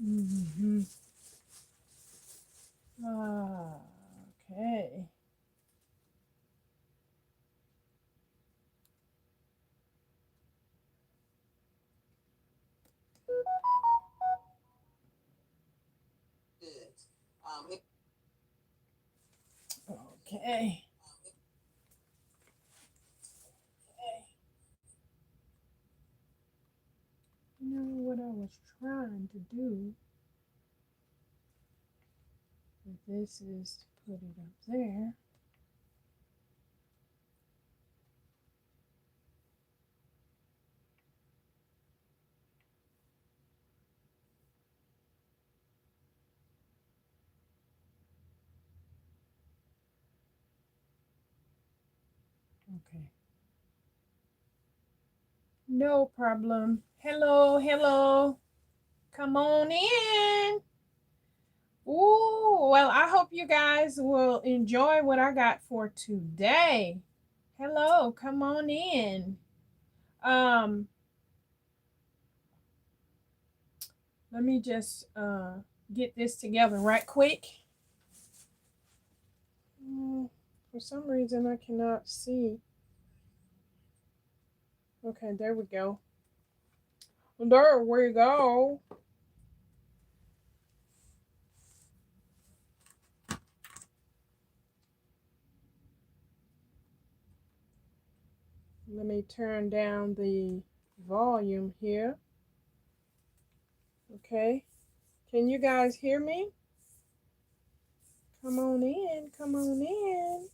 Mm-hmm. Okay. Okay. You know what I was trying to do with this is to put it up there. Okay. No problem. Hello, hello. Come on in. Ooh, well, I hope you guys will enjoy what I got for today. Hello, come on in. Um, Let me just get this together right quick. For some reason, I cannot see. Okay, there we go. There we go. Let me turn down the volume here. Okay. Can you guys hear me? Come on in. Come on in.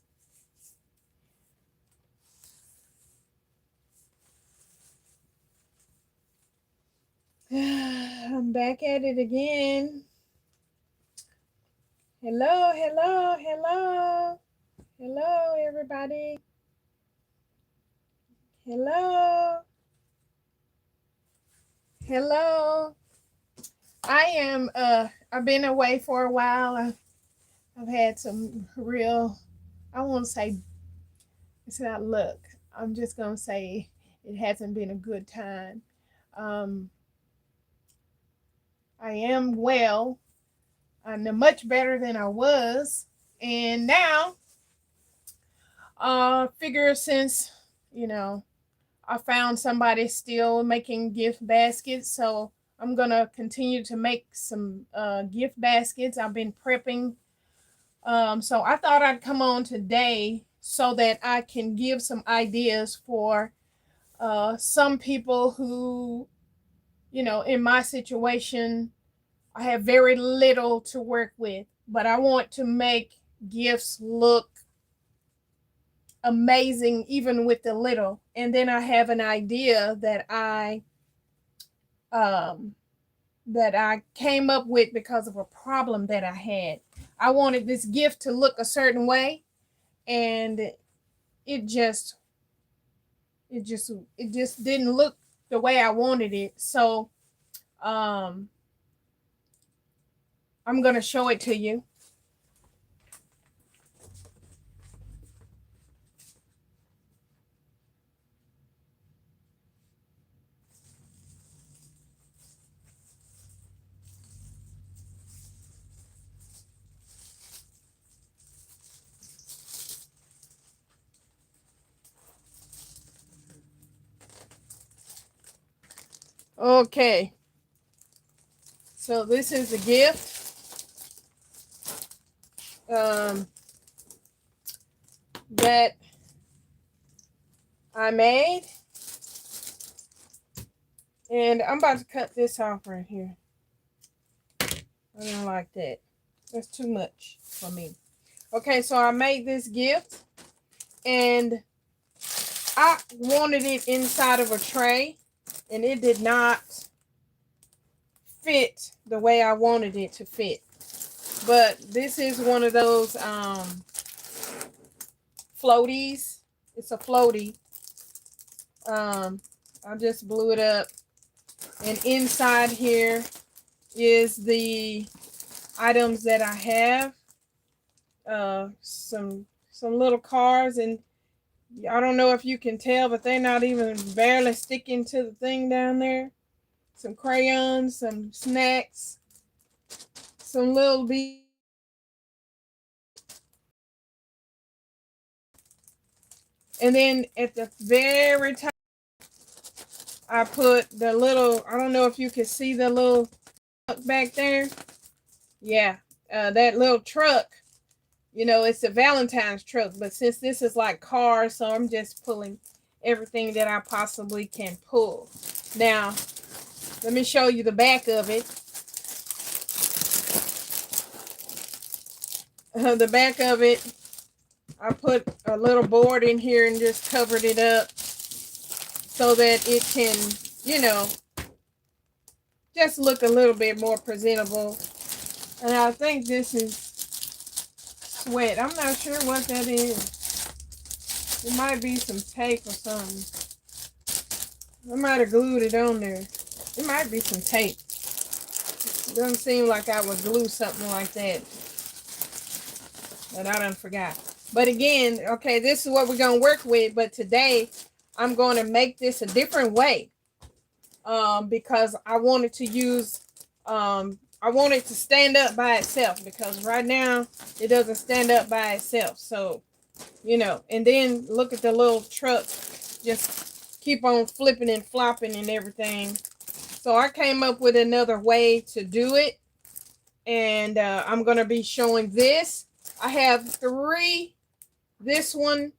I'm back at it again. Hello, hello, hello. Hello, everybody. Hello. Hello. I've been away for a while. I've had some real, I won't say it's not luck. I'm just gonna say it hasn't been a good time. Um, I am well. I'm much better than I was, and now, figure since you know I found somebody still making gift baskets, so I'm gonna continue to make some gift baskets. I've been prepping. So I thought I'd come on today so that I can give some ideas for some people who, in my situation, I have very little to work with, but I want to make gifts look amazing even with the little. And then I have an idea um, that I came up with because of a problem that I had. I wanted this gift to look a certain way, and it just it just didn't look the way I wanted it. So um I'm gonna show it to you. Okay, so this is the gift that I made, and I'm about to cut this off right here. I don't like that. That's too much for me. Okay, so I made this gift, and I wanted it inside of a tray, and it did not fit the way I wanted it to fit. But this is one of those floaties. It's a floaty. I just blew it up, and inside here is the items that I have. Some little cards, and I don't know if you can tell, but they're not even barely sticking to the thing down there. Some crayons, some snacks, some little beads. And then at the very top, I put the little, I don't know if you can see the little truck back there. Yeah, that little truck, you know, it's a Valentine's truck. But since this is like cars, so I'm just pulling everything that I possibly can pull. Now, let me show you the back of it. The back of it, I put a little board in here and just covered it up so that it can, you know, just look a little bit more presentable. And I think this is sweat. I'm not sure what that is. It might be some tape or something. I might have glued it on there. It might be some tape. It doesn't seem like I would glue something like that. But I done forgot. But again, okay, this is what we're going to work with. But today, I'm going to make this a different way. Because I wanted to use, I want it to stand up by itself. Because right now, it doesn't stand up by itself. So, you know, and then look at the little truck. Just keep on flipping and flopping and everything. So I came up with another way to do it. And I'm going to be showing this. I have 3. This one,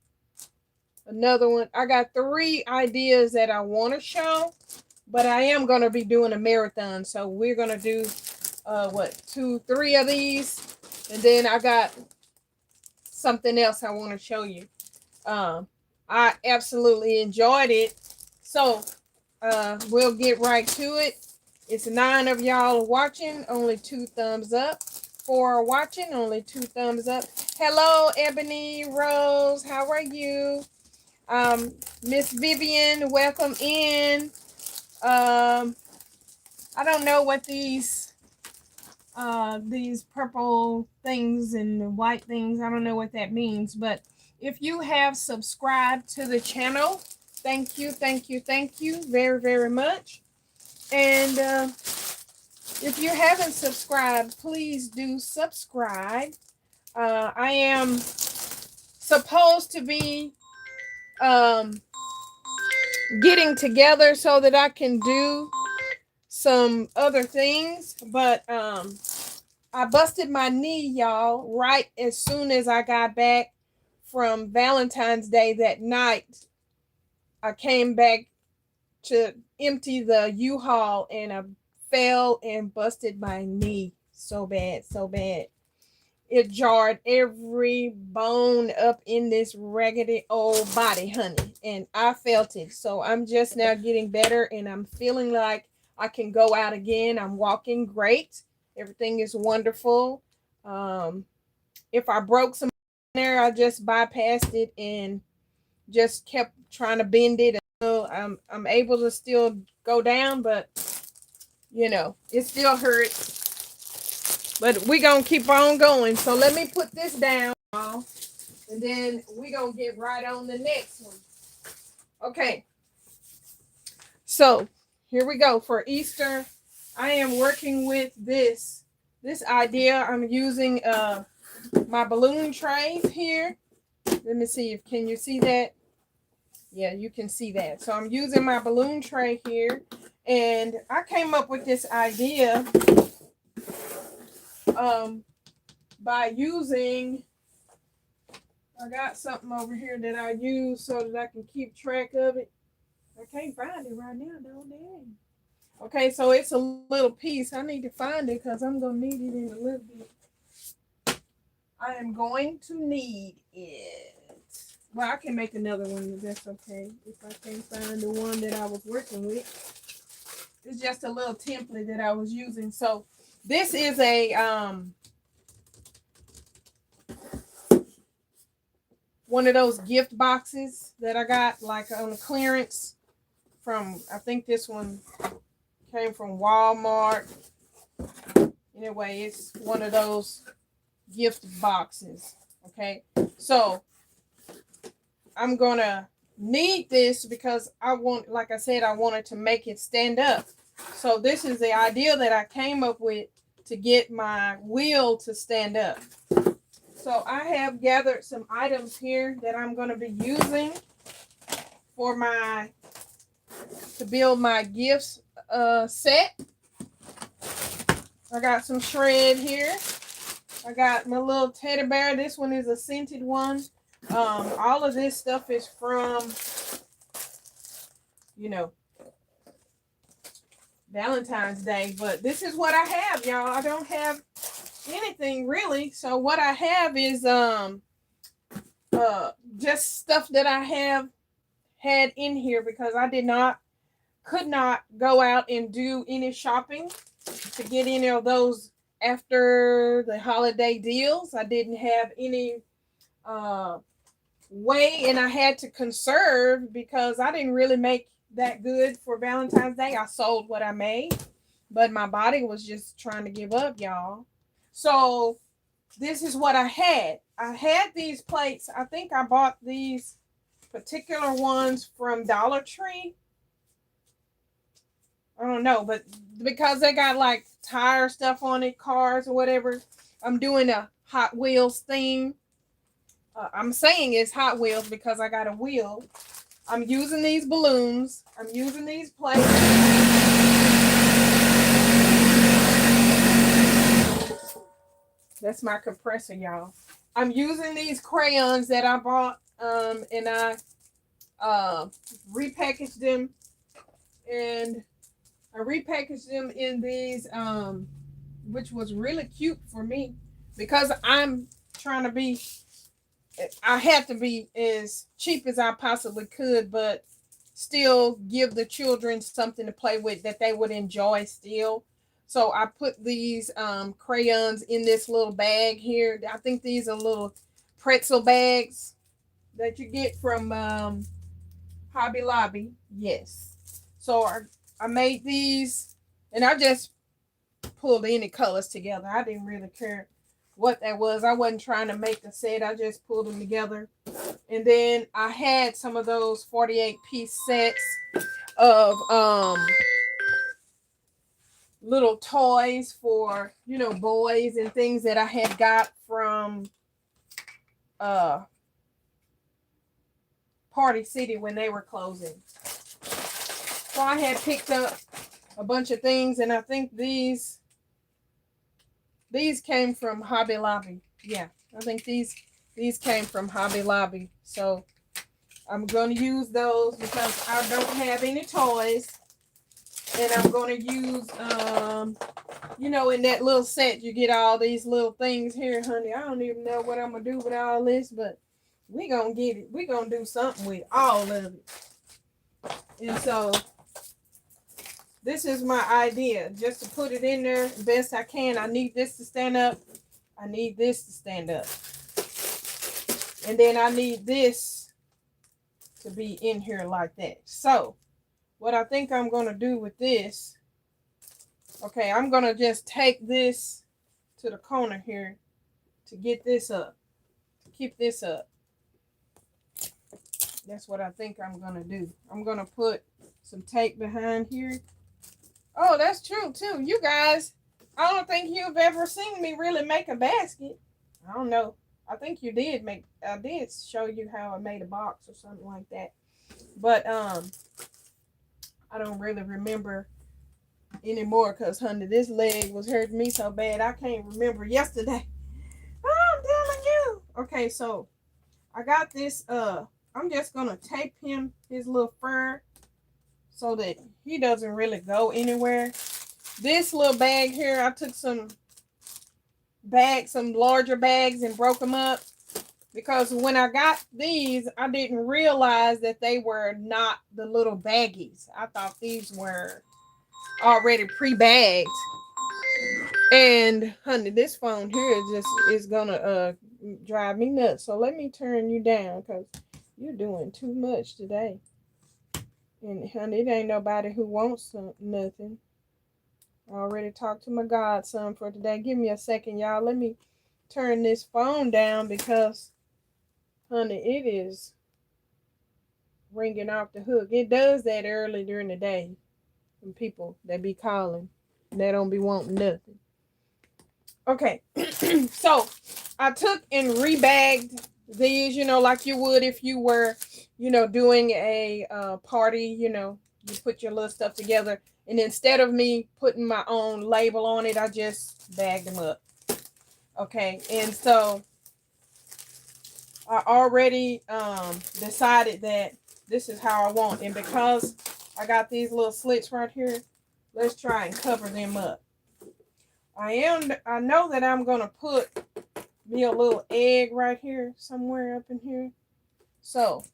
another one. I got 3 ideas that I want to show, but I am going to be doing a marathon. So we're going to do, 2, 3 of these. And then I got something else I want to show you. I absolutely enjoyed it. So we'll get right to it. It's 9 of y'all watching, only 2 thumbs up. 4 are watching, only 2 thumbs up. Hello, Ebony Rose. How are you? Miss Vivian, welcome in. I don't know what these purple things and white things, I don't know what that means. But if you have subscribed to the channel, thank you, thank you, thank you very, very much. And if you haven't subscribed, please do subscribe. I am supposed to be getting together so that I can do some other things, but I busted my knee, y'all, right as soon as I got back from Valentine's Day that night. I came back to empty the U-Haul and I fell and busted my knee so bad, so bad. It jarred every bone up in this raggedy old body, honey. And I felt it. So I'm just now getting better and I'm feeling like I can go out again. I'm walking great. Everything is wonderful. If I broke some there, I just bypassed it and just kept trying to bend it until I'm able to still go down, but you know, it still hurts. But we're going to keep on going. So let me put this down, and then we're going to get right on the next one. Okay. So here we go. For Easter, I am working with this idea. I'm using my balloon trays here. Let me see if, can you see that? Yeah, you can see that. So I'm using my balloon tray here. And I came up with this idea by using, I got something over here that I use so that I can keep track of it. I can't find it right now, don't I? Okay, so it's a little piece. I need to find it because I'm going to need it in a little bit. I am going to need it. Well, I can make another one if that's okay. If I can't find the one that I was working with. It's just a little template that I was using. So this is a one of those gift boxes that I got like on clearance from, I think this one came from Walmart. Anyway, it's one of those gift boxes. Okay, so I'm gonna need this because I want, like I said, I wanted to make it stand up. So this is the idea that I came up with to get my wheel to stand up. So I have gathered some items here that I'm going to be using for to build my gifts set. I got some shred here. I got my little teddy bear. This one is a scented one. All of this stuff is from, you know, Valentine's Day. But this is what I have, y'all. I don't have anything really. So what I have is just stuff that I have had in here because I could not go out and do any shopping to get any of those after the holiday deals. I didn't have any way, and I had to conserve because I didn't really make that good for Valentine's Day. I sold what I made, but my body was just trying to give up, y'all. So this is what I had. I had these plates. I think I bought these particular ones from Dollar Tree. I don't know, but because they got like tire stuff on it, cars or whatever, I'm doing a Hot Wheels theme. I'm saying it's Hot Wheels because I got a wheel. I'm using these balloons. I'm using these plates. That's my compressor, y'all. I'm using these crayons that I bought, and I repackaged them, and I repackaged them in these, which was really cute for me because I'm trying to be, I had to be as cheap as I possibly could, but still give the children something to play with that they would enjoy still. So I put these crayons in this little bag here. I think these are little pretzel bags that you get from Hobby Lobby. Yes. So I made these, and I just pulled any colors together. I didn't really care what that was. I wasn't trying to make a set. I just pulled them together. And then I had some of those 48-piece sets of little toys for, you know, boys and things that I had got from Party City when they were closing. So I had picked up a bunch of things, and I think these came from Hobby Lobby. Yeah, I think these came from Hobby Lobby. So I'm going to use those because I don't have any toys. And I'm going to use, you know, in that little set, you get all these little things here, honey. I don't even know what I'm going to do with all this, but we're going to get it. We're going to do something with all of it. And so this is my idea, just to put it in there the best I can. I need this to stand up. I need this to stand up. And then I need this to be in here like that. So what I think I'm going to do with this, okay, I'm going to just take this to the corner here to get this up, to keep this up. That's what I think I'm going to do. I'm going to put some tape behind here. Oh, that's true, too. You guys, I don't think you've ever seen me really make a basket. I don't know. I think you did I did show you how I made a box or something like that. But, I don't really remember anymore because, honey, this leg was hurting me so bad I can't remember yesterday. Oh, I'm telling you. Okay, so I got this. I'm just going to tape his little fur so that he doesn't really go anywhere. This little bag here, I took some larger bags and broke them up. Because when I got these, I didn't realize that they were not the little baggies. I thought these were already pre-bagged. And honey, this phone here is gonna drive me nuts. So let me turn you down because you're doing too much today. And honey, it ain't nobody who wants nothing. I already talked to my godson for today. Give me a second, y'all. Let me turn this phone down because, honey, it is ringing off the hook. It does that early during the day. When people, they be calling. They don't be wanting nothing. Okay, so I took and rebagged these, you know, like you would if you were, you know, doing a party, you know, you put your little stuff together. And instead of me putting my own label on it, I just bagged them up. Okay, and so I already decided that this is how I want. And because I got these little slits right here, let's try and cover them up. I know that I'm going to put me a little egg right here, somewhere up in here. So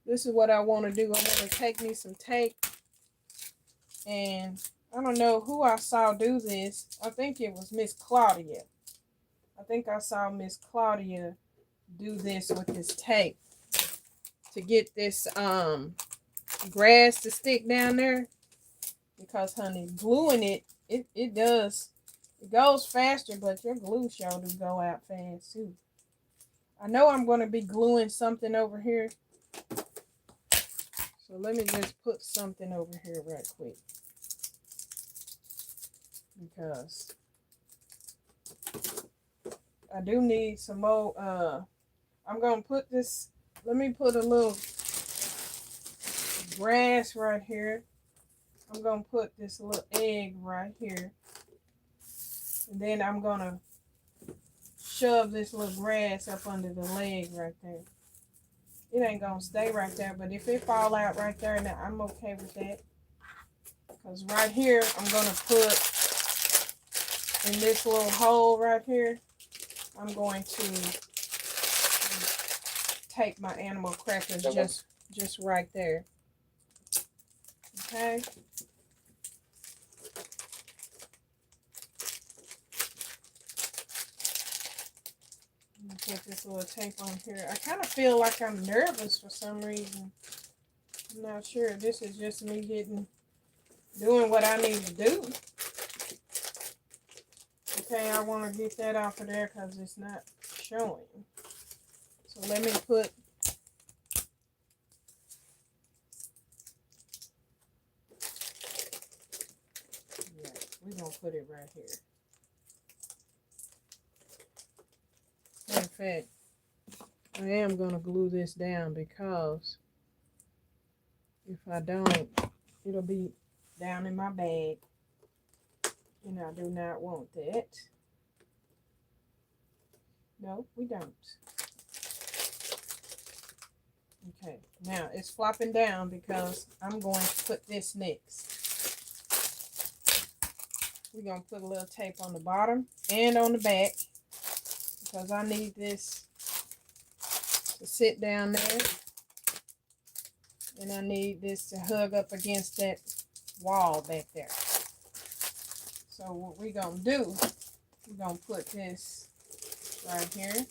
this is what I want to do. I'm going to take me some tape, and I don't know who I saw do this. I think it was Miss Claudia. I think I saw Miss Claudia do this with this tape to get this grass to stick down there, because honey, gluing it does, it goes faster, but your glue sure do go out fast too. I know I'm going to be gluing something over here, so let me just put something over here right quick, because I do need some more. I'm going to put this, let me put a little grass right here. I'm going to put this little egg right here. And then I'm going to shove this little grass up under the leg right there. It ain't going to stay right there, but if it fall out right there, now I'm okay with that. Because right here, I'm going to put in this little hole right here, I'm going to take my animal crackers just right there. Okay. Put this little tape on here. I kind of feel like I'm nervous for some reason. I'm not sure. This is just me doing what I need to do. Okay, I want to get that off of there because it's not showing. So let me put we're going to put it right here. In fact, I am going to glue this down, because if I don't, it'll be down in my bag. And I do not want that. No, we don't. Okay, now it's flopping down because I'm going to put this next. We're going to put a little tape on the bottom and on the back, because I need this to sit down there. And I need this to hug up against that wall back there. So what we're going to do, we're going to put this right here. And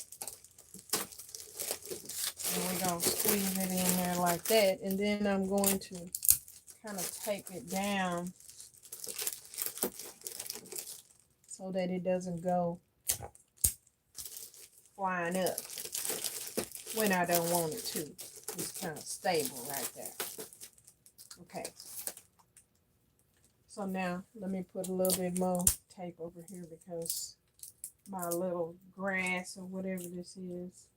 we're going to squeeze it in there like that. And then I'm going to kind of tape it down so that it doesn't go flying up when I don't want it to. It's kind of stable right there. Okay. So now let me put a little bit more tape over here, because my little grass or whatever this is,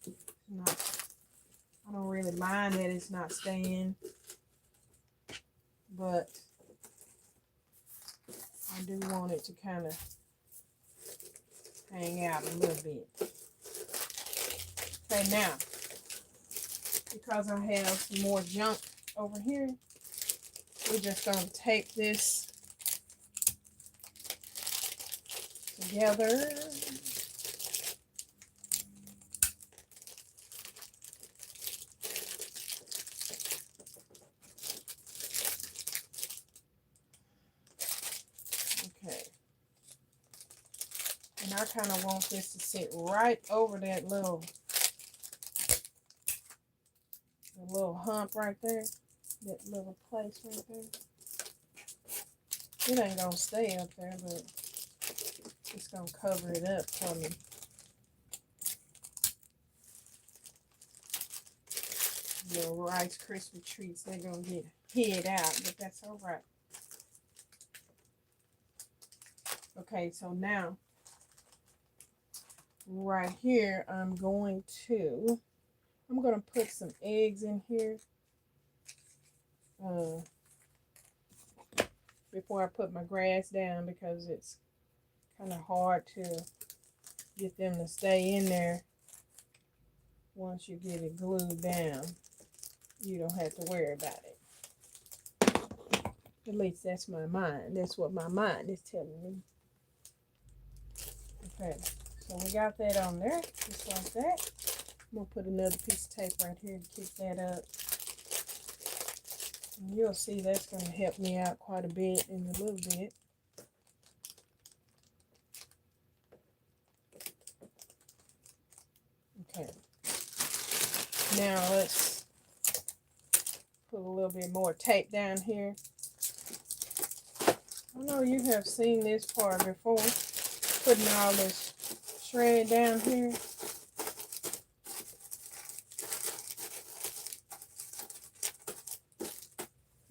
I don't really mind that it's not staying, but I do want it to kind of hang out a little bit. Okay, now, because I have some more junk over here, we're just going to tape this together. Okay. And I kind of want this to sit right over that little hump right there. That little place right there. It ain't gonna stay up there, but it's gonna cover it up for me. Little Rice Krispie treats, they're gonna get hid out, but that's all right. Okay, so now right here I'm going to put some eggs in here before I put my grass down, because it's kind of hard to get them to stay in there. Once you get it glued down, you don't have to worry about it. At least that's my mind. That's what my mind is telling me. Okay, so we got that on there, just like that. I'm going to put another piece of tape right here to keep that up. And you'll see that's going to help me out quite a bit in a little bit. Okay. Now let's put a little bit more tape down here. I know you have seen this part before, putting all this shred down here.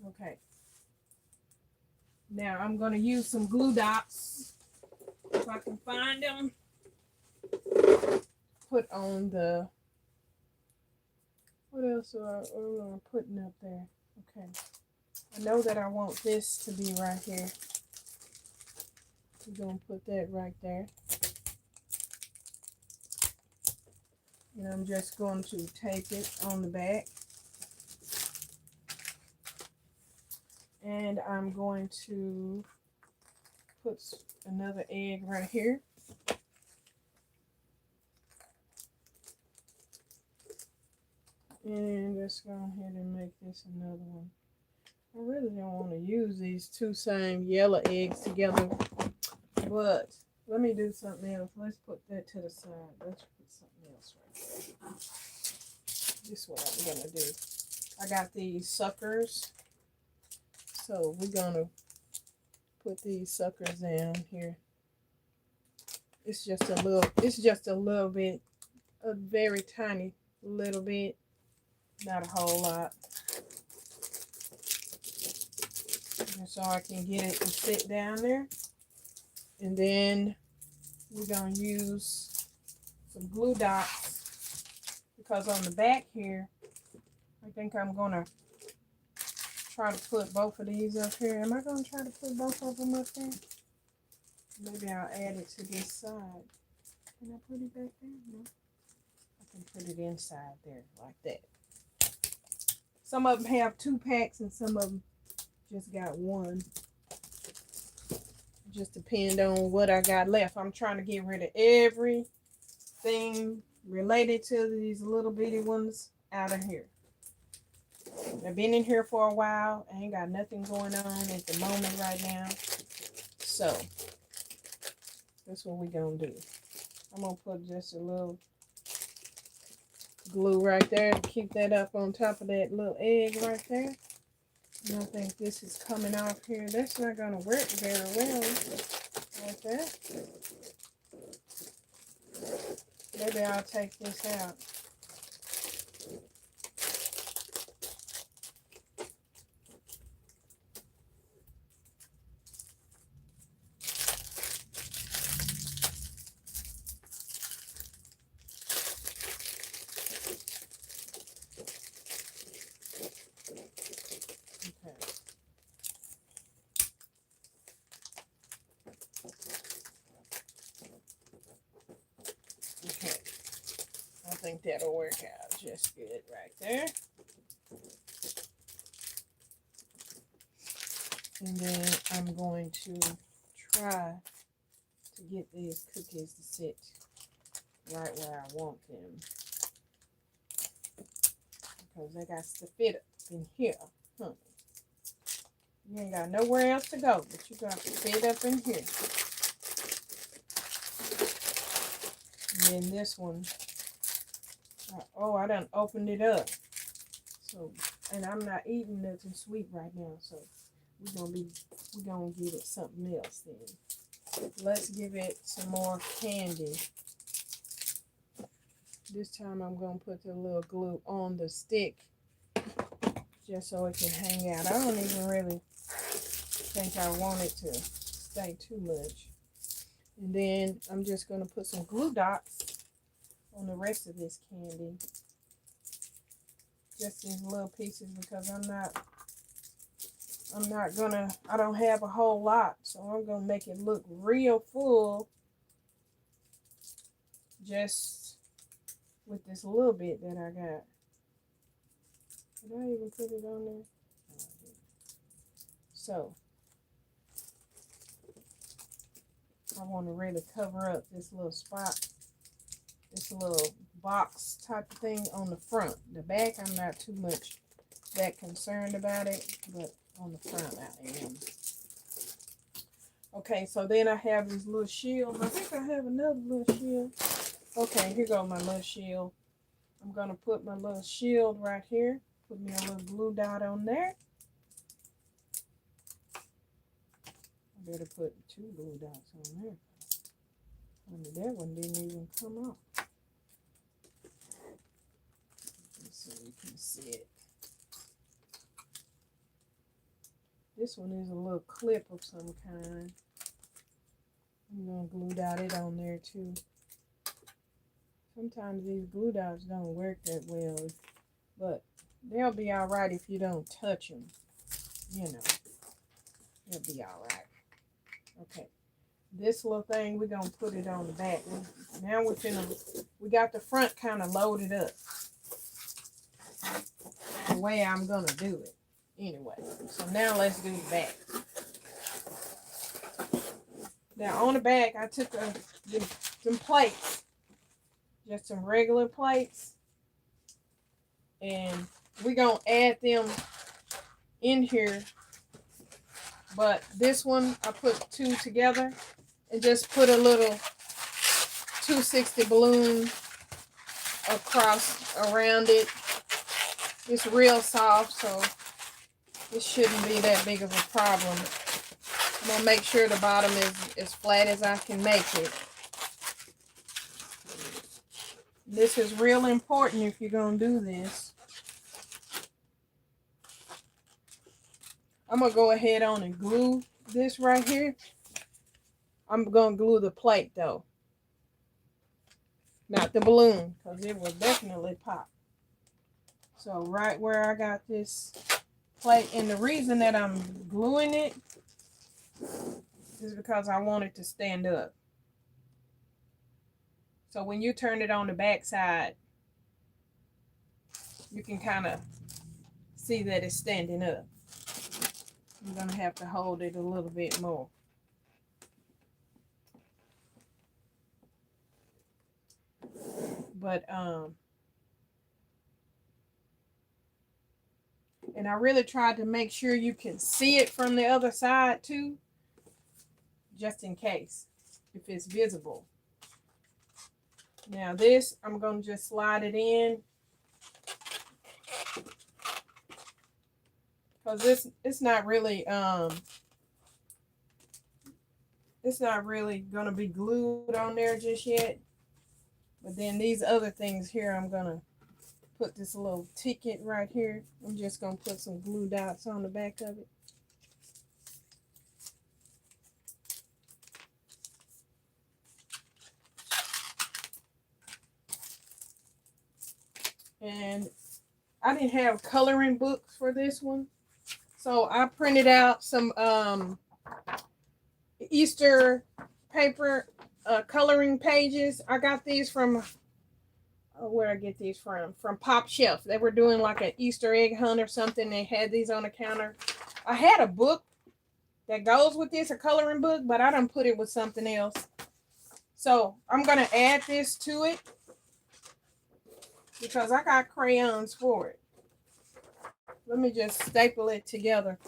Okay. Now I'm going to use some glue dots, if I can find them. Put on the, what else am I putting up there? Okay. I know that I want this to be right here. We're going to put that right there. And I'm just going to tape it on the back. And I'm going to put another egg right here. And let's go ahead and make this another one. I really don't want to use these two same yellow eggs together, but let me do something else. Let's put that to the side. Let's put something else right there. This is what I'm going to do. I got these suckers, so we're going to put these suckers down here. It's just a little bit, a very tiny little bit, not a whole lot. So I can get it to sit down there. And then we're going to use some glue dots, because on the back here, I think I'm going to try to put both of these up here. Am I going to try to put both of them up there? Maybe I'll add it to this side. Can I put it back there? No. I can put it inside there like that. Some of them have 2 packs and some of them just got 1. Just depend on what I got left. I'm trying to get rid of everything related to these little bitty ones out of here. They've been in here for a while. I ain't got nothing going on at the moment right now. So that's what we're gonna do. I'm gonna put just a little glue right there to keep that up on top of that little egg right there. And I think this is coming off here. That's not going to work very well like that. Maybe I'll take this out. Okay, I think that'll work out just good right there. And then I'm going to try to get these cookies to sit right where I want them, because they got to fit up in here, honey. You ain't got nowhere else to go, but you got to fit up in here. And then this one, oh, I done opened it up. So, and I'm not eating nothing sweet right now, so we're gonna give it something else then. Let's give it some more candy. This time I'm gonna put the little glue on the stick, just so it can hang out. I don't even really think I want it to stay too much. And then I'm just going to put some glue dots on the rest of this candy. Just in little pieces because I don't have a whole lot. So I'm going to make it look real full just with this little bit that I got. Did I even put it on there? No, I didn't. So I want to really cover up this little spot, this little box type of thing on the front. The back, I'm not too much that concerned about it, but on the front I am. Okay, so then I have this little shield. I think I have another little shield. Okay, here goes my little shield. I'm going to put my little shield right here. Put me a little glue dot on there. I better put 2 glue dots on there. And that one didn't even come off. So you can see it. This one is a little clip of some kind. I'm going to glue dot it on there too. Sometimes these glue dots don't work that well, but they'll be all right if you don't touch them. You know, they'll be all right. Okay, this little thing, we're going to put it on the back. Now we got the front kind of loaded up the way I'm going to do it anyway. So now let's do the back. Now on the back, I took some plates. Just some regular plates, and we're going to add them in here, but this one I put 2 together and just put a little 260 balloon across around it. It's real soft, so it shouldn't be that big of a problem. I'm going to make sure the bottom is as flat as I can make it. This is real important if you're going to do this. I'm going to go ahead on and glue this right here. I'm going to glue the plate though. Not the balloon, because it will definitely pop. So right where I got this plate, and the reason that I'm gluing it is because I want it to stand up. So when you turn it on the back side, you can kind of see that it's standing up. I'm going to have to hold it a little bit more. But, and I really tried to make sure you can see it from the other side too, just in case, if it's visible. Now this, I'm going to just slide it in. Because it's not really going to be glued on there just yet. But then these other things here, I'm going to put this little ticket right here. I'm just going to put some glue dots on the back of it. And I didn't have coloring books for this one. So I printed out some Easter paper coloring pages. I got these from, where I get these from Pop Shelf. They were doing like an Easter egg hunt or something. They had these on the counter. I had a book that goes with this, a coloring book, but I done put it with something else. So I'm going to add this to it because I got crayons for it. Let me just staple it together.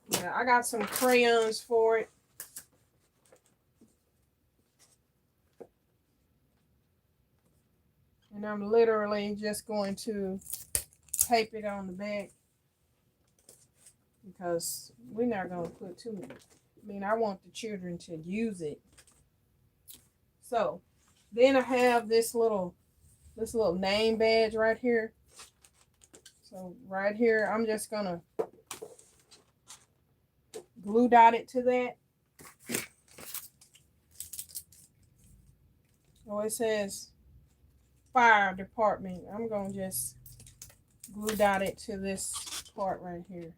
Yeah, I got some crayons for it. And I'm literally just going to tape it on the back because we're not going to put too much. I mean, I want the children to use it. So then I have this little name badge right here. So right here, I'm just gonna glue dot it to that. Oh, it says fire department. I'm going to just glue dot it to this part right here.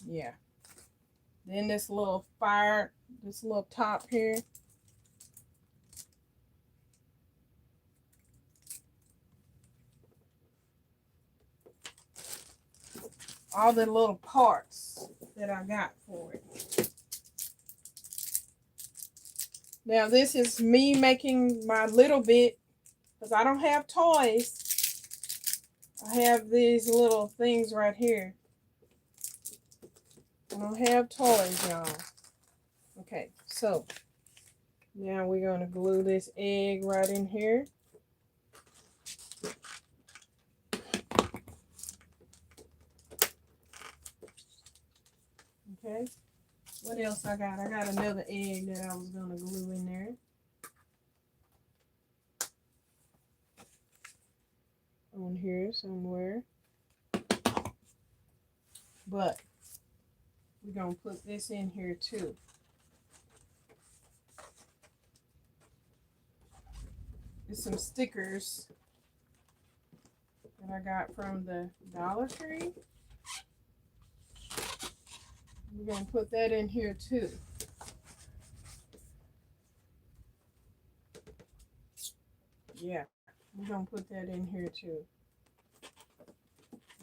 Yeah. Then this little fire, this little top here. All the little parts that I got for it. Now this is me making my little bit, because I don't have toys. I have these little things right here. I don't have toys, y'all. Okay, so now we're going to glue this egg right in here. Okay, what else I got? I got another egg that I was going to glue in there. On here somewhere. But we're going to put this in here too. There's some stickers that I got from the Dollar Tree. We're going to put that in here too. Yeah, we're going to put that in here too.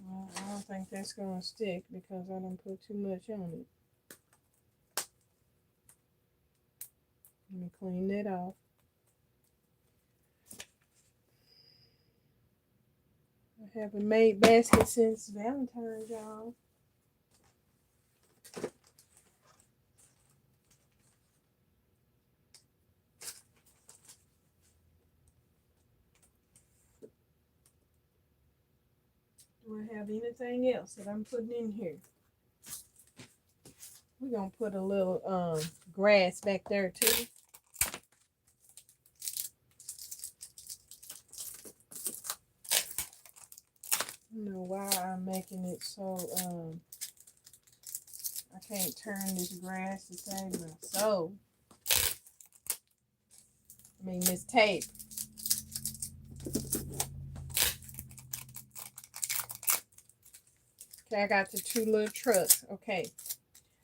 Well, I don't think that's going to stick because I don't put too much on it. Let me clean that off. I haven't made baskets since Valentine's, y'all. Do I have anything else that I'm putting in here? We're going to put a little grass back there too. I don't know why I'm making it so I can't turn this grass to save my soul. I mean this tape. Okay, I got the two little trucks. Okay.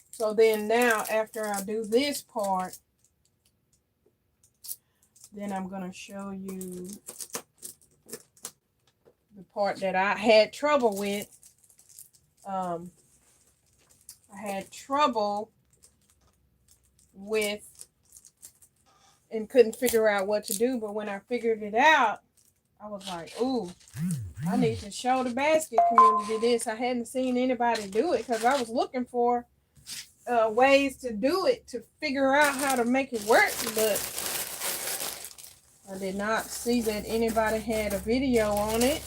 So then now after I do this part, then I'm going to show you the part that I had trouble with. I had trouble with and couldn't figure out what to do. But when I figured it out, I was like, ooh, I need to show the basket community this. I hadn't seen anybody do it because I was looking for ways to do it, to figure out how to make it work. But I did not see that anybody had a video on it.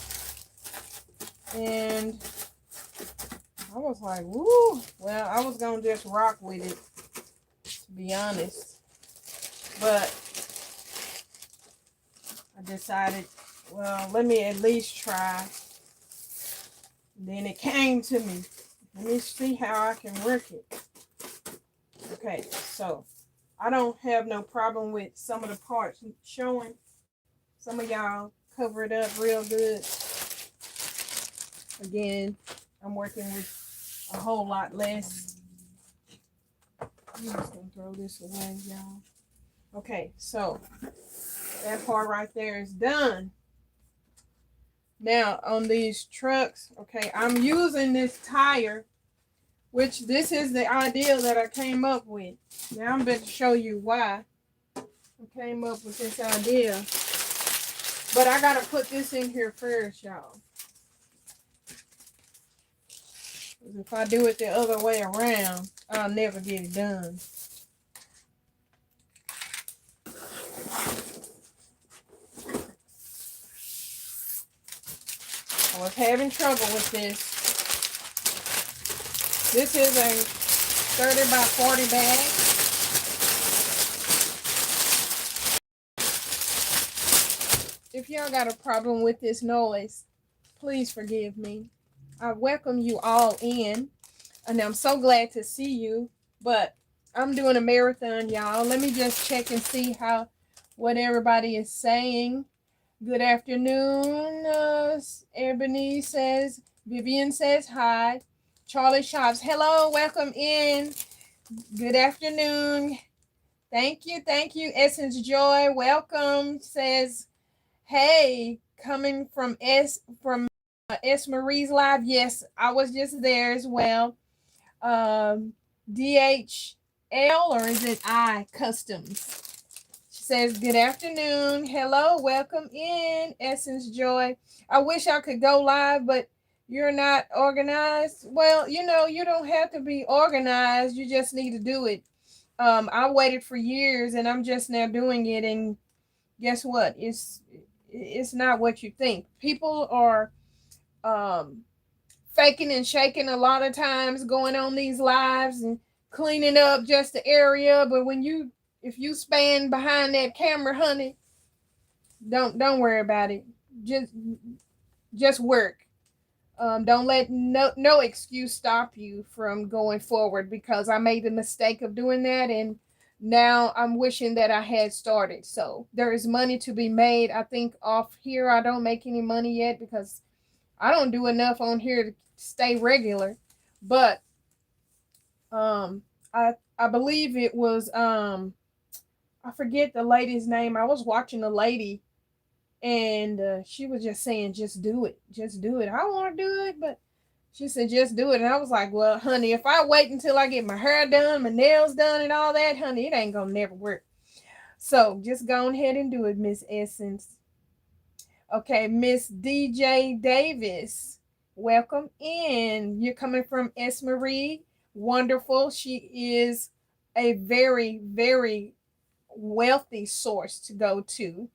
And I was like, woo. Well, I was going to just rock with it, to be honest. But I decided, well, let me at least try. Then it came to me. Let me see how I can work it. Okay, so I don't have no problem with some of the parts showing. Some of y'all cover it up real good. Again, I'm working with a whole lot less. I'm just going to throw this away, y'all. Okay, so that part right there is done. Now, on these trucks, okay, I'm using this tire, which this is the idea that I came up with. Now, I'm going to show you why I came up with this idea. But I got to put this in here first, y'all. If I do it the other way around, I'll never get it done. I was having trouble with this. This is a 30 by 40 bag. If y'all got a problem with this noise, Please forgive me. I welcome you all in, and I'm so glad to see you. But I'm doing a marathon, y'all. Let me just check and see what everybody is saying. Good afternoon. Ebony says, Vivian says hi. Charlie Shops, hello, welcome in. Good afternoon. Thank you, thank you. Essence Joy, welcome. Says, hey, coming from S Marie's live. Yes, I was just there as well. DHL, or is it I Customs? She says, good afternoon. Hello, welcome in, Essence Joy. I wish I could go live, but you're not organized. Well, you know, you don't have to be organized. You just need to do it. I waited for years and I'm just now doing it. And guess what? It's not what you think. People are faking and shaking a lot of times, going on these lives and cleaning up just the area. But if you stand behind that camera, honey, don't worry about it. Just work. Don't let no excuse stop you from going forward, because I made the mistake of doing that, and now I'm wishing that I had started. So there is money to be made. I think off here I don't make any money yet because I don't do enough on here to stay regular. But I believe it was I forget the lady's name. I was watching a lady, and she was just saying, just do it. Just do it. I want to do it, but she said, just do it. And I was like, well, honey, if I wait until I get my hair done, my nails done, and all that, honey, it ain't going to never work. So just go ahead and do it, Miss Essence. Okay, Miss DJ Davis, welcome in. You're coming from S. Marie. Wonderful. She is a very, very wealthy source to go to.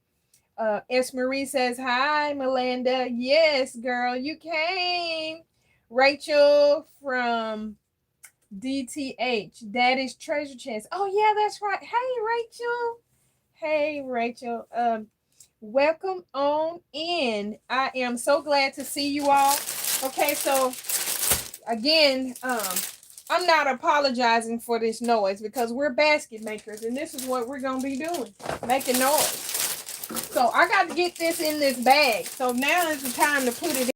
S. Marie says, hi, Melinda. Yes, girl, you came. Rachel from DTH. That is Treasure Chest. Oh, yeah, that's right. Hey, Rachel. Hey, Rachel. Welcome on in. I am so glad to see you all. Okay, so again, I'm not apologizing for this noise because we're basket makers, and this is what we're going to be doing, making noise. So I got to get this in this bag. So now is the time to put it in.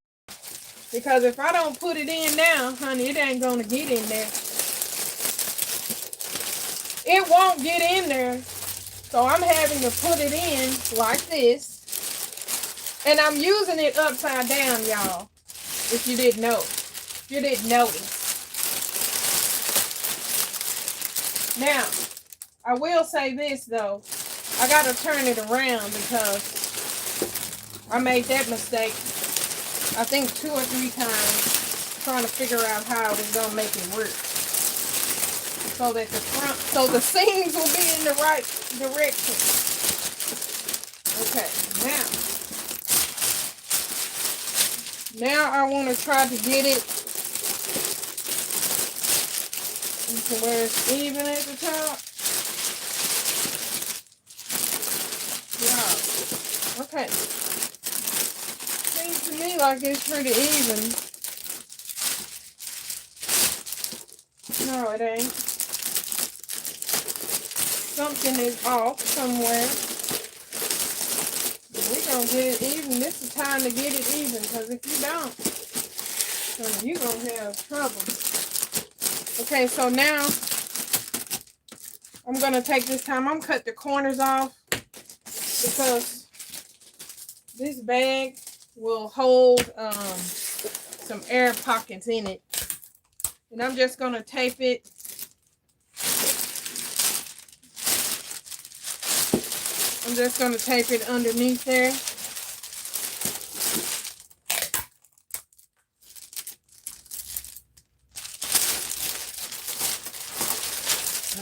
Because if I don't put it in now, honey, it ain't going to get in there. It won't get in there. So I'm having to put it in like this. And I'm using it upside down, y'all. If you didn't know. If you didn't notice. Now, I will say this, though. I got to turn it around because I made that mistake, I think 2 or 3 times, trying to figure out how I was going to make it work. So that so the seams will be in the right direction. Okay, now I want to try to get it into where it's even at the top. Yeah. Okay. Seems to me like it's pretty even. No, it ain't. Something is off somewhere. We're going to get it even. This is time to get it even, because if you don't, then you're going to have trouble. Okay, so now I'm going to take this time. I'm going to cut the corners off because this bag will hold some air pockets in it. And I'm just going to tape it. I'm just going to tape it underneath there.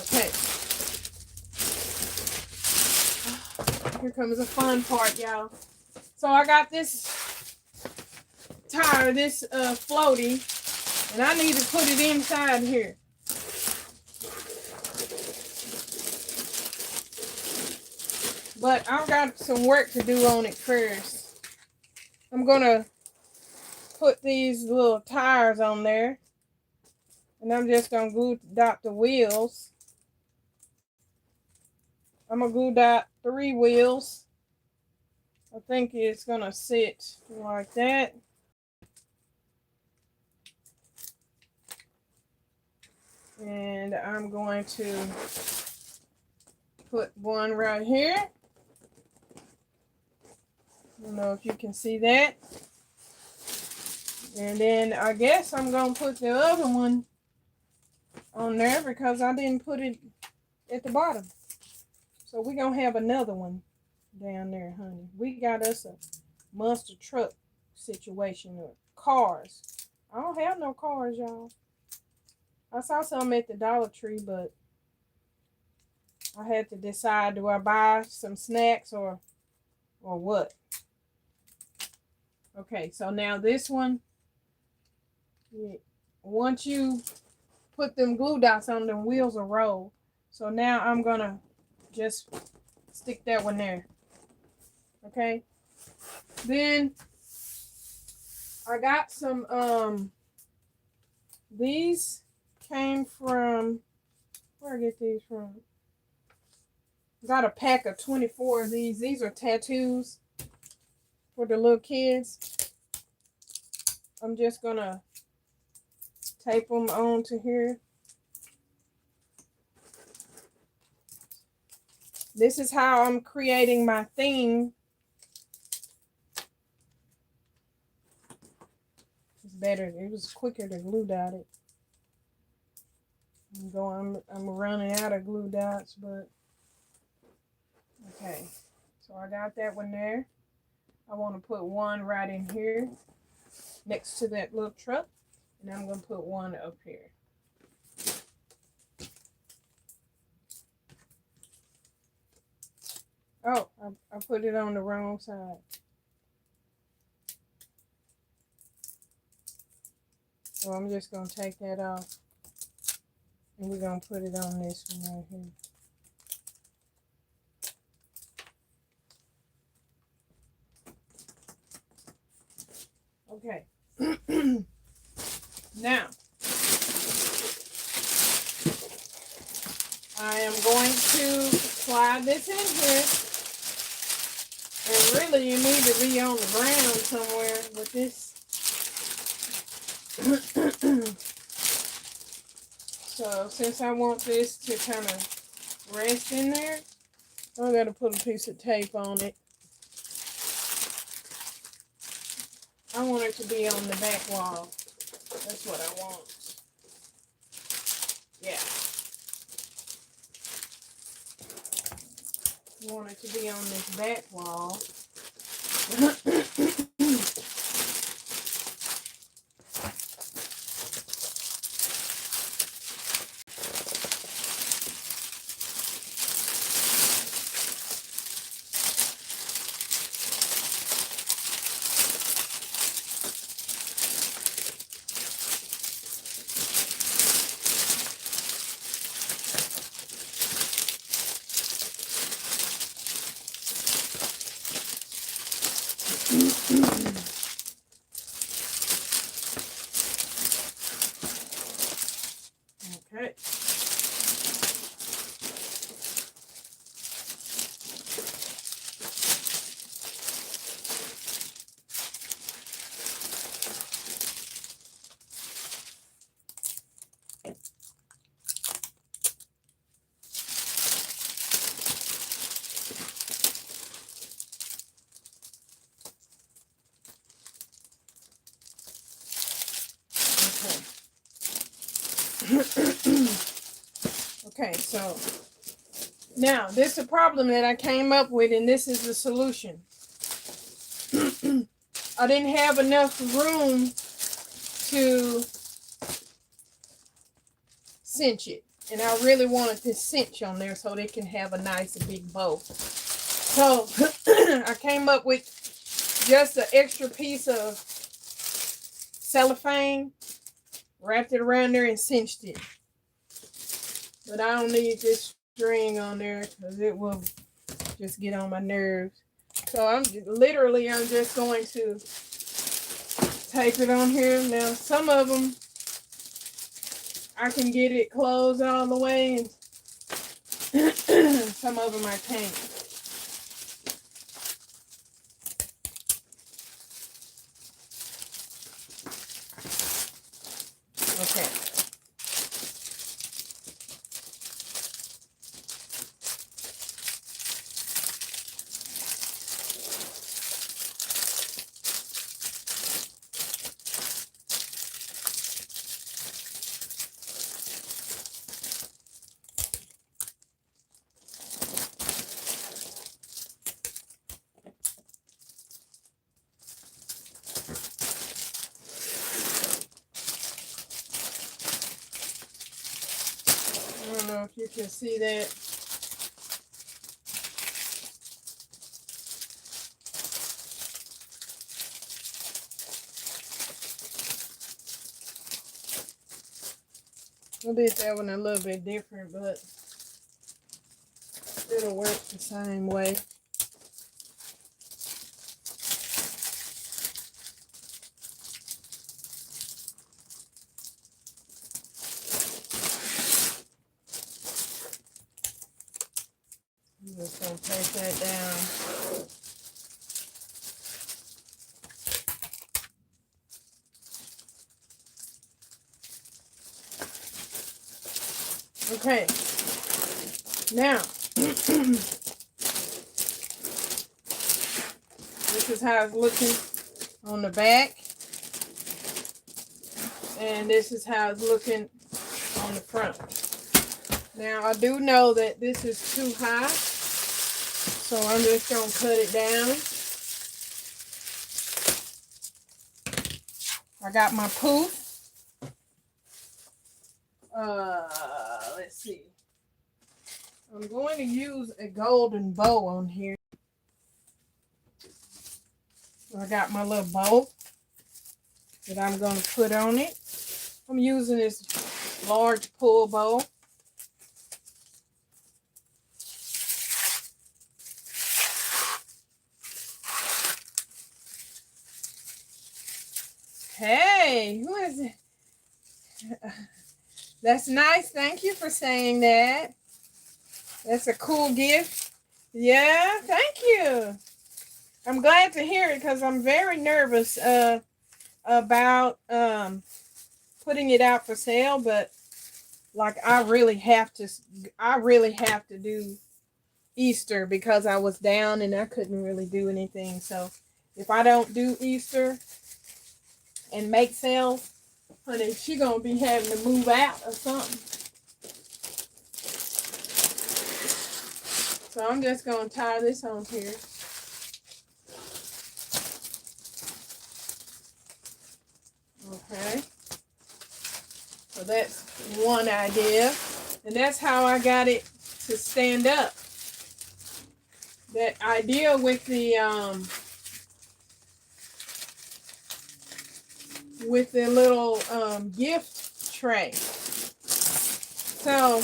Okay. Here comes the fun part, y'all. So I got this tire, this floaty, and I need to put it inside here. But I've got some work to do on it first. I'm gonna put these little tires on there. And I'm just going to glue dot the wheels. I'm going to glue dot 3 wheels. I think it's going to sit like that. And I'm going to put one right here. I don't know if you can see that. And then I guess I'm going to put the other one on there because I didn't put it at the bottom. So we're going to have another one down there, honey. We got us a monster truck situation with cars. I don't have no cars, y'all. I saw some at the Dollar Tree, but I had to decide, do I buy some snacks or what? Okay, so now this one, once you put them glue dots on, them wheels will roll. So now I'm gonna just stick that one there. Okay. Then I got some these came from, where I get these from? Got a pack of 24 of these. These are tattoos for the little kids. I'm just gonna tape them onto here. This is how I'm creating my theme. It's better. It was quicker to glue dot it. I'm running out of glue dots, but okay. So I got that one there. I want to put one right in here next to that little truck, and I'm going to put one up here. Oh, I put it on the wrong side. So I'm just going to take that off, and we're going to put it on this one right here. Okay. Now, I am going to slide this in here. And really, you need to be on the ground somewhere with this. So, since I want this to kind of rest in there, I got to put a piece of tape on it. I want it to be on the back wall. That's what I want. Yeah. I want it to be on this back wall. Okay. Okay, so now this is a problem that I came up with, and this is the solution. I didn't have enough room to cinch it, and I really wanted this cinch on there so they can have a nice big bow. So I came up with just an extra piece of cellophane, wrapped it around there and cinched it. But I don't need this string on there because it will just get on my nerves. So I'm just going to tape it on here. Now, some of them, I can get it closed all the way, and some of them I can't. Okay. I don't know if you can see that. I did that one a little bit different, but it'll work the same way. I'm just going to take that down. Okay, now, this is how it's looking on the back, and this is how it's looking on the front. Now, I do know that this is too high, so I'm just going to cut it down. I got my poof. Let's see. I'm going to use a golden bow on here. I got my little bow that I'm going to put on it. I'm using this large pull bow. Hey, who is it? That's nice. Thank you for saying that. That's a cool gift. Yeah, thank you. I'm glad to hear it because I'm very nervous about putting it out for sale, but like I really have to do Easter because I was down and I couldn't really do anything. So if I don't do Easter and make sales, honey, she gonna be having to move out or something. So I'm just gonna tie this on here. Okay. So that's one idea. And that's how I got it to stand up. That idea with the little gift tray. So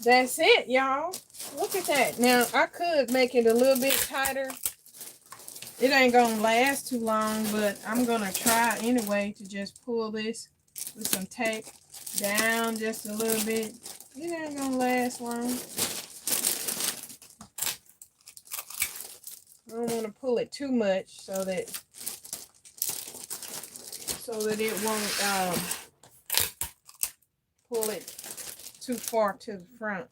that's it, y'all. Look at that. Now I could make it a little bit tighter. It ain't gonna last too long, but I'm gonna try anyway to just pull this with some tape down just a little bit. It ain't gonna last long. I don't want to pull it too much so that it won't pull it too far to the front.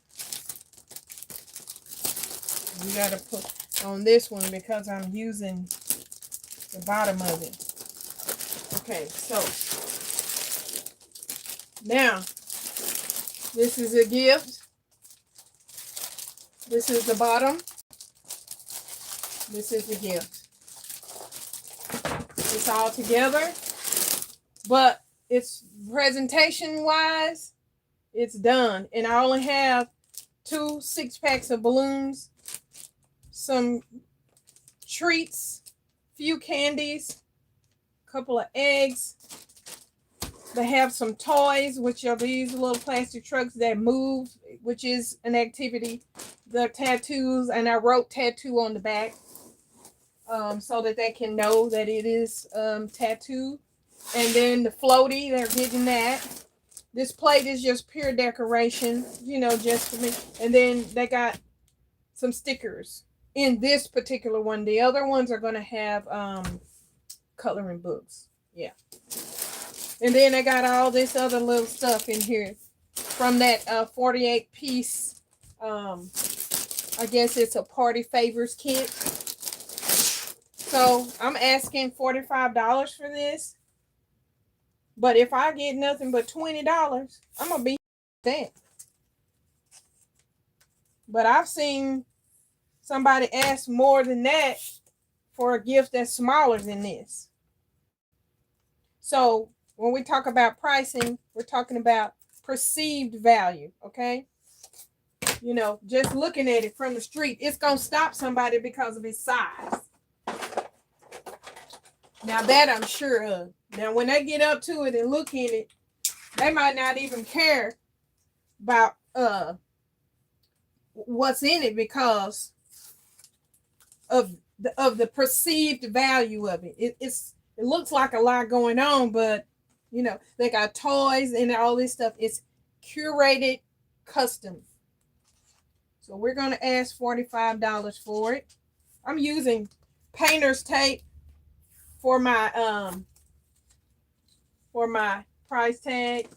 You got to put on this one because I'm using the bottom of it. Okay, so now this is a gift. This is the bottom. This is the gift. It's all together, but it's presentation wise, it's done. And I only have 2 6-packs of balloons, some treats, few candies, a couple of eggs. They have some toys, which are these little plastic trucks that move, which is an activity. The tattoos, and I wrote tattoo on the back. so that they can know that it is tattooed. And then the floaty, they're getting that. This plate is just pure decoration, you know, just for me. And then they got some stickers in this particular one. The other ones are going to have coloring books. Yeah. And then they got all this other little stuff in here from that 48 piece. I guess it's a party favors kit. So I'm asking $45 for this. But if I get nothing but $20, I'm going to be that. But I've seen somebody ask more than that for a gift that's smaller than this. So when we talk about pricing, we're talking about perceived value, okay? You know, just looking at it from the street, it's going to stop somebody because of its size. Now that I'm sure of. Now when they get up to it and look in it, they might not even care about what's in it because of the perceived value of it. It looks like a lot going on, but you know, they got toys and all this stuff. It's curated custom. So we're going to ask $45 for it. I'm using painter's tape for my price tag.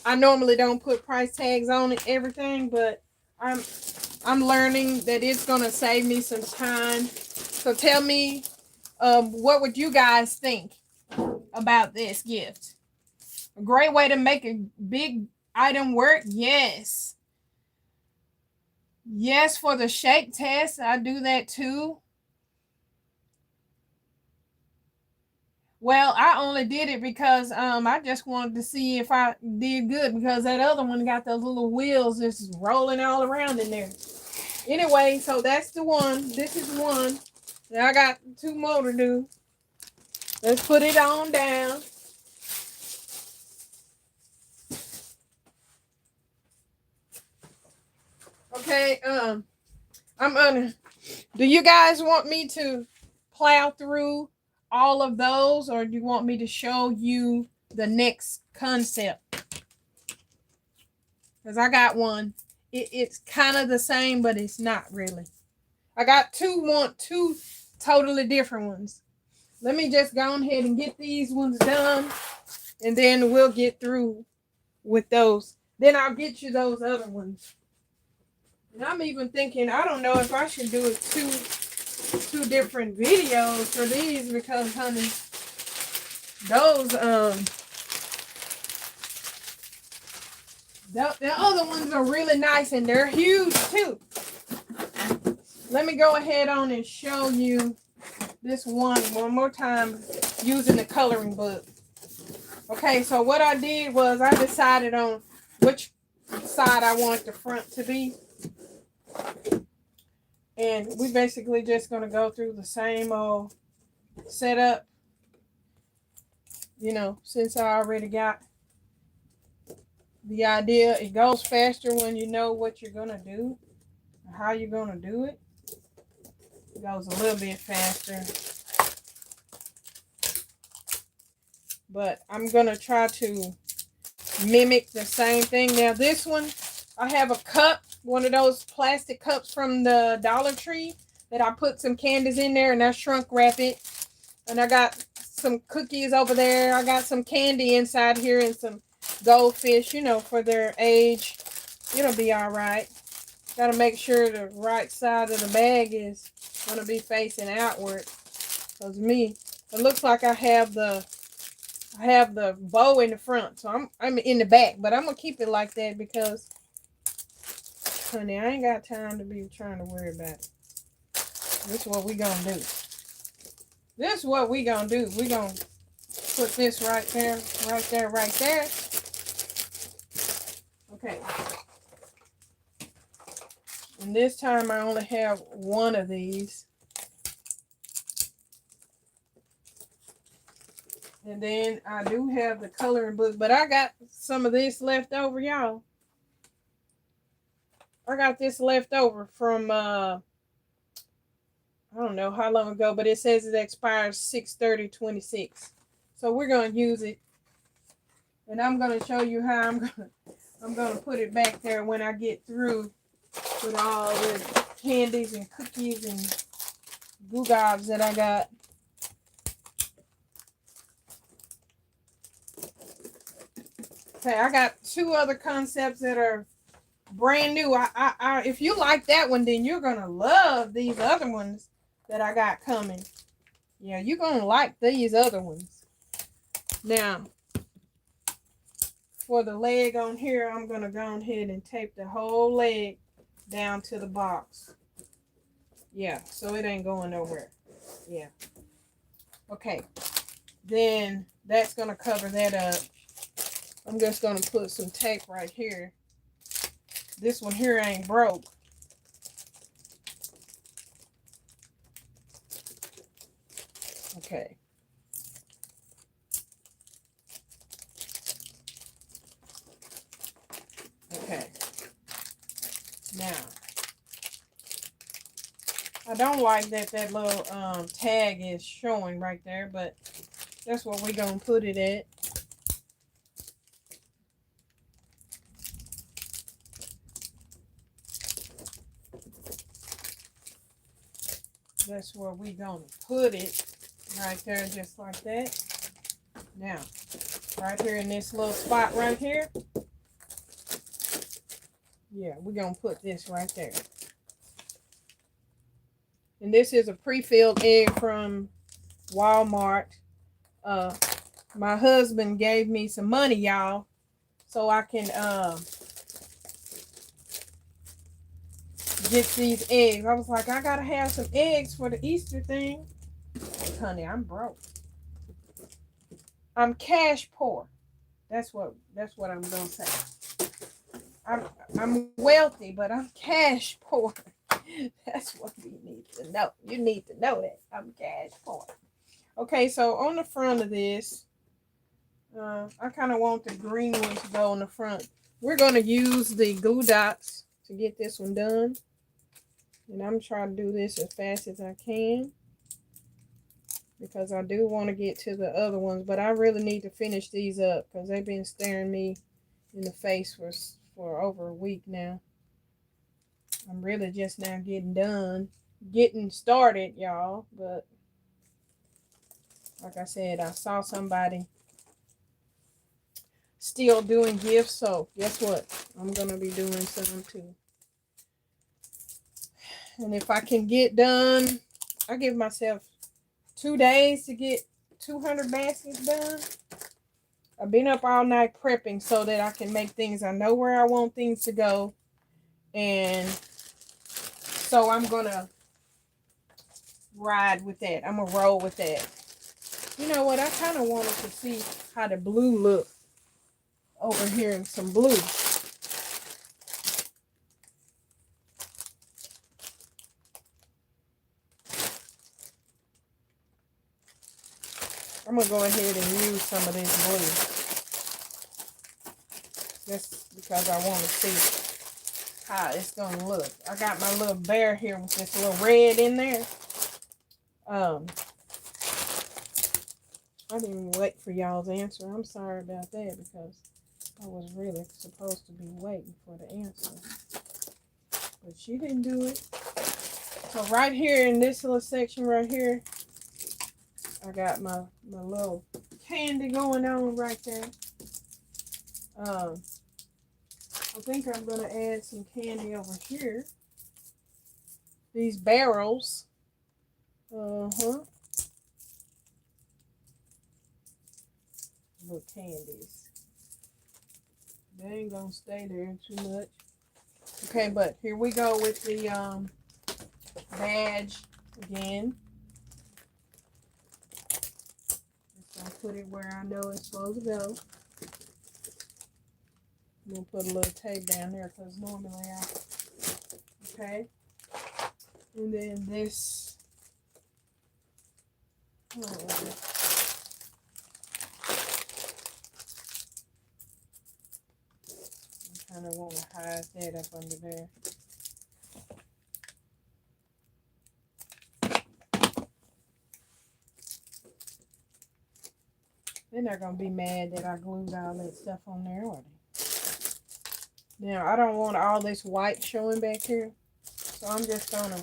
I normally don't put price tags on it, everything, but I'm learning that it's going to save me some time. So tell me, what would you guys think about this gift? A great way to make a big item work? Yes. Yes, for the shake test, I do that too. Well, I only did it because I just wanted to see if I did good because that other one got those little wheels just rolling all around in there. Anyway, so that's the one. This is one. Now I got 2 more to do. Let's put it on down. Okay, I'm gonna. Do you guys want me to plow through all of those, or do you want me to show you the next concept? Because I got one. It's kind of the same, but it's not really. I got two totally different ones. Let me just go ahead and get these ones done, and then we'll get through with those. Then I'll get you those other ones. And I'm even thinking, I don't know if I should do it two different videos for these because, honey, those the other ones are really nice and they're huge too. Let me go ahead on and show you this one more time using the coloring book. Okay, so what I did was I decided on which side I want the front to be. And we basically just going to go through the same old setup. You know, since I already got the idea, it goes faster when you know what you're going to do, how you're going to do it. It goes a little bit faster. But I'm going to try to mimic the same thing. Now this one, I have a cup, one of those plastic cups from the Dollar Tree that I put some candies in there and I shrunk wrap it. And I got some cookies over there. I got some candy inside here and some goldfish, you know, for their age. It'll be all right. Got to make sure the right side of the bag is going to be facing outward. Because me, it looks like I have the bow in the front. So I'm in the back. But I'm going to keep it like that because, honey, I ain't got time to be trying to worry about it. This is what we going to do. This is what we going to do. We going to put this right there, right there, right there. Okay. And this time I only have one of these. And then I do have the coloring book, but I got some of this left over, y'all. I got this left over from I don't know how long ago, but it says it expires 6/30/26. So we're gonna use it, and I'm gonna show you how I'm gonna put it back there when I get through with all the candies and cookies and goo gobs that I got. Okay, I got two other concepts that are brand new. If you like that one, then you're gonna love these other ones that I got coming. Yeah, you're gonna like these other ones. Now, for the leg on here, I'm gonna go ahead and tape the whole leg down to the box. Yeah, so it ain't going nowhere. Yeah. Okay. Then that's gonna cover that up. I'm just gonna put some tape right here. This one here ain't broke. Okay. Okay. Now, I don't like that little tag is showing right there, but that's what we're gonna put it at. That's where we gonna put it, right there, just like that. Now, right here in this little spot right here, yeah, we're gonna put this right there. And this is a pre-filled egg from Walmart. My husband gave me some money, y'all, so I can get these eggs. I was like, I gotta have some eggs for the Easter thing. Honey, I'm broke. I'm cash poor. That's what I'm gonna say. I'm wealthy, but I'm cash poor. That's what we need to know. You need to know that. I'm cash poor. Okay, so on the front of this, I kind of want the green one to go on the front. We're going to use the glue dots to get this one done. And I'm trying to do this as fast as I can, because I do want to get to the other ones. But I really need to finish these up, because they've been staring me in the face for over a week now. I'm really just now getting started, y'all. But like I said, I saw somebody still doing gifts, so guess what? I'm gonna be doing some too. And if I can get done, I give myself 2 days to get 200 baskets done. I've been up all night prepping so that I can make things. I know where I want things to go, and so I'm gonna ride with that. I'm gonna roll with that. You know what? I kind of wanted to see how the blue look over here in some blue. I'm gonna go ahead and use some of this blue, just because I want to see how it's gonna look. I got my little bear here with this little red in there. I didn't even wait for y'all's answer. I'm sorry about that, because I was really supposed to be waiting for the answer, but she didn't do it. So right here in this little section right here, I got my little candy going on right there. I think I'm gonna add some candy over here. These barrels. Little candies. They ain't gonna stay there too much. Okay, but here we go with the badge again. Just gonna put it where I know it's supposed to go. I'm gonna put a little tape down there, because normally okay. And then this, I kind of want to hide that up under there. They're not going to be mad that I glued all that stuff on there, are they? Now, I don't want all this white showing back here. So I'm just going to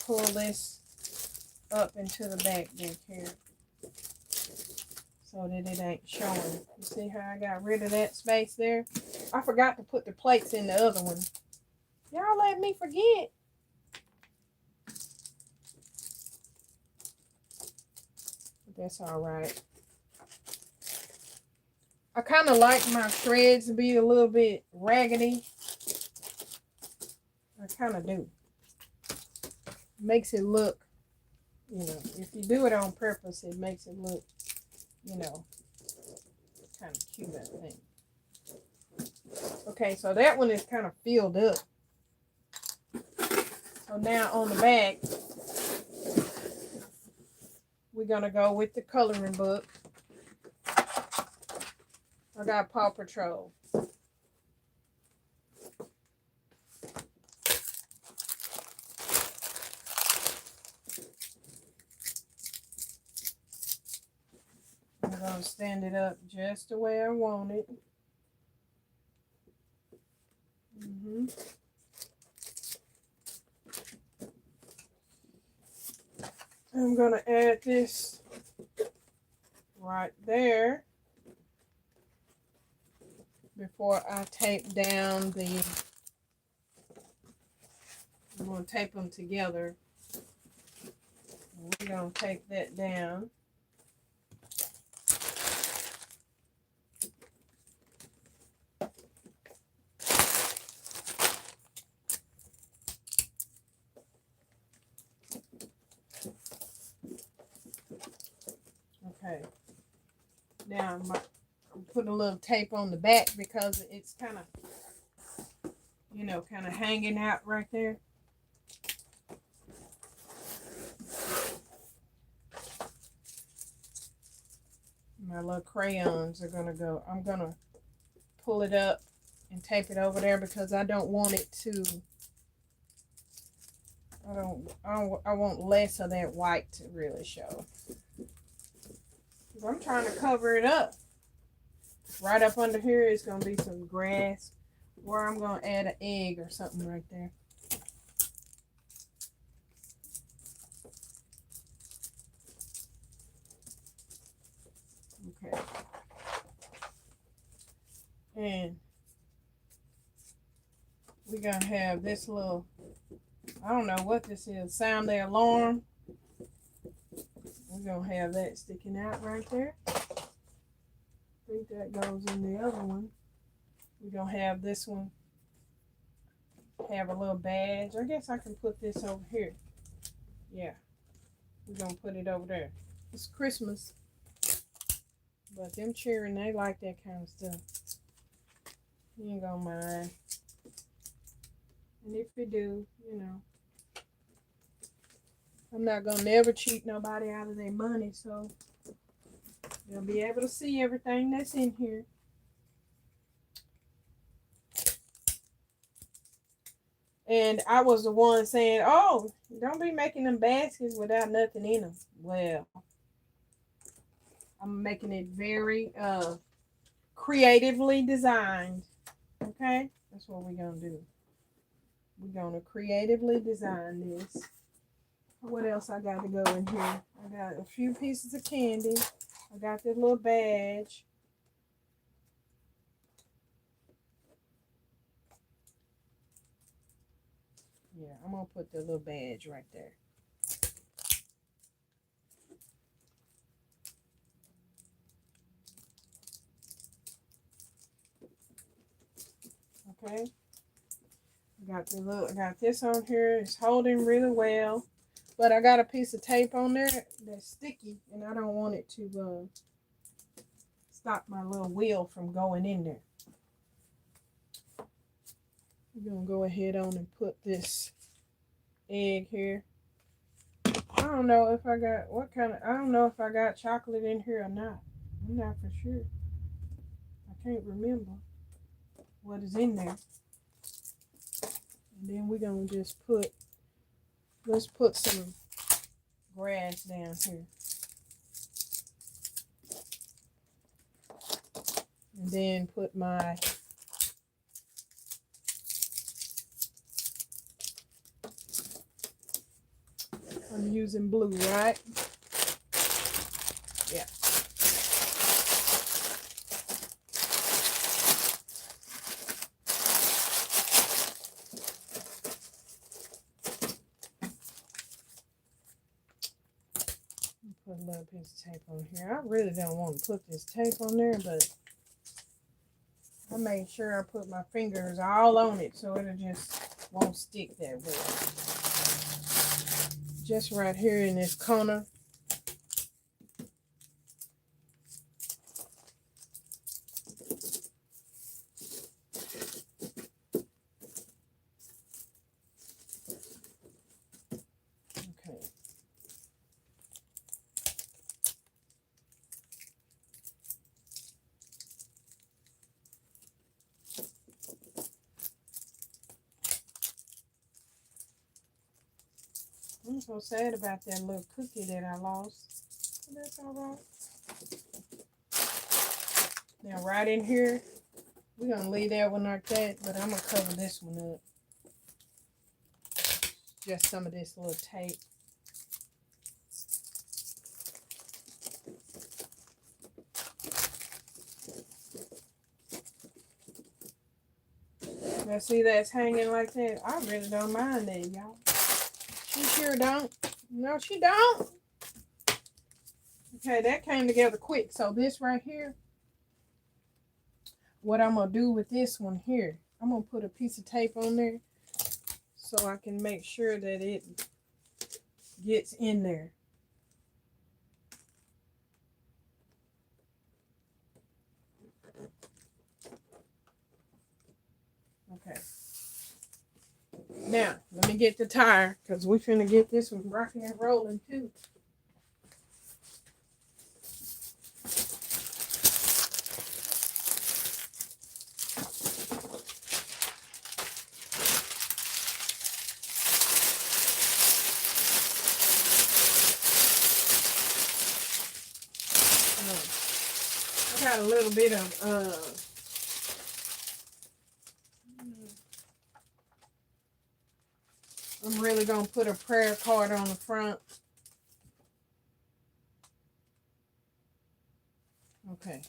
pull this up into the back here. So that it ain't showing. You see how I got rid of that space there? I forgot to put the plates in the other one. Y'all let me forget. But that's all right. I kind of like my threads to be a little bit raggedy. I kind of do. Makes it look, you know, if you do it on purpose, it makes it look, you know, kind of cute, I think. Okay, so that one is kind of filled up. So now on the back, we're going to go with the coloring book. I got Paw Patrol. I'm going to stand it up just the way I want it. I'm going to add this right there before I tape down the, I'm going to tape them together. We're going to tape that down. Okay. Now I'm putting a little tape on the back because it's kind of, you know, kind of hanging out right there. My little crayons are going to go. I'm going to pull it up and tape it over there because I don't want it to, I want less of that white to really show. I'm trying to cover it up. Right up under here is going to be some grass, or I'm going to add an egg or something right there. Okay. And we're going to have this little, I don't know what this is, sound the alarm. We're going to have that sticking out right there. I think that goes in the other one. We're going to have this one have a little badge. I guess I can put this over here. Yeah. We're going to put it over there. It's Christmas. But them children, they like that kind of stuff. You ain't gonna mind. And if you do, you know, I'm not gonna never cheat nobody out of their money, so they'll be able to see everything that's in here. And I was the one saying, oh, don't be making them baskets without nothing in them. Well, I'm making it very creatively designed. Okay? That's what we're going to do. We're going to creatively design this. What else I got to go in here? I got a few pieces of candy. I got this little badge. Yeah, I'm going to put the little badge right there. Okay. I got this on here. It's holding really well. But I got a piece of tape on there that's sticky, and I don't want it to stop my little wheel from going in there. I'm going to go ahead on and put this egg here. I don't know if I got, I don't know if I got chocolate in here or not. I'm not for sure. I can't remember what is in there. And then we're going to just let's put some grass down here. And then put my I'm using blue, right? Yeah. Put a little piece of tape on here. I really don't want to put this tape on there, but I made sure I put my fingers all on it so it'll just won't stick that well. Just right here in this corner. Okay. I'm so sad about that little cookie that I lost. But that's all right. Now right in here, we're going to leave that one like that, but I'm going to cover this one up. Just some of this little tape. Now see that's hanging like that? I really don't mind that, y'all. She sure don't. No, she don't. Okay, that came together quick. So this right here, what I'm going to do with this one here, I'm going to put a piece of tape on there so I can make sure that it gets in there. Okay. Now, let me get the tire because we're finna get this one rocking and rolling too. I got a little bit of I'm really gonna put a prayer card on the front. Okay.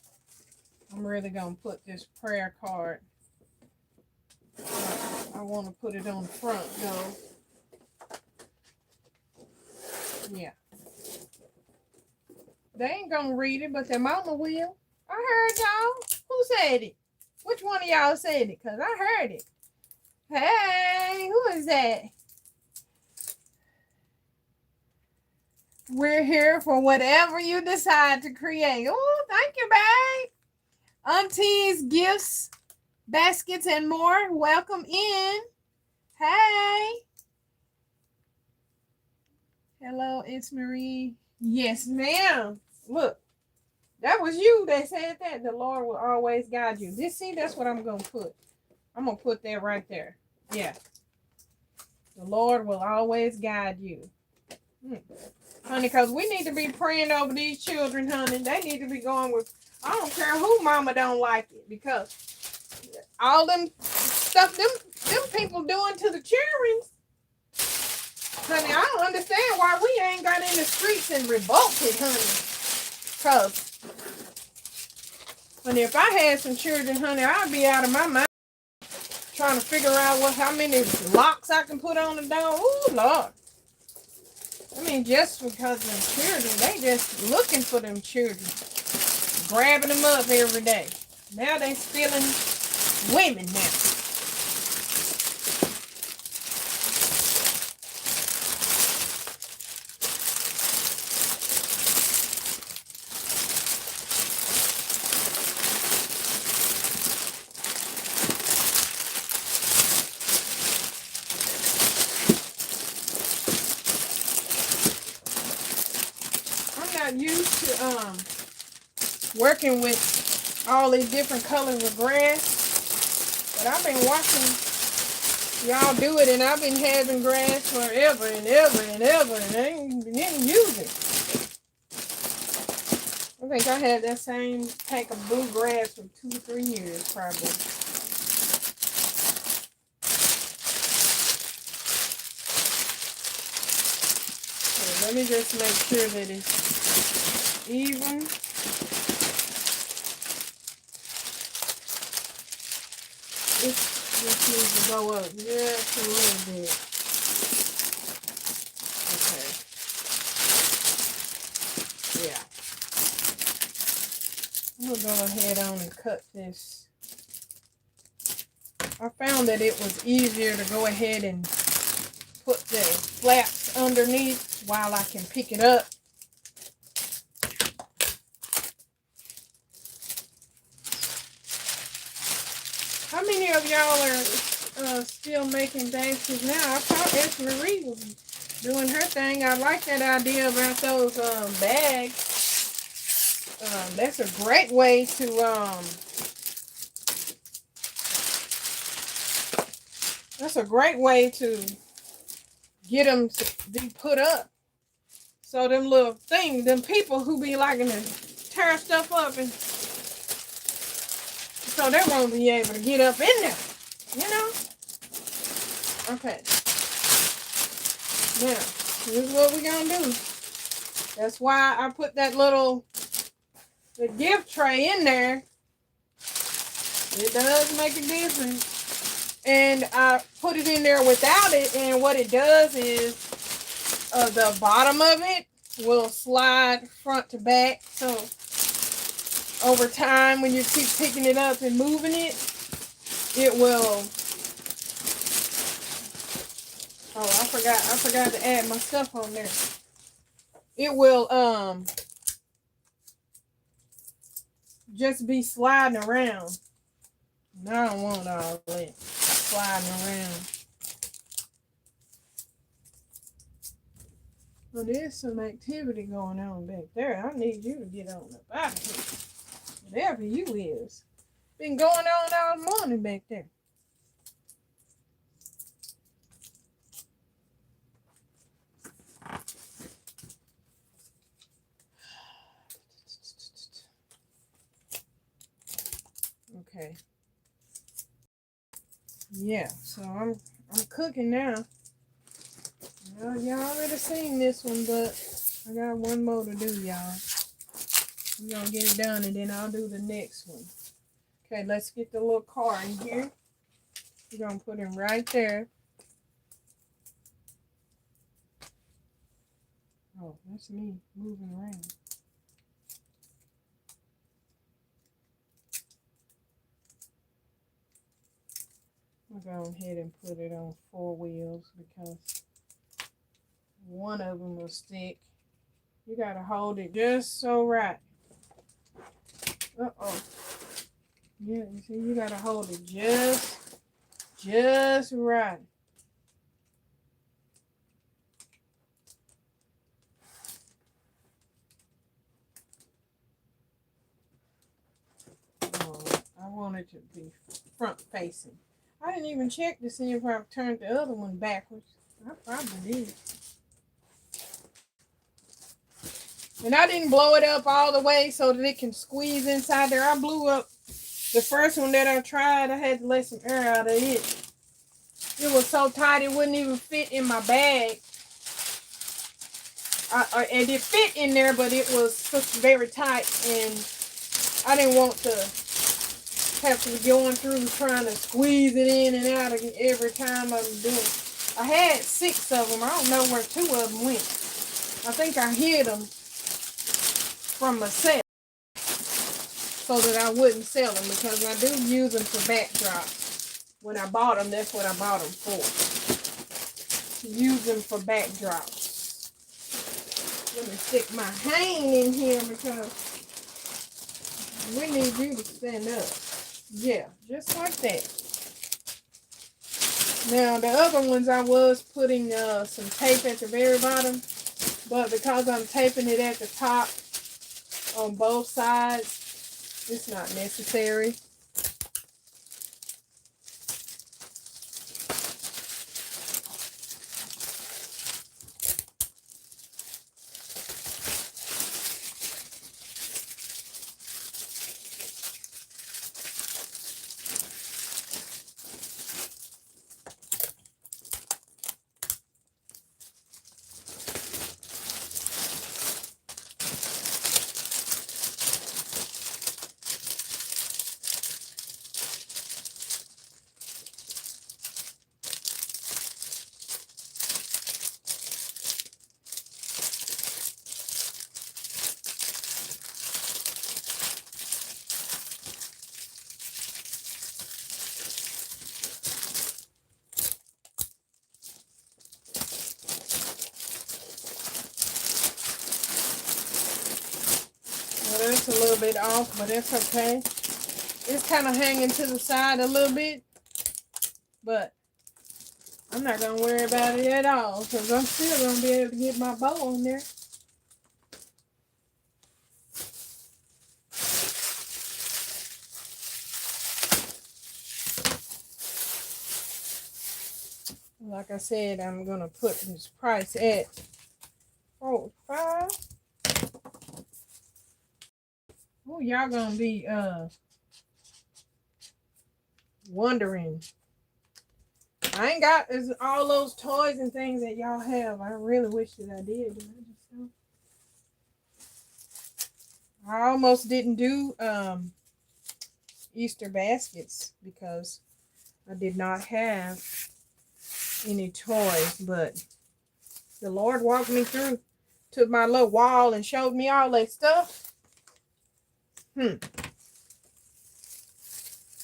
I'm really gonna put this prayer card. I want to put it on the front though. Yeah. They ain't gonna read it, but their mama will. I heard y'all. Who said it? Which one of y'all said it? Because I heard it. Hey, who is that? We're here for whatever you decide to create. Oh, thank you, babe. Aunties, gifts, baskets, and more. Welcome in. Hey. Hello, it's Marie. Yes, ma'am. Look, that was you that said that. The Lord will always guide you. See, that's what I'm going to put. I'm going to put that right there. Yeah. The Lord will always guide you. Honey, because we need to be praying over these children, honey. They need to be going with, I don't care who mama don't like it, because all them stuff them people doing to the children. Honey, I don't understand why we ain't got in the streets and revolted, honey. Because, honey, if I had some children, honey, I'd be out of my mind trying to figure out how many locks I can put on the door. Ooh, Lord. I mean, just because of them children, they just looking for them children. Grabbing them up every day. Now they stealing women now. Used to working with all these different colors of grass, but I've been watching y'all do it, and I've been having grass forever and ever and ever, and I didn't use it. I think I had that same pack of bluegrass for 2 or 3 years, probably. So let me just make sure that it's even. It just needs to go up just a little bit. Okay. Yeah. I'm going to go ahead on and cut this. I found that it was easier to go ahead and put the flaps underneath while I can pick it up. How many of y'all are still making baskets now? I thought S. Marie was doing her thing. I like that idea about those bags. That's a great way to get them to be put up. So them little things, them people who be liking to tear stuff up, and so they won't be able to get up in there, you know? Okay. Now, here's what we're gonna do. That's why I put that the gift tray in there. It does make a difference. And I put it in there without it, and what it does is the bottom of it will slide front to back. So over time, when you keep picking it up and moving it, it will. Oh, I forgot to add my stuff on there. It will just be sliding around. And I don't want all that sliding around. Well, there's some activity going on back there. I need you to get on up out of here. Whatever you is. Been going on all morning back there. Okay. Yeah, so I'm cooking now. Well, y'all already seen this one, but I got one more to do, y'all. We're gonna get it done, and then I'll do the next one. Okay, let's get the little car in here. We're gonna put him right there. Oh, that's me moving around. I'll go ahead and put it on 4 wheels because one of them will stick. You gotta hold it just so right. Uh-oh. Yeah, you see, you gotta hold it just right. Oh, I want it to be front facing. I didn't even check to see if I turned the other one backwards. I probably did. And I didn't blow it up all the way so that it can squeeze inside there. I blew up the first one that I tried. I had to let some air out of it. It was so tight it wouldn't even fit in my bag. And it fit in there, but it was very tight, and I didn't want to have to be going through trying to squeeze it in and out every time I'm doing it. I had 6 of them. I don't know where 2 of them went. I think I hid them from myself so that I wouldn't sell them, because I do use them for backdrops. When I bought them, that's what I bought them for. To use them for backdrops. Let me stick my hand in here because we need you to stand up. Yeah, just like that. Now, the other ones I was putting some tape at the very bottom, but because I'm taping it at the top on both sides, it's not necessary. it's a little bit off, but it's okay. It's kind of hanging to the side a little bit, but I'm not going to worry about it at all because I'm still going to be able to get my bow on there. Like I said, I'm going to put this price at $4.5. Oh, y'all going to be wondering. I ain't got all those toys and things that y'all have. I really wish that I did. But I just don't. I almost didn't do Easter baskets because I did not have any toys, but the Lord walked me through to my little wall and showed me all that stuff.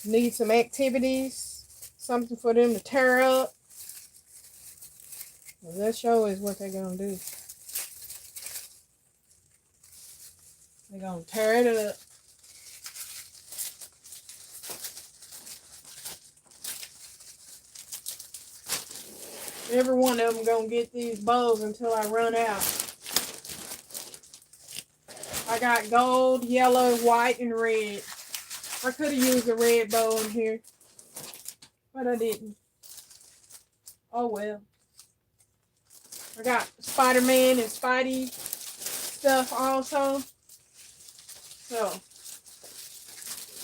Need some activities, something for them to tear up. Well, that show is what they're gonna do. They're gonna tear it up. Every one of them gonna get these bows until I run out. I got gold, yellow, white, and red. I could have used a red bow in here, but I didn't. Oh well. I got Spider-Man and Spidey stuff also. So,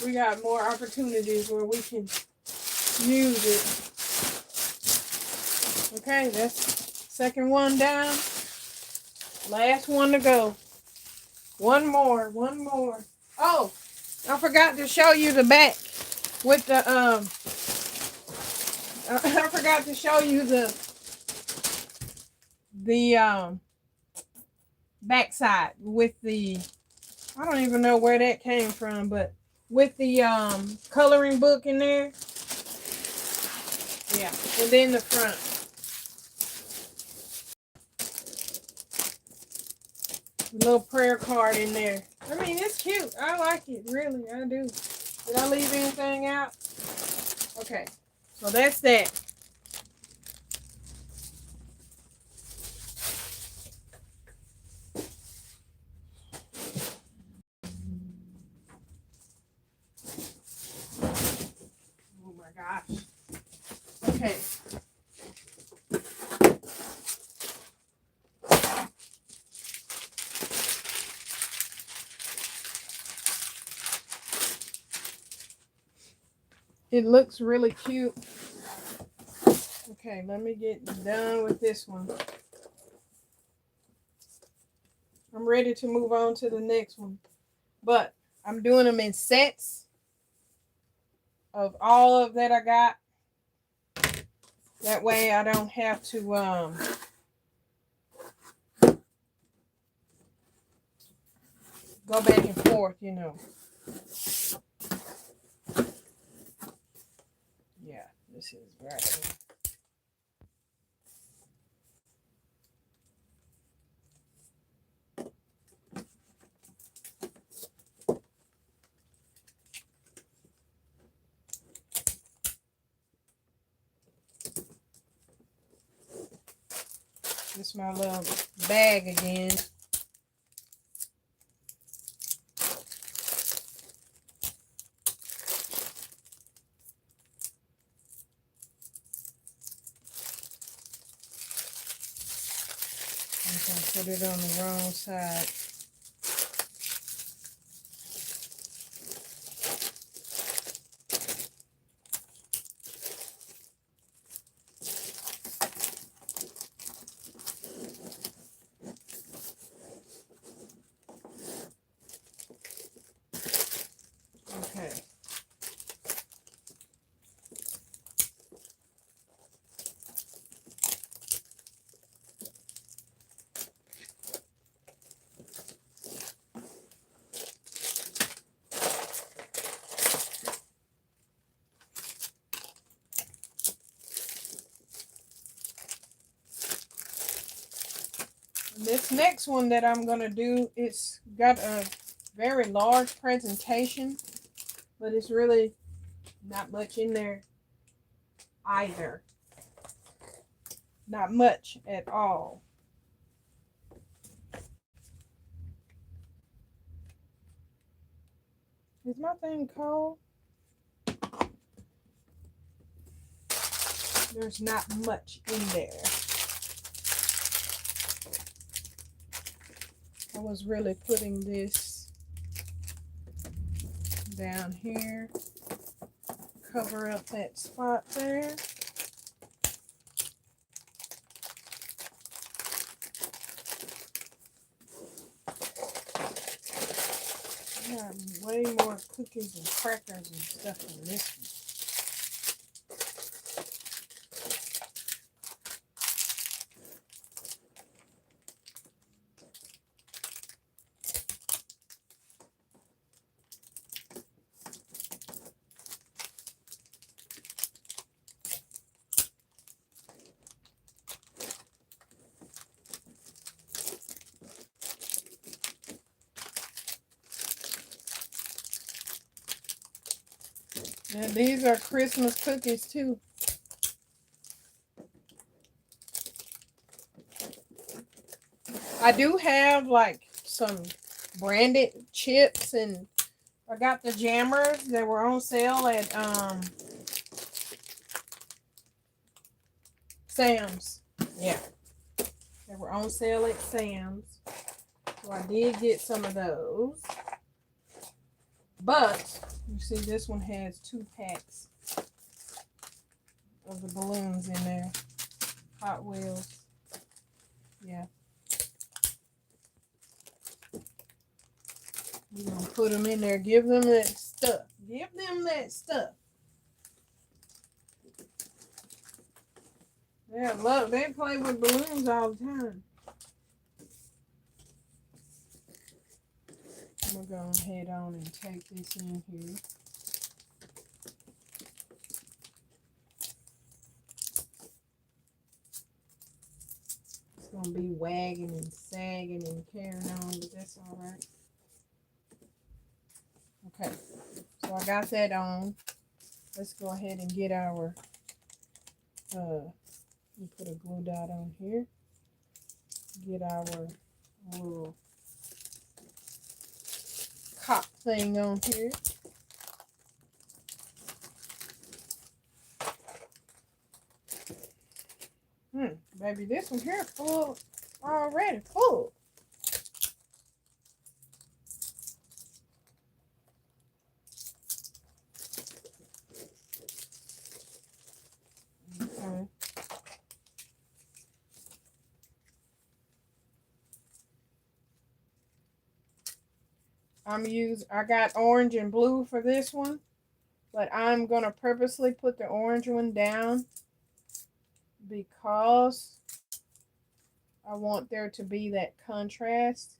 we got more opportunities where we can use it. Okay, that's second one down. Last one to go. One more. Oh, I forgot to show you the back with the I forgot to show you the backside with the, I don't even know where that came from, but with the coloring book in there. Yeah, and then the front. Little prayer card in there. I mean, it's cute. I like it. Really, I do. Did I leave anything out? Okay. So that's that. Oh my gosh. Okay. It looks really cute. Okay, let me get done with this one. I'm ready to move on to the next one. But I'm doing them in sets of all of that I got. That way I don't have to go back and forth, you know. Yeah, this is right here. This is my little bag again. I put it on the wrong side. Okay. This next one that I'm going to do, it's got a very large presentation, but it's really not much in there either. Not much at all. Is my thing cold? There's not much in there. I was really putting this down here. Cover up that spot there. I got way more cookies and crackers and stuff in this one. And these are Christmas cookies too. I do have like some branded chips, and I got the jammers that were on sale at Sam's. Yeah, they were on sale at Sam's, so I did get some of those. But you see, this one has 2 packs of the balloons in there. Hot Wheels. Yeah. We're gonna put them in there. Give them that stuff. Give them that stuff. They play with balloons all the time. I'm gonna go head on and take this in here. It's gonna be wagging and sagging and carrying on, but that's all right. Okay, so I got that on. Let's go ahead and get our, let me put a glue dot on here. Get our little cop thing on here. Baby, this one here full, already full. Okay. I got orange and blue for this one, but I'm gonna purposely put the orange one down because I want there to be that contrast.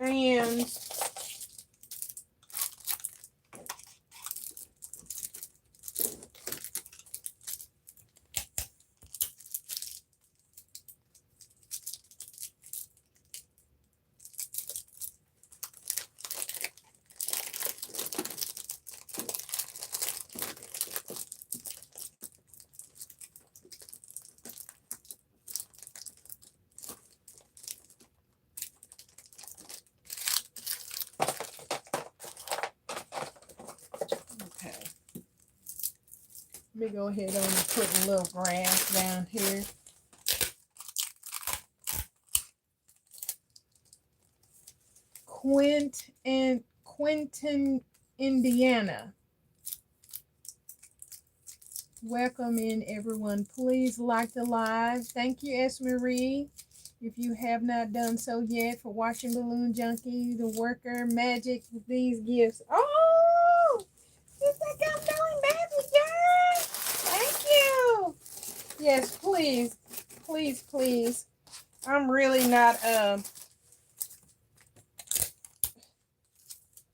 And let me go ahead and put a little grass down here. Quentin, Indiana. Welcome in, everyone. Please like the live. Thank you, S. Marie, if you have not done so yet, for watching Balloon Junkie, the worker, magic with these gifts. Oh, you think I'm doing magic, guys? Thank you. Yes, please, please, please. I'm really not a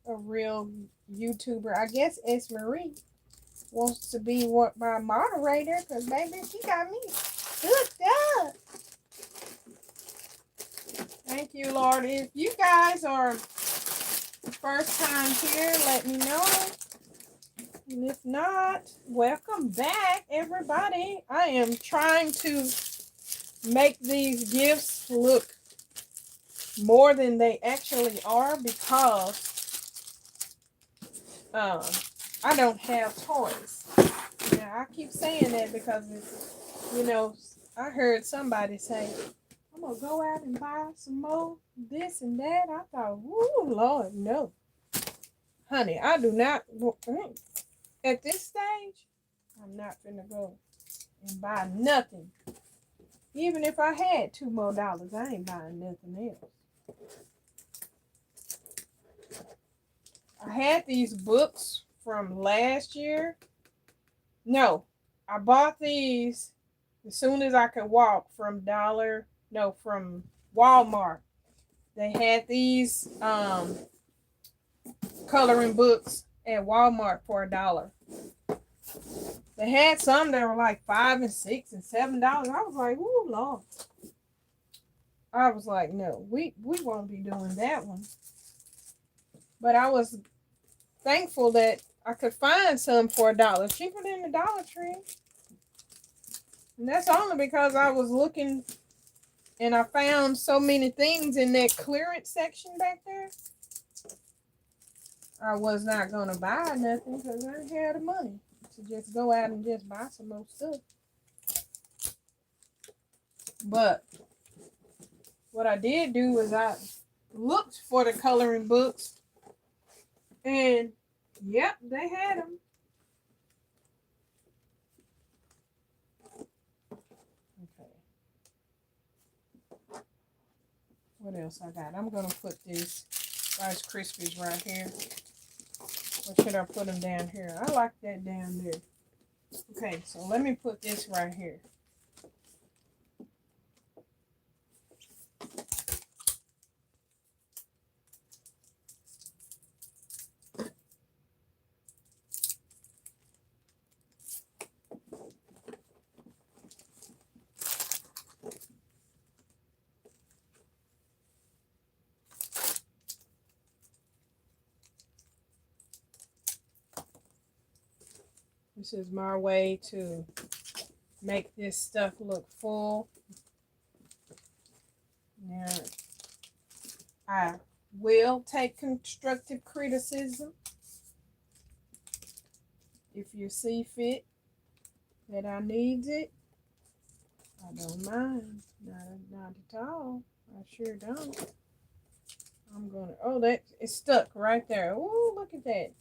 real YouTuber. I guess S. Marie wants to be my moderator, because baby, she got me. hooked up. Thank you, Lord. If you guys are first time here, let me know. And if not, welcome back, everybody. I am trying to make these gifts look more than they actually are because I don't have toys. Now, I keep saying that because, I heard somebody say, I'm going to go out and buy some more this and that. I thought, woo, Lord, no. Honey, I do not, at this stage, I'm not going to go and buy nothing. Even if I had $2 more, I ain't buying nothing else. I had these books from last year. No, I bought these as soon as I could walk from Walmart. They had these coloring books at Walmart for $1. They had some that were like $5 and $6 and $7. I was like, ooh, Lord. I was like, no, we won't be doing that one. But I was thankful that I could find some for $1, cheaper than the Dollar Tree. And that's only because I was looking and I found so many things in that clearance section back there. I was not going to buy nothing because I didn't have the money to just go out and just buy some more stuff. But what I did do is I looked for the coloring books. And, yep, they had them. Okay. What else I got? I'm going to put these Rice Krispies right here. Or should I put them down here? I like that down there. Okay, so let me put this right here. This is my way to make this stuff look full. Now, I will take constructive criticism if you see fit that I need it. I don't mind. Not at all. I sure don't. I'm gonna, oh, that it's stuck right there. Oh, look at that.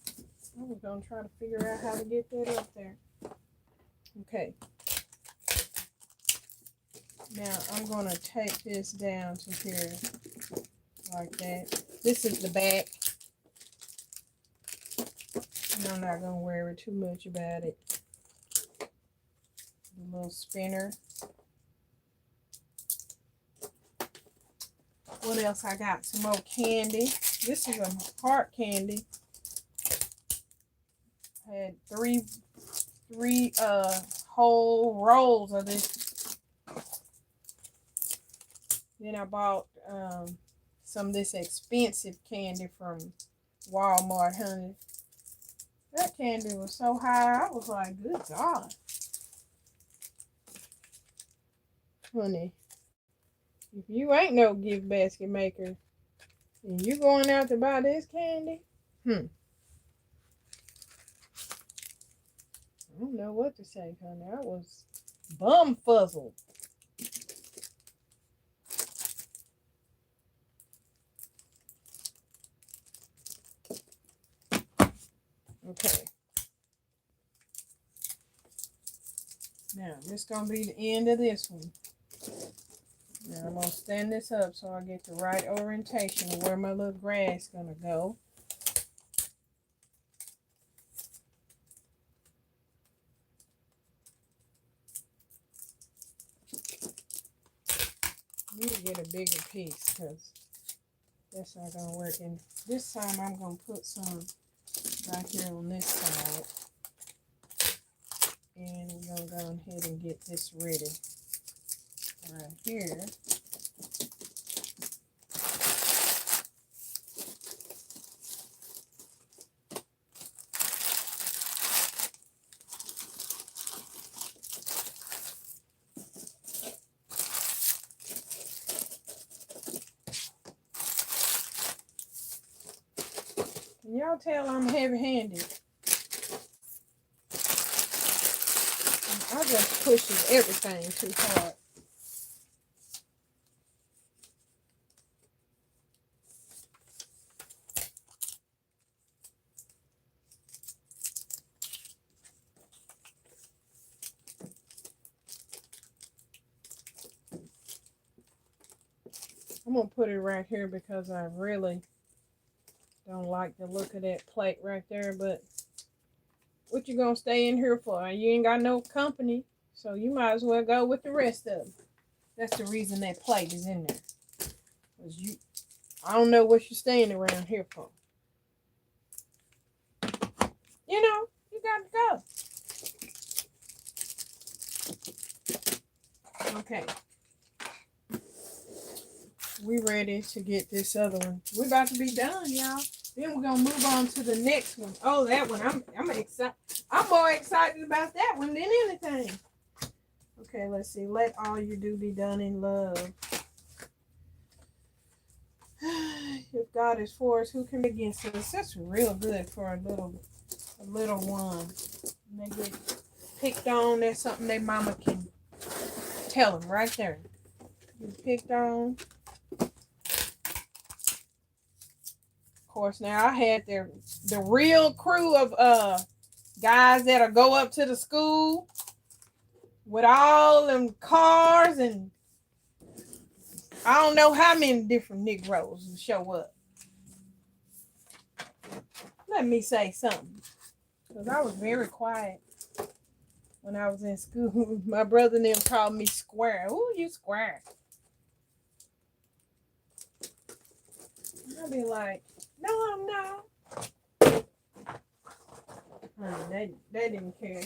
I was going to try to figure out how to get that up there. Okay. Now, I'm going to take this down to here like that. This is the back. And I'm not going to worry too much about it. The little spinner. What else I got? Some more candy. This is a heart candy. I had three whole rolls of this. Then I bought some of this expensive candy from Walmart, honey. That candy was so high, I was like, good God. Honey, if you ain't no gift basket maker and you going out to buy this candy, I don't know what to say, honey. I was bumfuzzled. Okay. Now, this is going to be the end of this one. Now, I'm going to stand this up so I get the right orientation of where my little grass is going to go. I need to get a bigger piece because that's not going to work. And this time I'm going to put some right here on this side. And we're going to go ahead and get this ready. right here. Can y'all tell I'm heavy-handed? I just pushes everything too hard. I'm going to put it right here because I really don't like the look of that plate right there. But what you going to stay in here for? You ain't got no company. So you might as well go with the rest of them. That's the reason that plate is in there. Because I don't know what you're staying around here for. You know, you got to go. Okay. We ready to get this other one. We're about to be done, y'all. Then we're gonna move on to the next one. Oh, that one. I'm excited. I'm more excited about that one than anything. Okay, let's see. Let all you do be done in love. If God is for us, who can be against us? That's real good for a little one. When they get picked on, that's something their mama can tell them right there. You picked on. Of course, now I had the real crew of guys that'll go up to the school with all them cars, and I don't know how many different Negroes will show up. Let me say something, because I was very quiet when I was in school. My brother and them called me square. Ooh, you square. I'll be like, no, I'm not. Honey, they didn't care.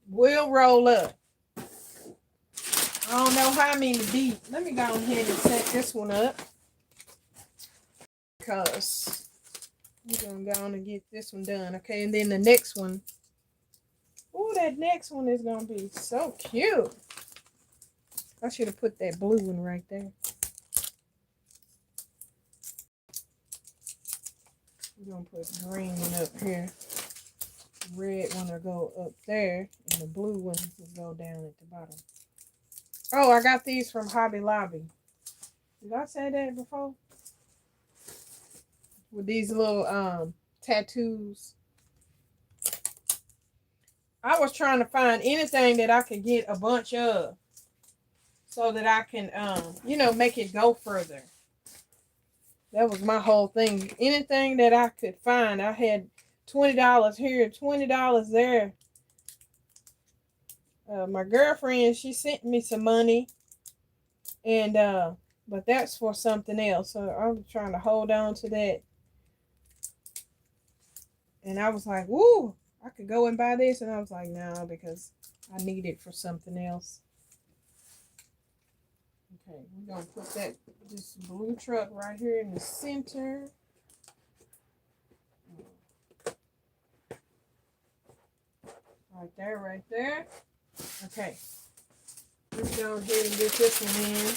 We'll roll up. I don't know how many deep. Let me go ahead and set this one up. Because we're going to go on and get this one done. Okay, and then the next one. Oh, that next one is going to be so cute. I should have put that blue one right there. We're going to put the green one up here. The red one will go up there. And the blue one will go down at the bottom. Oh, I got these from Hobby Lobby. Did I say that before? With these little tattoos. I was trying to find anything that I could get a bunch of. So that I can, you know, make it go further. That was my whole thing. Anything that I could find. I had $20 here, $20 there. My girlfriend, she sent me some money. And, but that's for something else. So I'm trying to hold on to that. And I was like, woo, I could go and buy this. And I was like, no, because I need it for something else. Okay, we're going to put this blue truck right here in the center. Right there, right there. Okay. Let's go ahead and get this one in.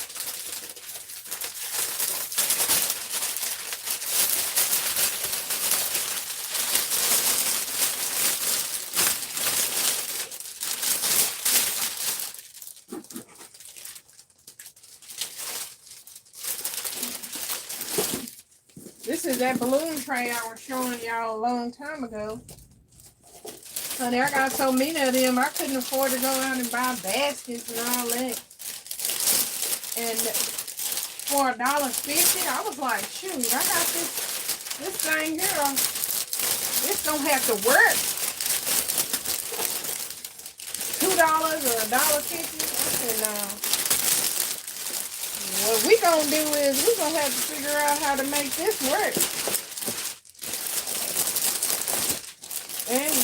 This is that balloon tray I was showing y'all a long time ago. Honey, I got so many of them, I couldn't afford to go out and buy baskets and all that. And for $1.50, I was like, shoot, I got this thing here. It's going to have to work. $2 or $1.50. I said, no. What we gonna do is we're gonna have to figure out how to make this work. And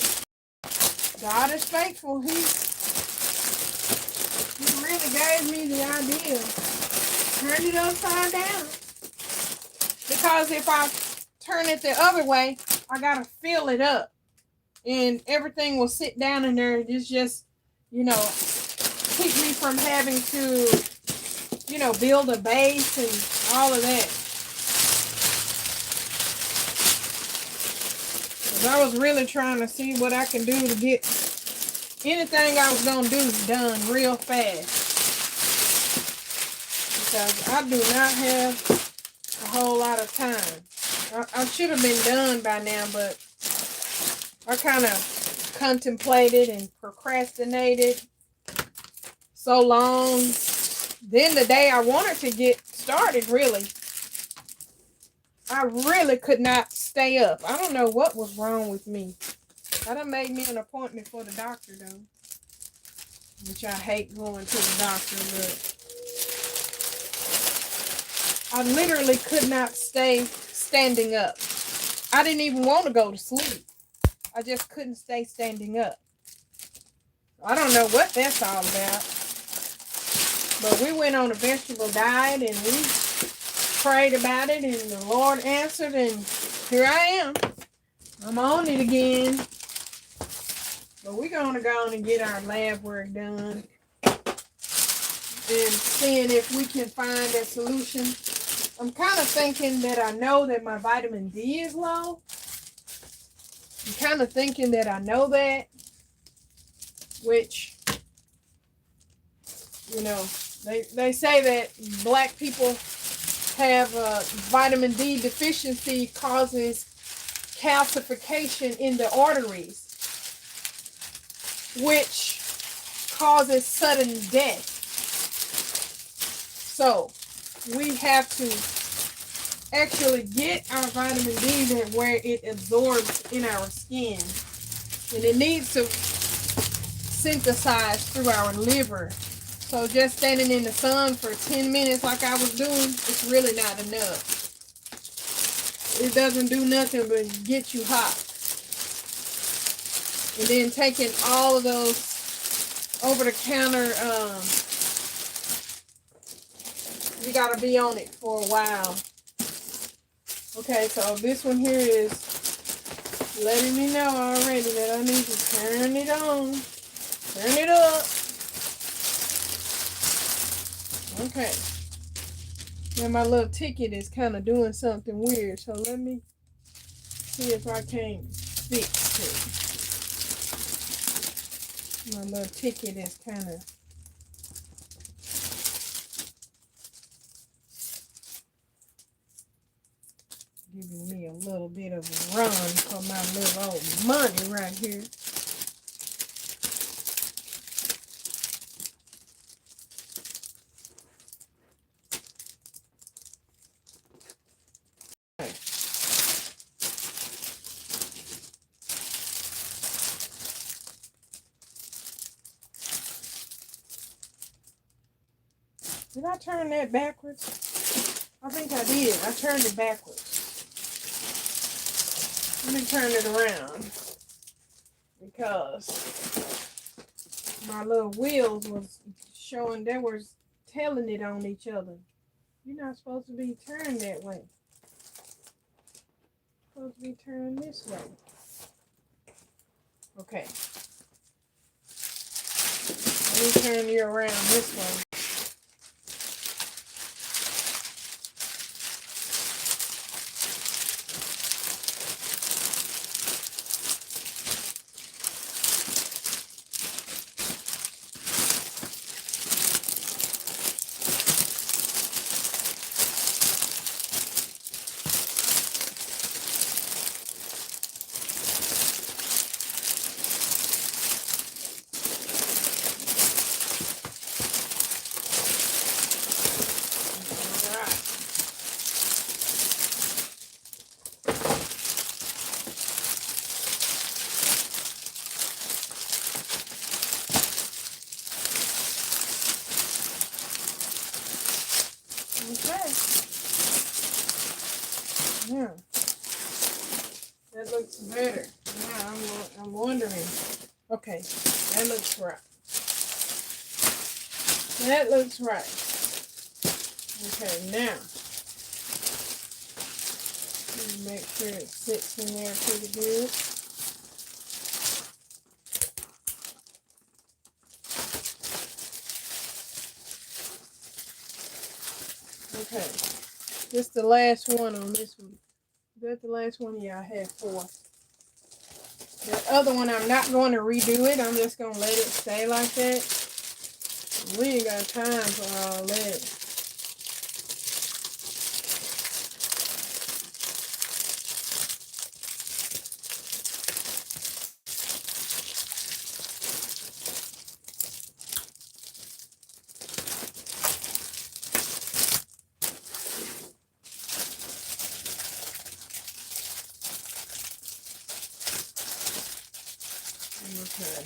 God is faithful. He really gave me the idea. Turn it upside down. Because if I turn it the other way, I gotta fill it up. And everything will sit down in there. It's just, you know, keep me from having to, you know, build a base and all of that. Because I was really trying to see what I can do to get anything I was going to do done real fast. Because I do not have a whole lot of time. I should have been done by now, but I kind of contemplated and procrastinated so long. Then the day I wanted to get started, really, I really could not stay up. I don't know what was wrong with me. I done made me an appointment for the doctor, though. Which I hate going to the doctor, but I literally could not stay standing up. I didn't even want to go to sleep. I just couldn't stay standing up. I don't know what that's all about. But we went on a vegetable diet and we prayed about it and the Lord answered and here I am. I'm on it again. But we're going to go on and get our lab work done and seeing if we can find a solution. I'm kind of thinking that I know that my vitamin D is low. I'm kind of thinking that I know that, which, you know, they say that black people have vitamin D deficiency causes calcification in the arteries, which causes sudden death. So we have to actually get our vitamin D that where it absorbs in our skin, and it needs to synthesize through our liver. So just standing in the sun for 10 minutes like I was doing, it's really not enough. It doesn't do nothing but get you hot. And then taking all of those over-the-counter, you gotta be on it for a while. Okay, so this one here is letting me know already that I need to turn it on. Turn it up. Okay. Now my little ticket is kind of doing something weird, so let me see if I can fix it. My little ticket is kind of giving me a little bit of a run for my little old money right here. Did I turn that backwards? I think I did. I turned it backwards. Let me turn it around because my little wheels was showing, they were telling it on each other. You're not supposed to be turned that way. You're supposed to be turned this way. Okay. Let me turn you around this way. Okay. Yeah. That looks better. Now I'm wondering. Okay, that looks right. That looks right. Okay, now make sure it sits in there pretty good. Okay, this is the last one on this one. Is that the last one? Yeah, I had 4. The other one, I'm not going to redo it. I'm just going to let it stay like that. We ain't got time for all that. Okay.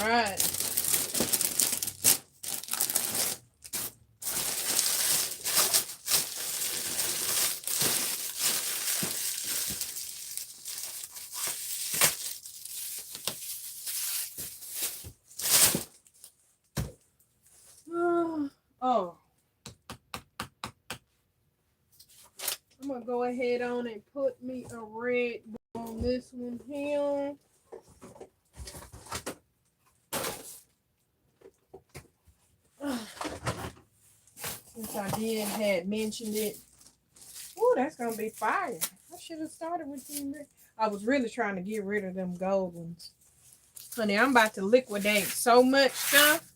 All right. Oh, I'm gonna go ahead on and put me a red on this one here. Since I had mentioned it. Oh, that's gonna be fire. I should have started with them. I was really trying to get rid of them gold ones. Honey, I'm about to liquidate so much stuff.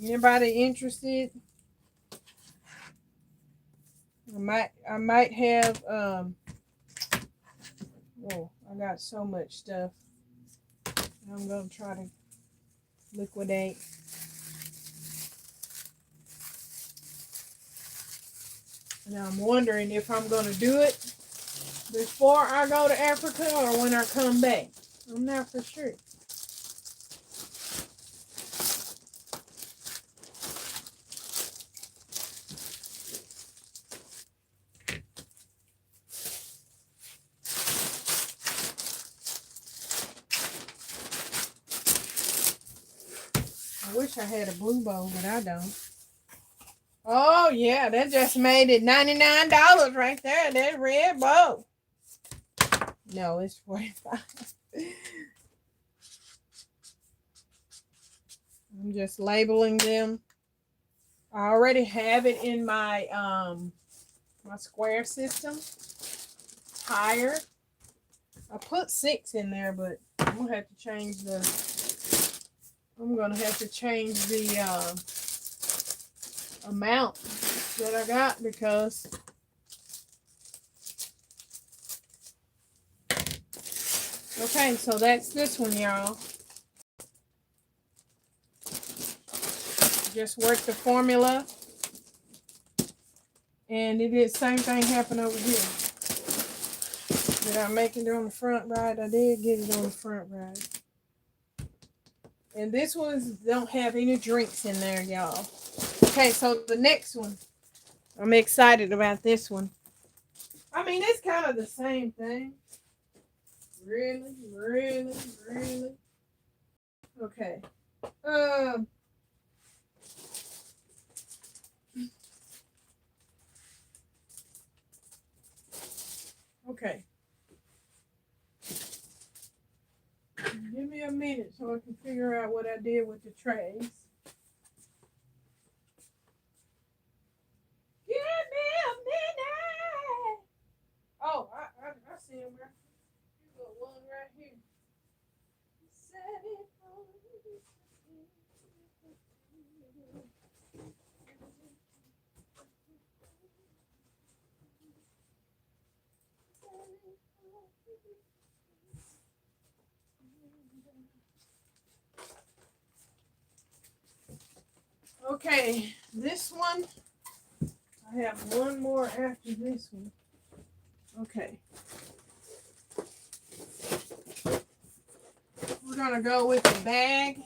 Anybody interested? I might have oh, I got so much stuff. I'm gonna try to liquidate. And I'm wondering if I'm gonna do it before I go to Africa or when I come back. I'm not for sure. I wish I had a blue bowl, but I don't. Oh, yeah, that just made it $99 right there, that red bowl. No, it's $45. I'm just labeling them. I already have it in my my square system. Tire. I put 6 in there, but I'm gonna have to change the amount that I got because okay, so that's this one, y'all. Just work the formula, and it did same thing happen over here. Did I make it on the front right? I did get it on the front right. And this one's don't have any drinks in there, y'all. Okay, so the next one. I'm excited about this one. I mean, it's kind of the same thing. Really, really, really. Okay. Okay. Give me a minute so I can figure out what I did with the trays. Give me a minute. Oh, I see him right. You got one right here. Set it on. Okay, this one, I have one more after this one. Okay. We're gonna go with the bag.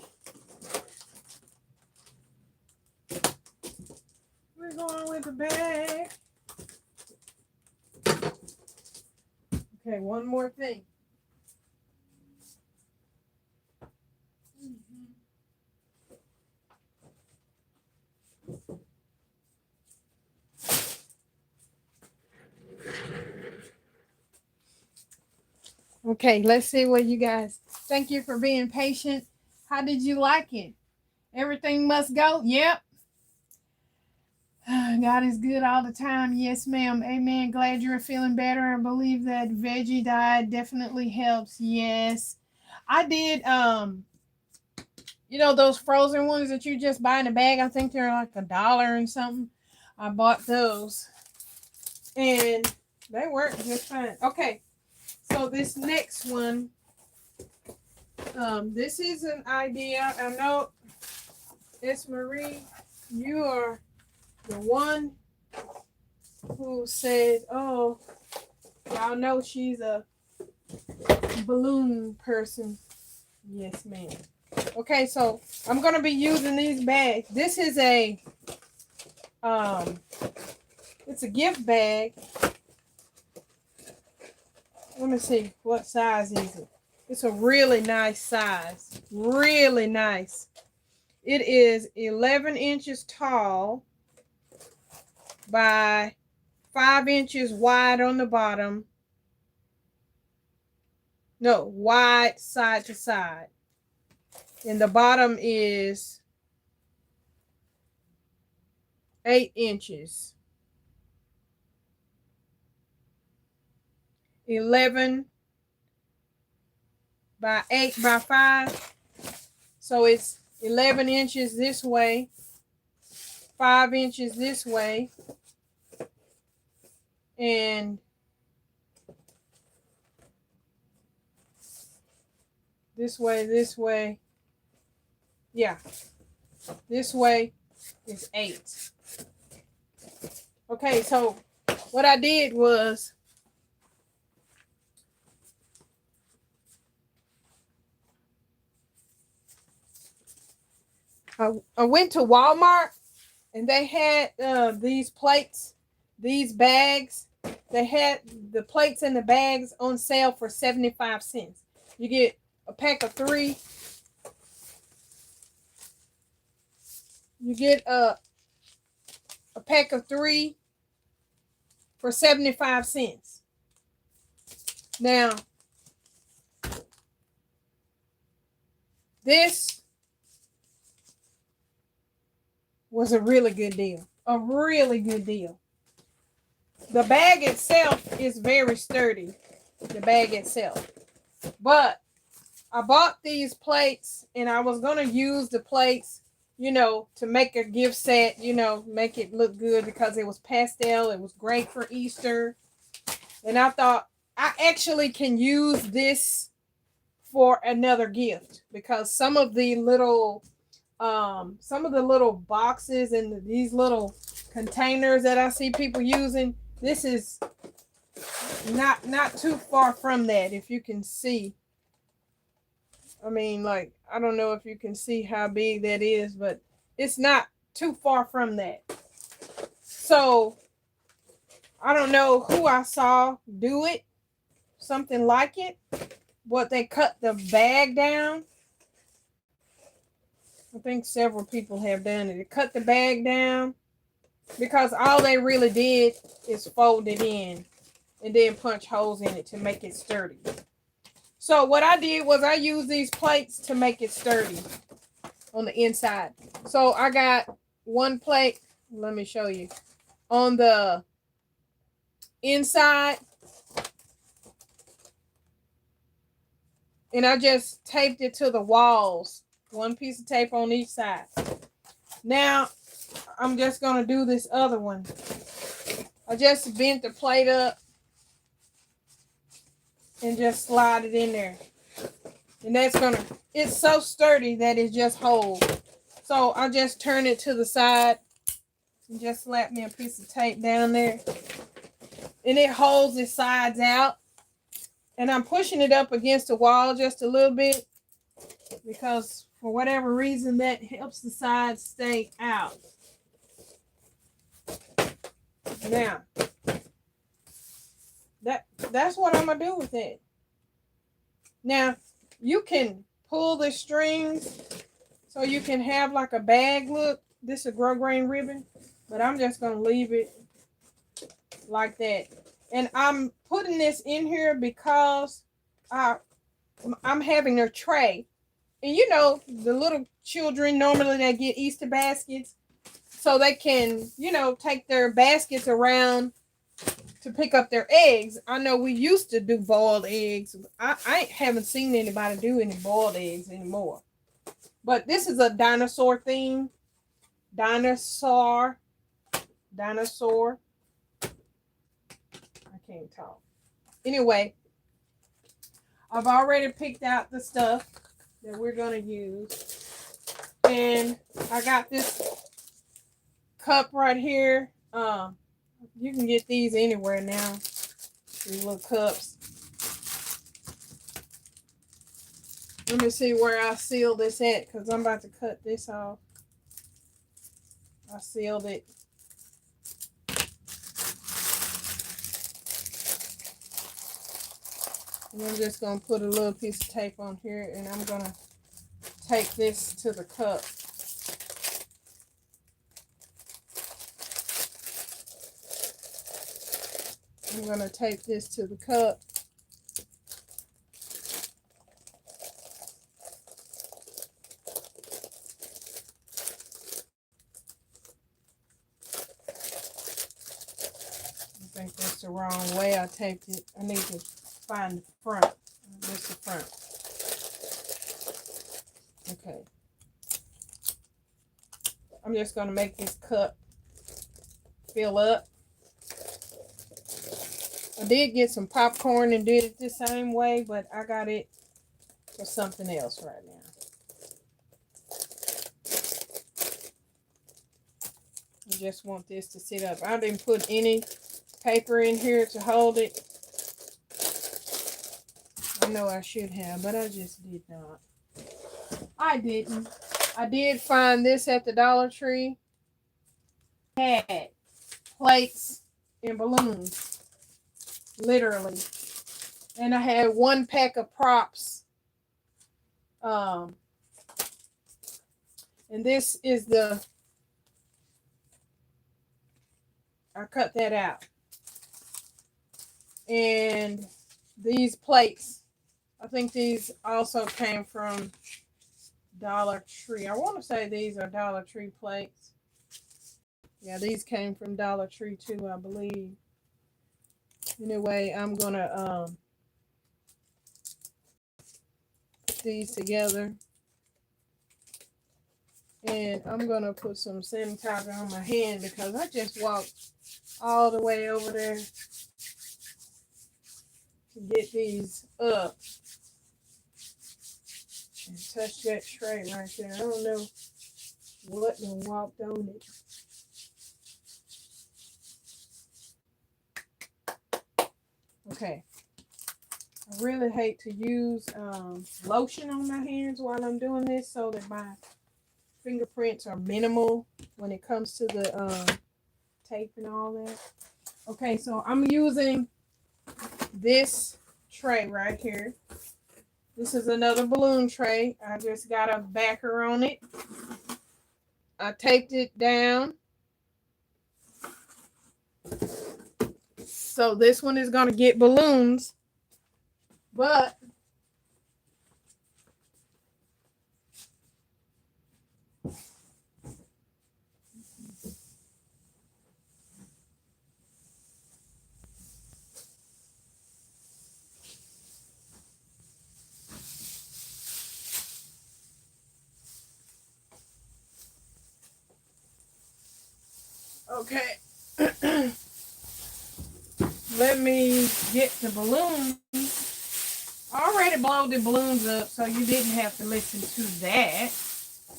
We're going with the bag. Okay, one more thing. Okay, let's see what you guys. Thank you for being patient. How did you like it? Everything must go? Yep. God is good all the time. Yes, ma'am. Amen. Glad you're feeling better. I believe that veggie diet definitely helps. Yes. I did you know those frozen ones that you just buy in a bag? I think they're like $1 and something. I bought those. And they work just fine. Okay. So this next one, this is an idea. I know, it's Marie, you are the one who said, oh, y'all know she's a balloon person. Yes, ma'am. Okay, so I'm going to be using these bags. This is a, it's a gift bag. Let me see, what size is it? It's a really nice size. Really nice. It is 11 inches tall by 5 inches wide on the bottom. No, wide side to side. And the bottom is 8 inches. 11 by 8 by 5. So it's 11 inches this way, 5 inches this way, and this way. Yeah, this way is 8. Okay, so what I did was I went to Walmart and they had these plates, these bags. They had the plates and the bags on sale for 75 cents. You get a pack of 3. You get a pack of 3 for 75 cents. Now, this was a really good deal. A really good deal. The bag itself is very sturdy. The bag itself. But I bought these plates and I was going to use the plates, you know, to make a gift set, you know, make it look good because it was pastel. It was great for Easter. And I thought I actually can use this for another gift because some of the little boxes and these little containers that I see people using, this is not too far from that, if you can see. I mean, like, I don't know if you can see how big that is, but it's not too far from that. So, I don't know who I saw do it, something like it, but they cut the bag down. I think several people have done it. They cut the bag down because all they really did is fold it in and then punch holes in it to make it sturdy. So what I did was I used these plates to make it sturdy on the inside. So I got one plate. Let me show you. On the inside. And I just taped it to the walls. One piece of tape on each side. Now, I'm just going to do this other one. I just bent the plate up and just slide it in there. And that's going to, it's so sturdy that it just holds. So I just turn it to the side and just slap me a piece of tape down there. And it holds its sides out. And I'm pushing it up against the wall just a little bit because for whatever reason that helps the sides stay out. Now, that's what I'm gonna do with it. Now, you can pull the strings so you can have like a bag look. This is a grosgrain ribbon, but I'm just gonna leave it like that. And I'm putting this in here because I'm having a tray. And you know, the little children normally they get Easter baskets so they can, you know, take their baskets around to pick up their eggs. I know we used to do boiled eggs. I haven't seen anybody do any boiled eggs anymore. But this is a dinosaur theme. Dinosaur. I can't talk. Anyway, I've already picked out the stuff that we're going to use. And I got this cup right here. You can get these anywhere now. These little cups. Let me see where I sealed this at because I'm about to cut this off. I sealed it. And I'm just going to put a little piece of tape on here and I'm going to take this to the cup. I'm going to take this to the cup. I think that's the wrong way I taped it. I need to find the front. This is the front. Okay. I'm just going to make this cup fill up. I did get some popcorn and did it the same way, but I got it for something else right now. I just want this to sit up. I didn't put any paper in here to hold it. I know I should have, but I just did not. I didn't. I did find this at the Dollar Tree. It had plates and balloons. Literally. And I had one pack of props. And this is the... I cut that out. And these plates, I think these also came from Dollar Tree. I want to say these are Dollar Tree plates. Yeah, these came from Dollar Tree too, I believe. Anyway, I'm going to put these together. And I'm going to put some sanitizer on my hand because I just walked all the way over there to get these up and touch that tray right there. I don't know what done walked on it. Okay. I really hate to use lotion on my hands while I'm doing this so that my fingerprints are minimal when it comes to the tape and all that. Okay, so I'm using this tray right here. This is another balloon tray. I just got a backer on it. I taped it down. So this one is going to get balloons. But okay. Let me get the balloons. I already blowed the balloons up, so you didn't have to listen to that,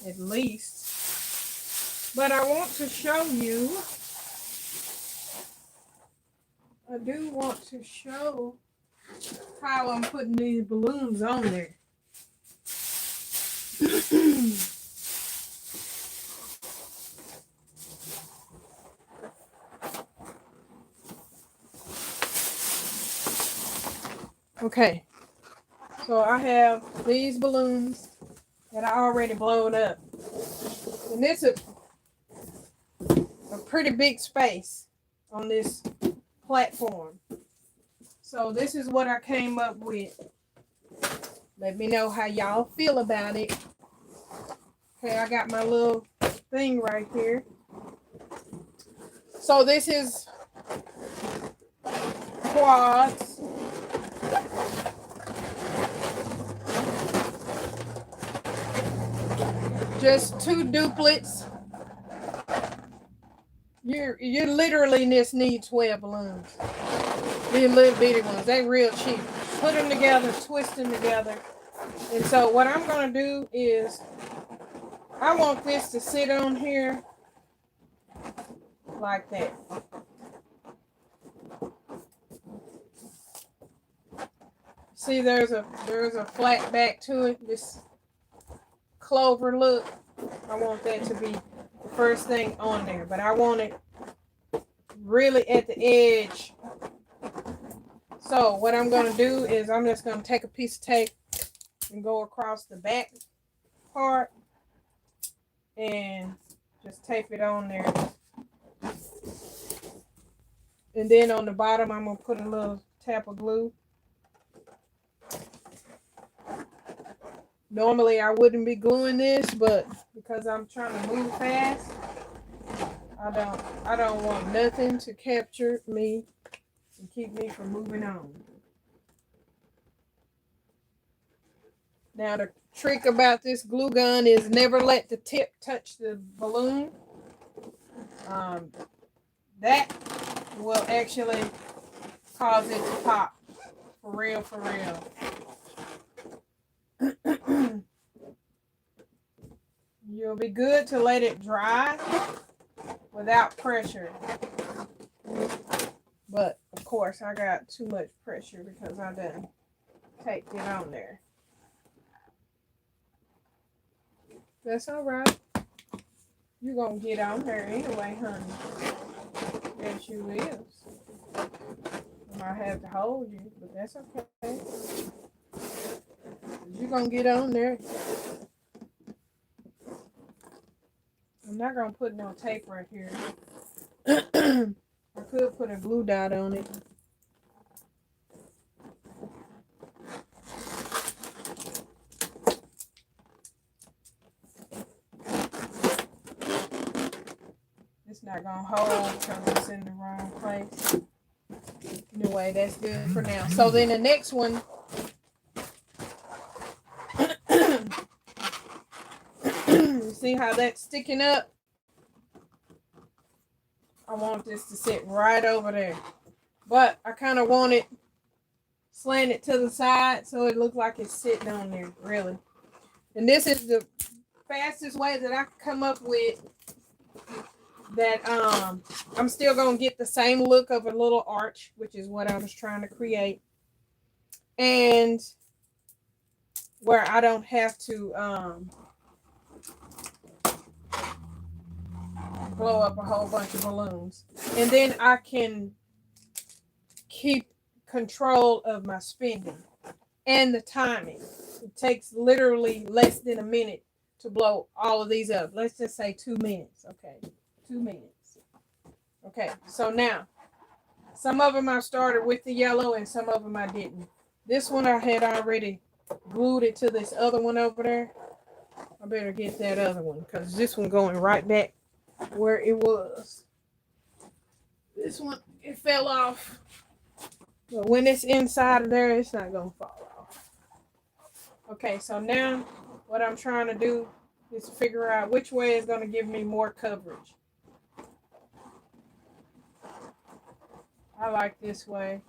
at least. But I want to show you. I do want to show how I'm putting these balloons on there. Okay, so I have these balloons that I already blown up. And this is a pretty big space on this platform. So this is what I came up with. Let me know how y'all feel about it. Okay, I got my little thing right here. So this is quads. Just two duplets. You literally just need 12 balloons. These little bitty ones, they real cheap. Put them together, twist them together. And so what I'm going to do is, I want this to sit on here like that. See, there's a flat back to it. This clover look. I want that to be the first thing on there, but I want it really at the edge. So what I'm going to do is I'm just going to take a piece of tape and go across the back part and just tape it on there. And then on the bottom, I'm going to put a little tap of glue. Normally, I wouldn't be gluing this, but because I'm trying to move fast, I don't want nothing to capture me and keep me from moving on. Now, the trick about this glue gun is never let the tip touch the balloon. That will actually cause it to pop. For real, for real. You'll be good to let it dry without pressure. But, of course, I got too much pressure because I done taped it on there. That's all right. You're going to get on there anyway, honey. Yes, you will. I might have to hold you, but that's okay. You're going to get on there. I'm not going to put no tape right here. I could put a glue dot on it. It's not going to hold because it's in the wrong place. Anyway, that's good for now. So then the next one, you see how that's sticking up? I want this to sit right over there. But I kind of want it slanted to the side so it looks like it's sitting on there, really. And this is the fastest way that I can come up with that I'm still going to get the same look of a little arch, which is what I was trying to create. And where I don't have to blow up a whole bunch of balloons. And then I can keep control of my spending and the timing. It takes literally less than a minute to blow all of these up. Let's just say 2 minutes. Okay, 2 minutes. Okay, so now some of them I started with the yellow and some of them I didn't. This one I had already glued it to this other one over there. I better get that other one because this one going right back where it was. This one, it fell off. But when it's inside of there, it's not going to fall off. Okay, so now what I'm trying to do is figure out which way is going to give me more coverage. I like this way.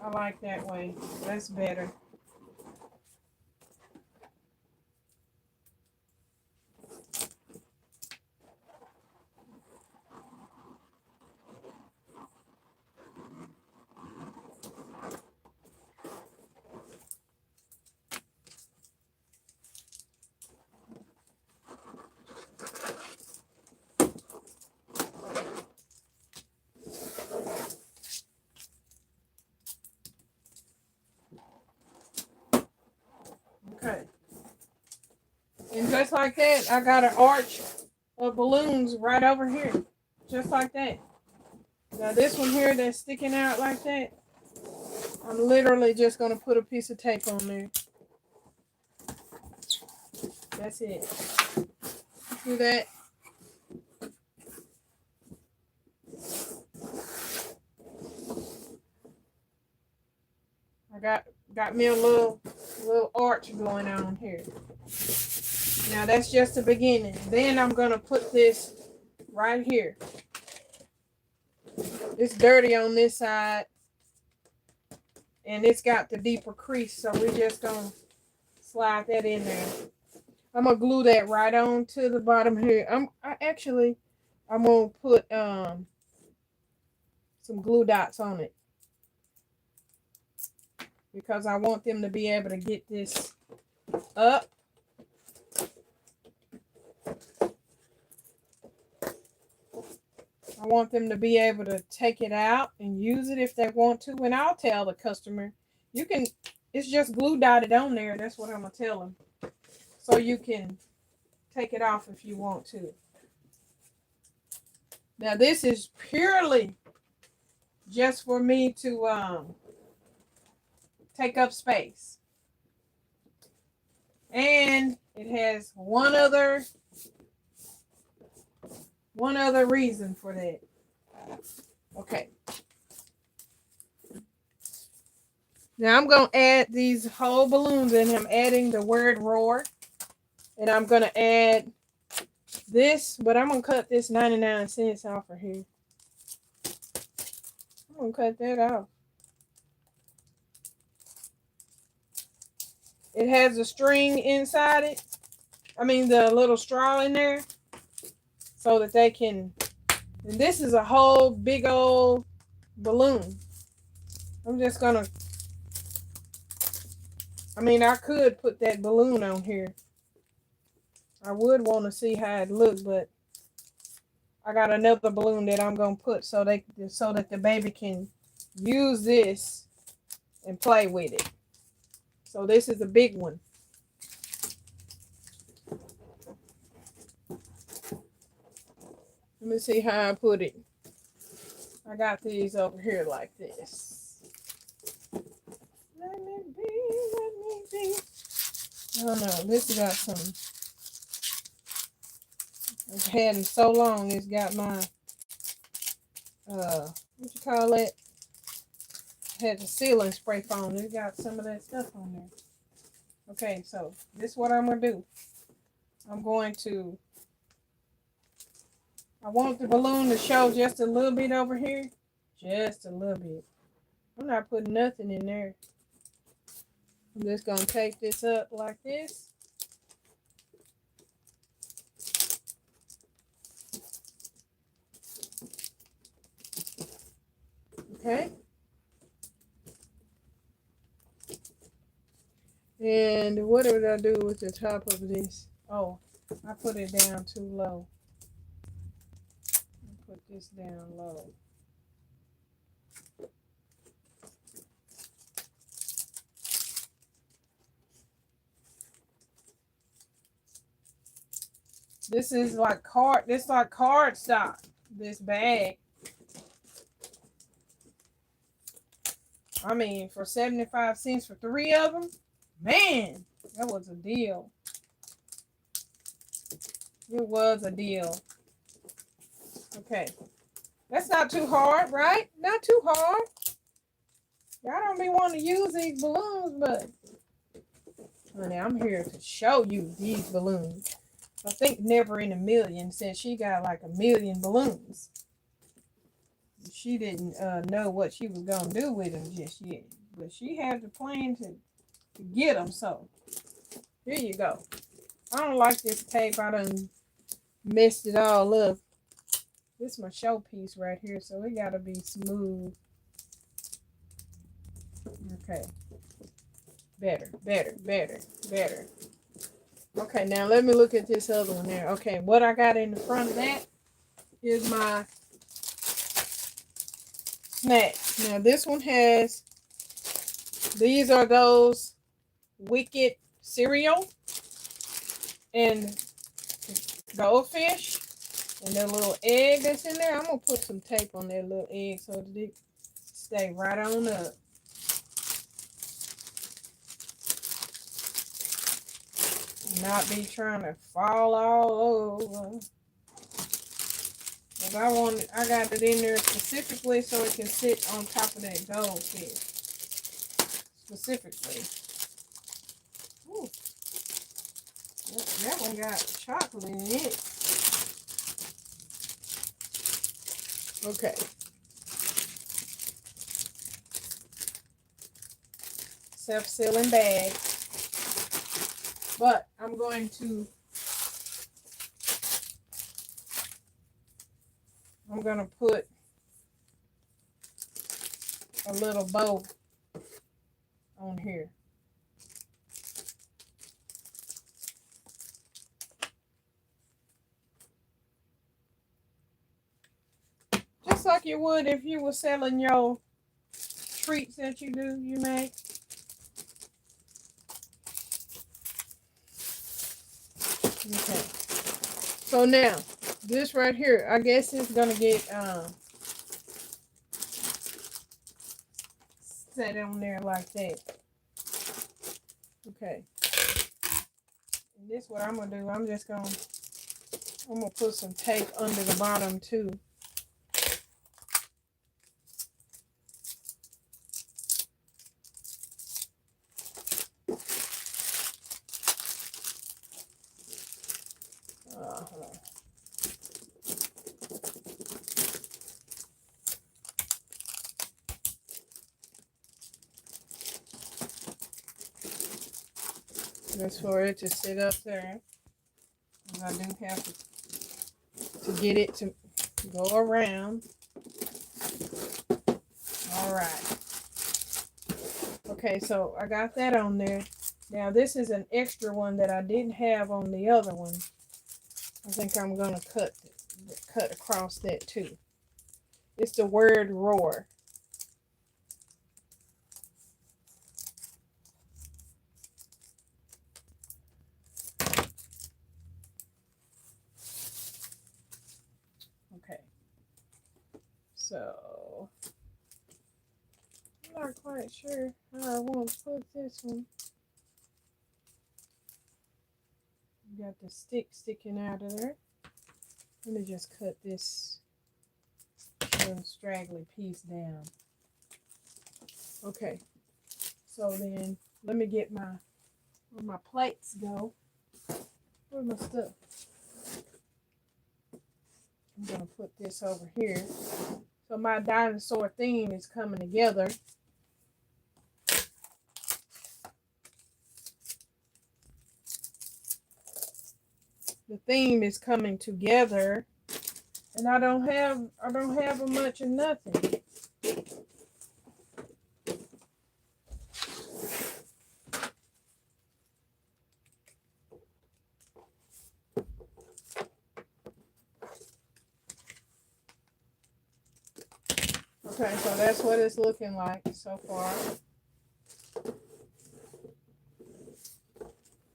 I like that way. That's better. And just like that, I got an arch of balloons right over here. Just like that. Now this one here that's sticking out like that, I'm literally just going to put a piece of tape on there. That's it. Do that. I got me a little arch going on here. Now that's just the beginning. Then I'm going to put this right here. It's dirty on this side. And it's got the deeper crease. So we're just going to slide that in there. I'm going to glue that right on to the bottom here. I'm going to put some glue dots on it. Because I want them to be able to get this up. I want them to be able to take it out and use it if they want to. And I'll tell the customer, it's just glue dotted on there. That's what I'm going to tell them. So you can take it off if you want to. Now this is purely just for me to take up space. And it has one other reason for that. Okay. Now I'm going to add these whole balloons in. I'm adding the word roar. And I'm going to add this, but I'm going to cut this 99 cents off of here. I'm going to cut that off. It has a string inside it. I mean, the little straw in there. So that they can, and this is a whole big old balloon. I'm just gonna, I could put that balloon on here. I would want to see how it looks, but I got another balloon that I'm gonna put so that the baby can use this and play with it. So this is a big one. Let me see how I put it. I got these over here like this. Let me be. Oh no, this has got some. I've had them so long, it's got my, what you call it? Had the sealing spray foam. It's got some of that stuff on there. Okay, so this is what I'm going to do. I want the balloon to show just a little bit over here. Just a little bit. I'm not putting nothing in there. I'm just going to take this up like this. Okay. And what did I do with the top of this? Oh, I put it down too low. Put this down low. This is like card stock, this bag. I mean, for 75 cents for 3 of them, man, that was a deal. It was a deal. Okay. That's not too hard, right? Not too hard. Y'all don't be wanting to use these balloons, but honey, I'm here to show you these balloons. I think Never in a Million said she got like 1 million balloons. She didn't know what she was going to do with them just yet. But she had the plan to get them, so here you go. I don't like this tape. I done messed it all up. This is my showpiece right here, so it got to be smooth. Okay. Better. Okay, now let me look at this other one there. Okay, what I got in the front of that is my snacks. Now this one has, these are those Wicked cereal. And goldfish and the little egg that's in there, I'm going to put some tape on that little egg so that it stay right on up. Not be trying to fall all over. Cause I got it in there specifically so it can sit on top of that goldfish. Specifically. Ooh. That one got chocolate in it. Okay. Self-sealing bag. But I'm going to put a little bow on here. Just like you would if you were selling your treats that you make. Okay. So now, this right here, I guess it's gonna get set on there like that. Okay. And this what I'm gonna do. I'm gonna put some tape under the bottom too. Just for it to sit up there. And I do have to get it to go around. All right. Okay, so I got that on there. Now this is an extra one that I didn't have on the other one. I think I'm gonna cut across that too. It's the word roar. Okay. So I'm not quite sure how I want to put this one. You got the stick sticking out of there. Let me just cut this little straggly piece down. Okay. So then let me get where my plates go. Where's my stuff? I'm gonna put this over here. So my dinosaur theme is coming together. The theme is coming together, and I don't have a much of nothing. Okay, so that's what it's looking like so far.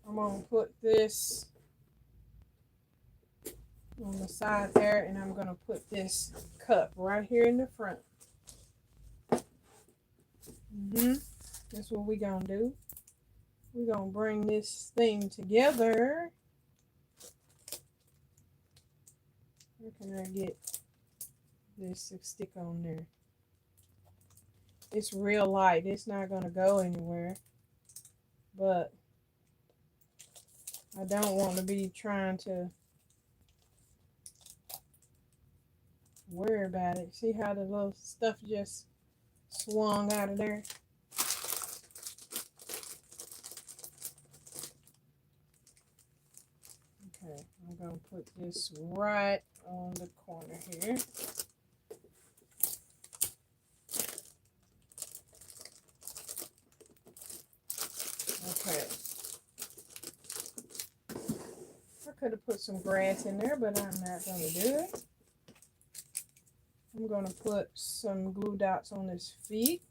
I'm gonna put this on the side there, and I'm gonna put this cup right here in the front. That's what we're gonna do. We're gonna bring this thing together. Where can I get this to stick on there? It's real light. It's not gonna go anywhere. But I don't want to be trying to worry about it. See how the little stuff just swung out of there? Okay, I'm going to put this right on the corner here. Okay. I could have put some grass in there, but I'm not going to do it. I'm going to put some glue dots on his feet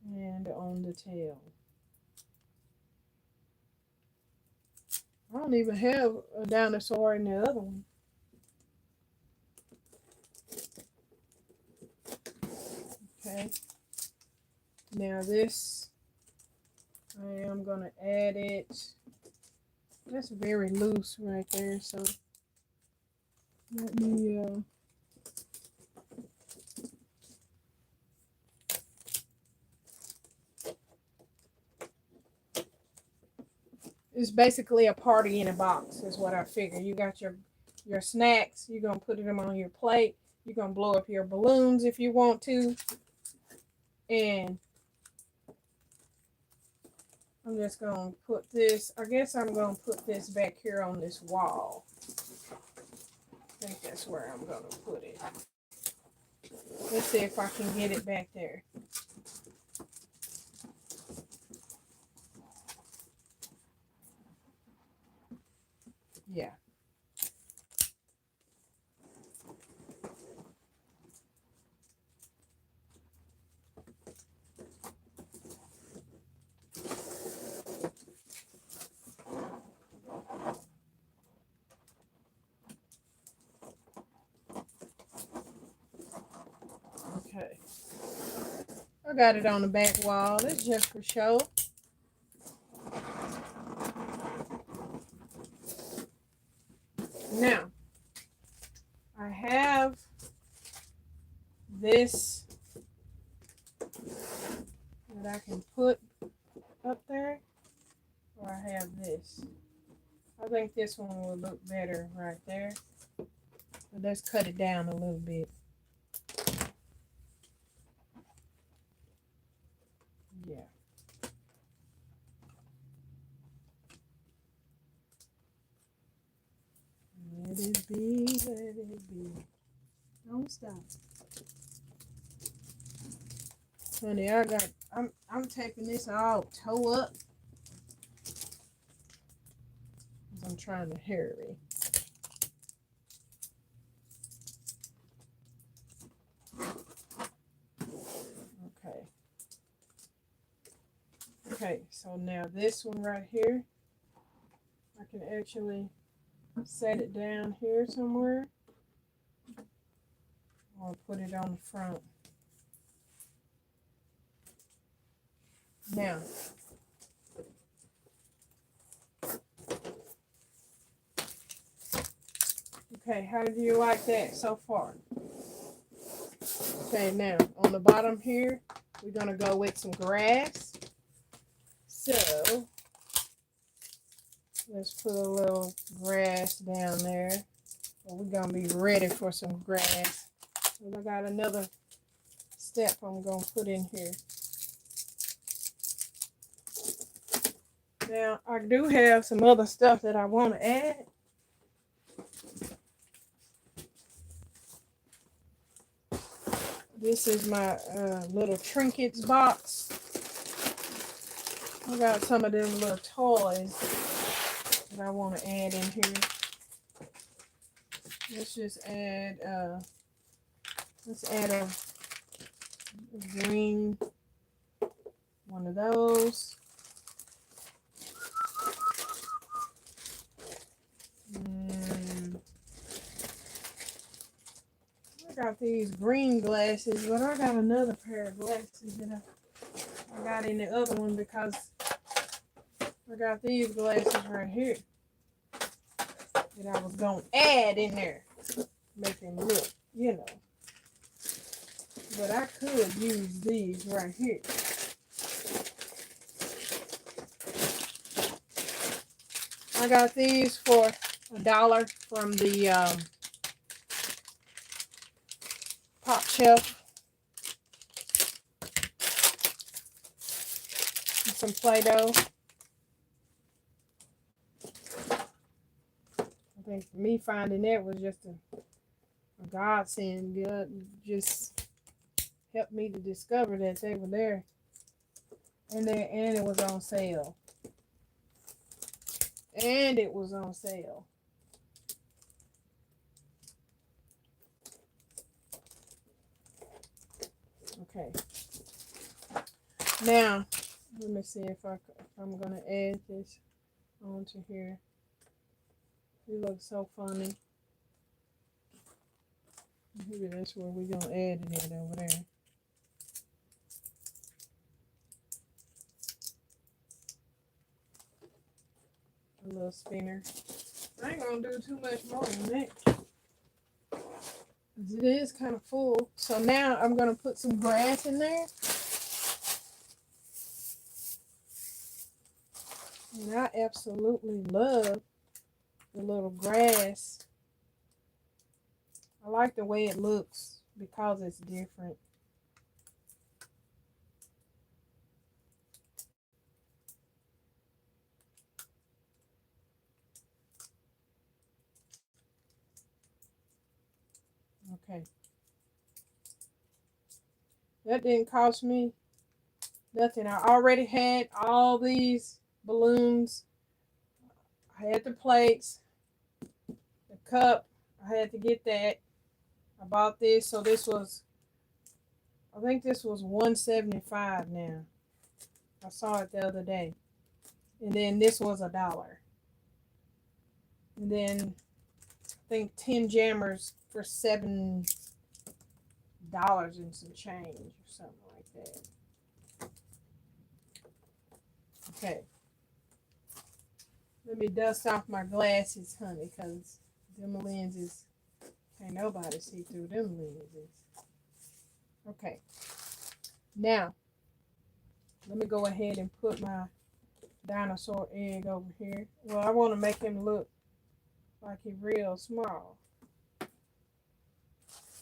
and on the tail. don't even have a dinosaur in the other one. Okay. Now this, I am going to add it. That's very loose right there. So let me, it's basically a party in a box is what I figure. You got your snacks. You're going to put them on your plate. You're going to blow up your balloons if you want to. And I'm just going to put this, I guess I'm going to put this back here on this wall. I think that's where I'm going to put it. Let's see if I can get it back there. Yeah. Okay. I got it on the back wall. It's just for show. Now, I have this that I can put up there, or I have this. I think this one will look better right there. But let's cut it down a little bit. Yeah. Let it be, let it be. Don't stop. Honey, I'm taking this all toe up. I'm trying to hurry. Okay. Okay, so now this one right here, I can actually set it down here somewhere. Or put it on the front. Now, okay, how do you like that so far? Okay, now on the bottom here, we're going to go with some grass. So, let's put a little grass down there. Well, we're going to be ready for some grass. And I got another step I'm going to put in here. Now, I do have some other stuff that I want to add. This is my little trinkets box. I got some of them little toys that I want to add in here. Let's just add, let's add a green one of those. I got these green glasses, but I got another pair of glasses that I got in the other one because I got these glasses right here that I was going to add in there. Make them look, you know. But I could use these right here. I got these for $1 from the Pop Shelf. And some Play-Doh. I think me finding that was just a godsend. God just helped me to discover that they were there. And it was on sale. And it was on sale. Okay. Now, let me see if I'm going to add this onto here. It looks so funny. Maybe that's where we're gonna add it over there. A little spinner. I ain't gonna do too much more than that. It is kind of full. So now I'm gonna put some grass in there. And I absolutely love the little grass. I like the way it looks because it's different. Okay. That didn't cost me nothing. I already had all these balloons. I had the plates, the cup. I had to get that. I bought this, so this was, I think this was $1.75 now. I saw it the other day. And then this was $1. And then I think 10 jammers for $7 and some change or something like that. Okay. Let me dust off my glasses, honey, because them lenses, can't nobody see through them lenses. Okay. Now, let me go ahead and put my dinosaur egg over here. Well, I want to make him look like he's real small.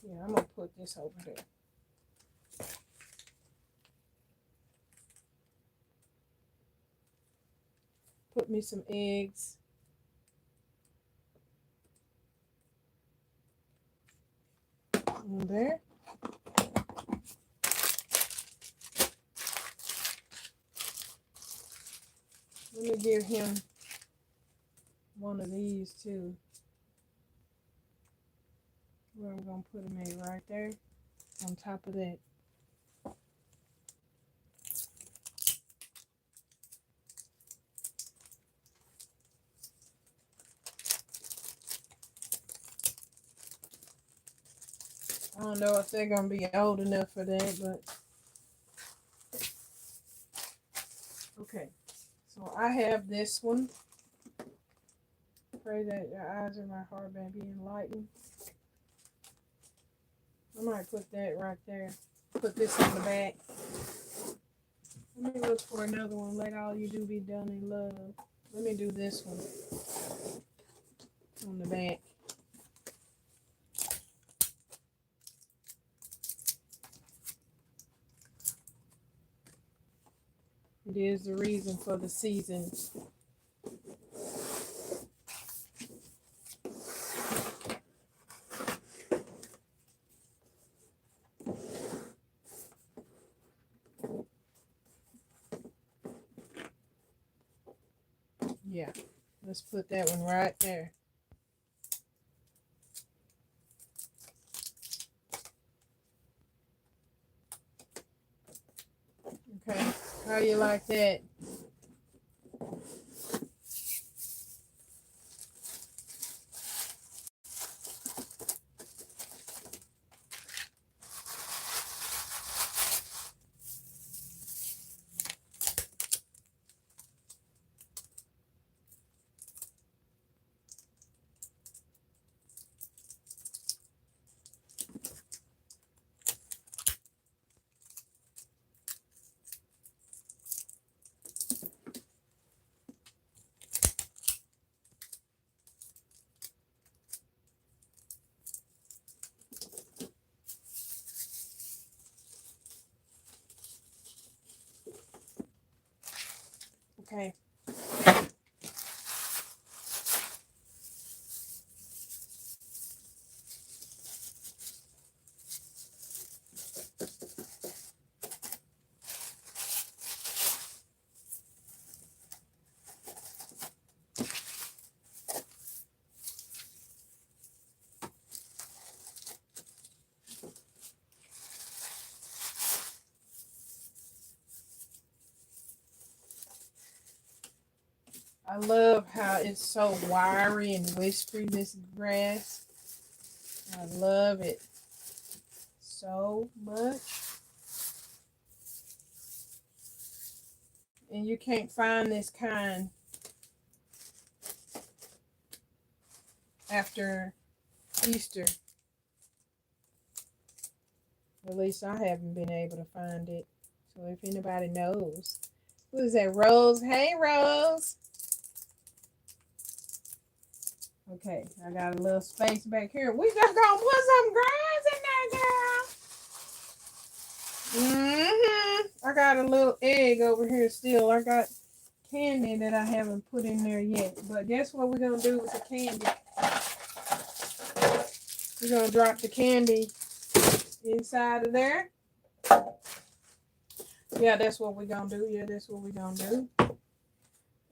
Yeah, I'm going to put this over there. Put me some eggs. In there. Let me give him one of these too. Where I'm going to put him at, right there on top of that. I don't know if they're going to be old enough for that, but okay. So I have this one. Pray that your eyes of my heart may be enlightened. I might put that right there. Put this on the back. Let me look for another one. Let all you do be done in love. Let me do this one on the back. It is the reason for the season. Yeah, let's put that one right there. Okay, how you like that? Okay. I love how it's so wiry and whispery, this grass. I love it so much. And you can't find this kind after Easter. At least I haven't been able to find it. So if anybody knows. Who is that? Rose? Hey, Rose. Okay, I got a little space back here. We just gonna put some grass in there, girl. I got a little egg over here still. I got candy that I haven't put in there yet. But guess what we're gonna do with the candy? We're gonna drop the candy inside of there. Yeah, that's what we're gonna do. Yeah, that's what we're gonna do.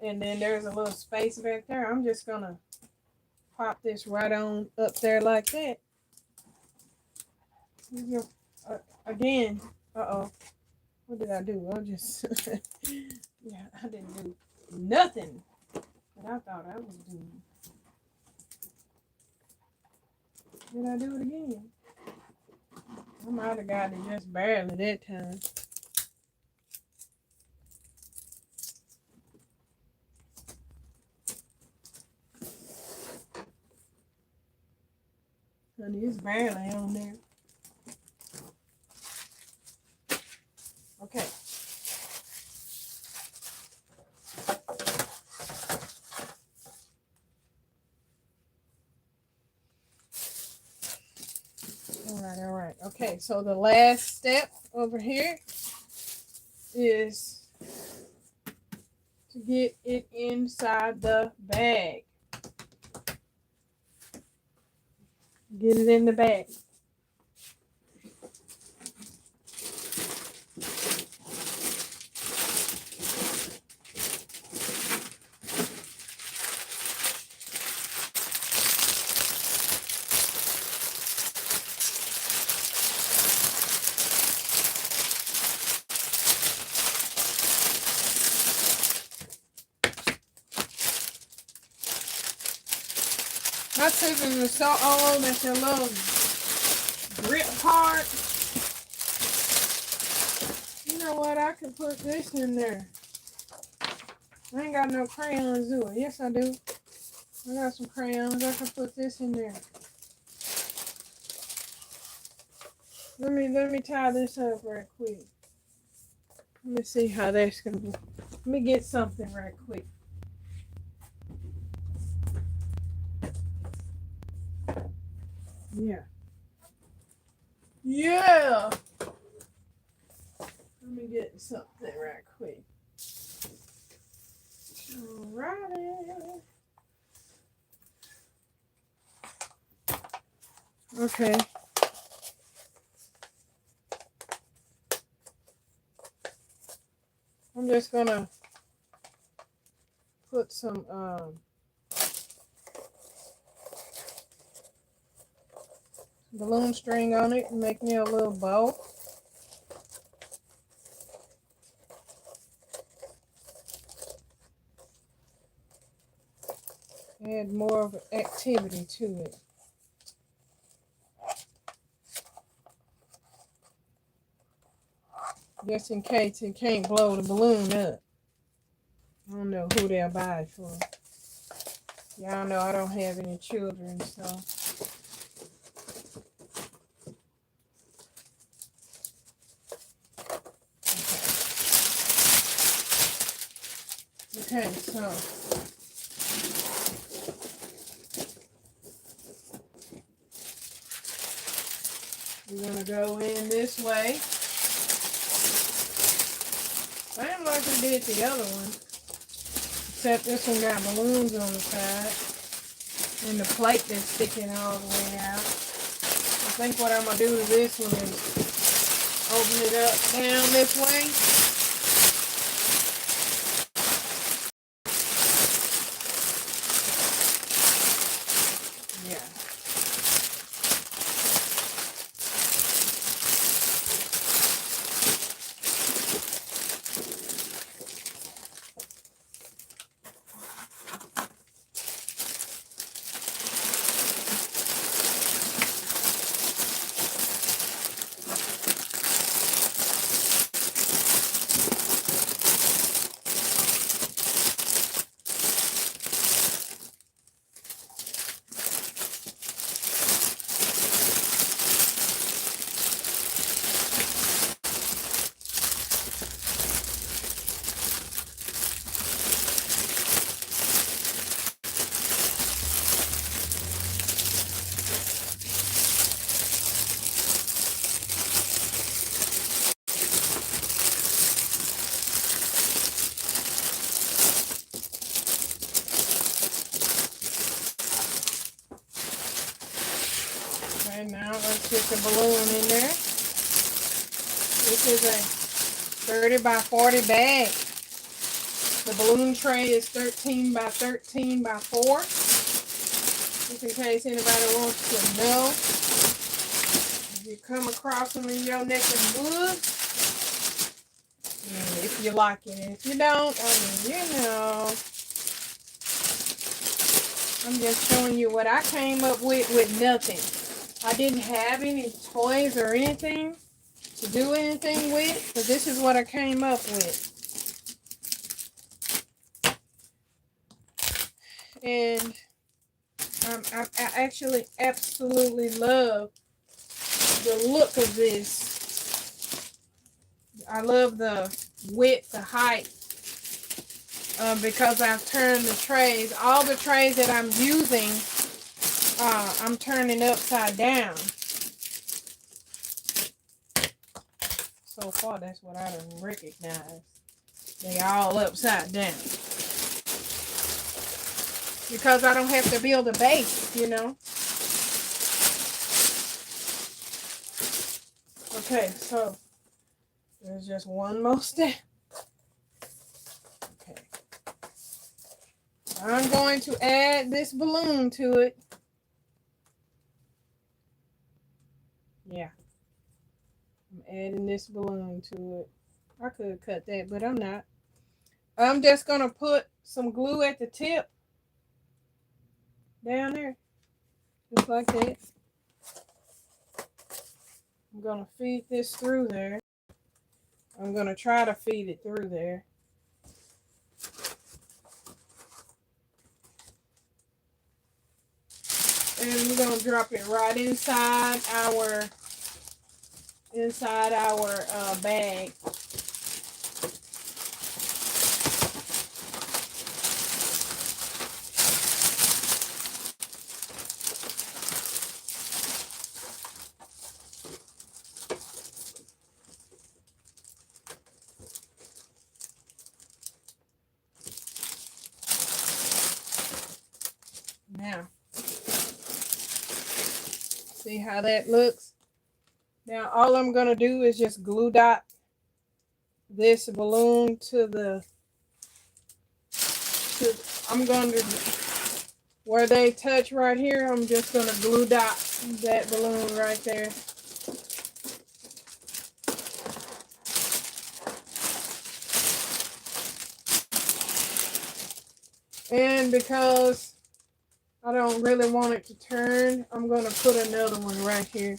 And then there's a little space back there. I'm just gonna pop this right on up there like that. Again, what did I do? I just, yeah, I didn't do nothing that I thought I was doing. Did I do it again? I might have got it just barely that time. Honey, it's barely on there. Okay. All right. Okay, so the last step over here is to get it inside the bag. Get it in the bag. My scissors are so old that your little grip part. You know what? I can put this in there. I ain't got no crayons, do I? Yes, I do. I got some crayons. I can put this in there. Let me tie this up right quick. Let me see how that's gonna be. Let me get something right quick. Yeah. Yeah. Let me get something right quick. Alrighty. Okay. I'm just gonna put some balloon string on it and make me a little bow. Add more of an activity to it. Just in case it can't blow the balloon up. I don't know who they'll buy it for. Y'all know I don't have any children, so. Okay, so. We're going to go in this way. Same like we did the other one. Except this one got balloons on the side. And the plate that's sticking all the way out. I think what I'm going to do to this one is open it up down this way. Yeah. Just a balloon in there. This is a 30 by 40 bag. The balloon tray is 13 by 13 by 4. Just in case anybody wants to know. If you come across them in your neck of the woods, if you like it. And if you don't, I mean, you know. I'm just showing you what I came up with nothing. I didn't have any toys or anything to do anything with, but this is what I came up with. And I actually absolutely love the look of this. I love the width, the height, because I've turned the trays. All the trays that I'm using, I'm turning upside down. So far, that's what I don't recognize. They all upside down. Because I don't have to build a base, you know. Okay, so there's just one more step. Okay. I'm going to add this balloon to it. Yeah. I'm adding this balloon to it. I could cut that, but I'm not. I'm just going to put some glue at the tip. Down there. Just like that. I'm going to feed this through there. I'm going to try to feed it through there. And we're going to drop it right inside our bag. Now, see how that looks? Now, all I'm going to do is just glue dot this balloon I'm going to, where they touch right here, I'm just going to glue dot that balloon right there. And because I don't really want it to turn, I'm going to put another one right here.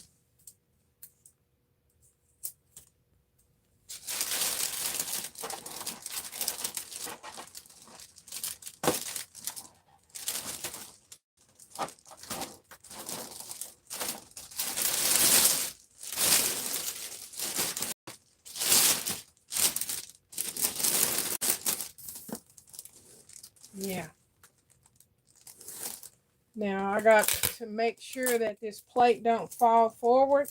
Yeah. Now I got to make sure that this plate don't fall forward.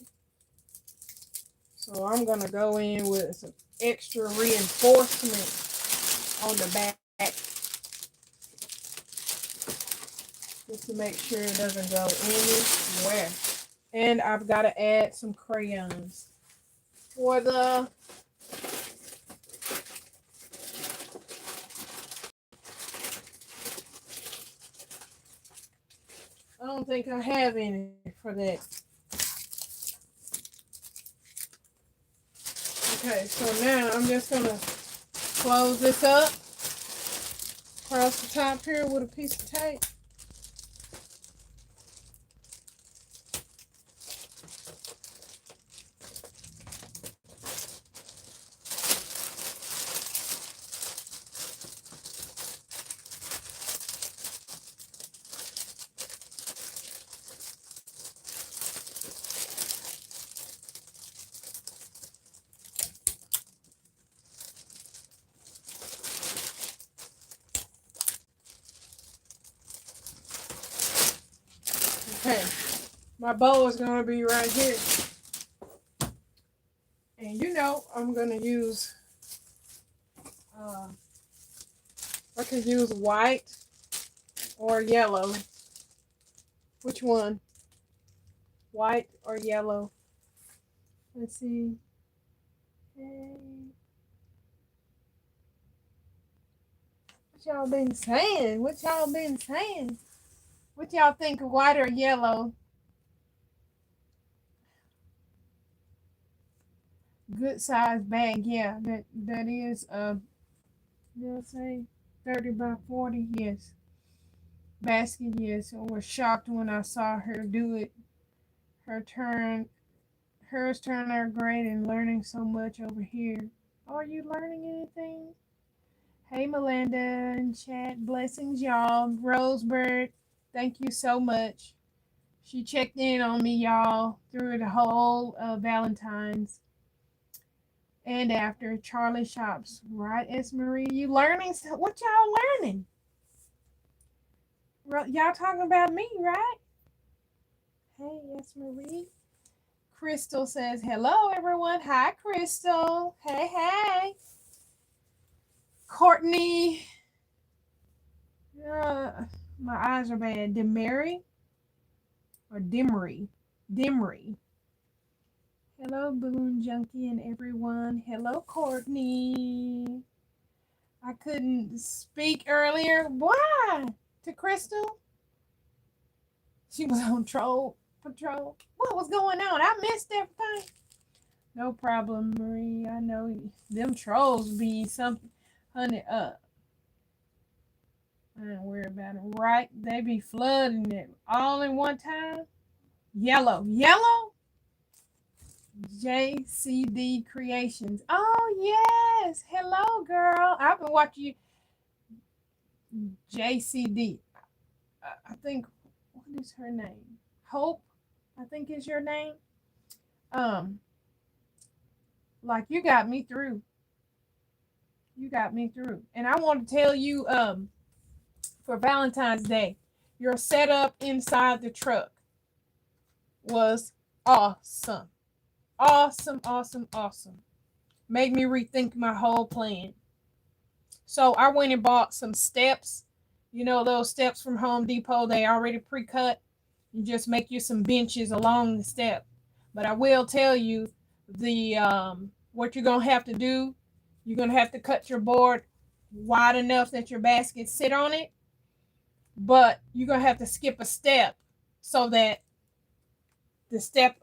So I'm going to go in with some extra reinforcement on the back. Just to make sure it doesn't go anywhere. And I've got to add some crayons for the I don't think I have any for that. Okay, so now I'm just going to close this up across the top here with a piece of tape. Okay, my bowl is going to be right here. And you know, I'm going to use, I could use white or yellow. Which one? White or yellow? Let's see. Hey. What y'all been saying? What y'all been saying? What y'all think of white or yellow? Good size bag, yeah. That is they'll say 30 by 40, yes. Basket, yes. I was shocked when I saw her do it. Hers turned out great and learning so much over here. Are you learning anything? Hey, Melinda and chat. Blessings, y'all. Rosebird, thank you so much. She checked in on me, y'all, through the whole Valentine's and after. Charlie shops, right, S. Marie? You learning? What y'all learning? Y'all talking about me, right? Hey, S. Marie. Crystal says, hello, everyone. Hi, Crystal. Hey, hey. Courtney. My eyes are bad. Demery or Dimry? Dimry. Hello, Boone Junkie and everyone. Hello, Courtney. I couldn't speak earlier. Why? To Crystal? She was on troll patrol. What was going on? I missed everything. No problem, Marie. I know them trolls be something. Honey, I don't worry about it. Right? They be flooding it all in one time. Yellow. Yellow? JCD Creations. Oh, yes. Hello, girl. I've been watching you. JCD. I think, what is her name? Hope, I think is your name. Like you got me through. You got me through. And I want to tell you, for Valentine's Day, your setup inside the truck was awesome. Awesome, awesome, awesome. Made me rethink my whole plan. So I went and bought some steps. You know those steps from Home Depot, they already pre-cut. You just make you some benches along the step. But I will tell you the what you're gonna have to do. You're gonna have to cut your board wide enough that your basket sit on it. But you're gonna have to skip a step so that the step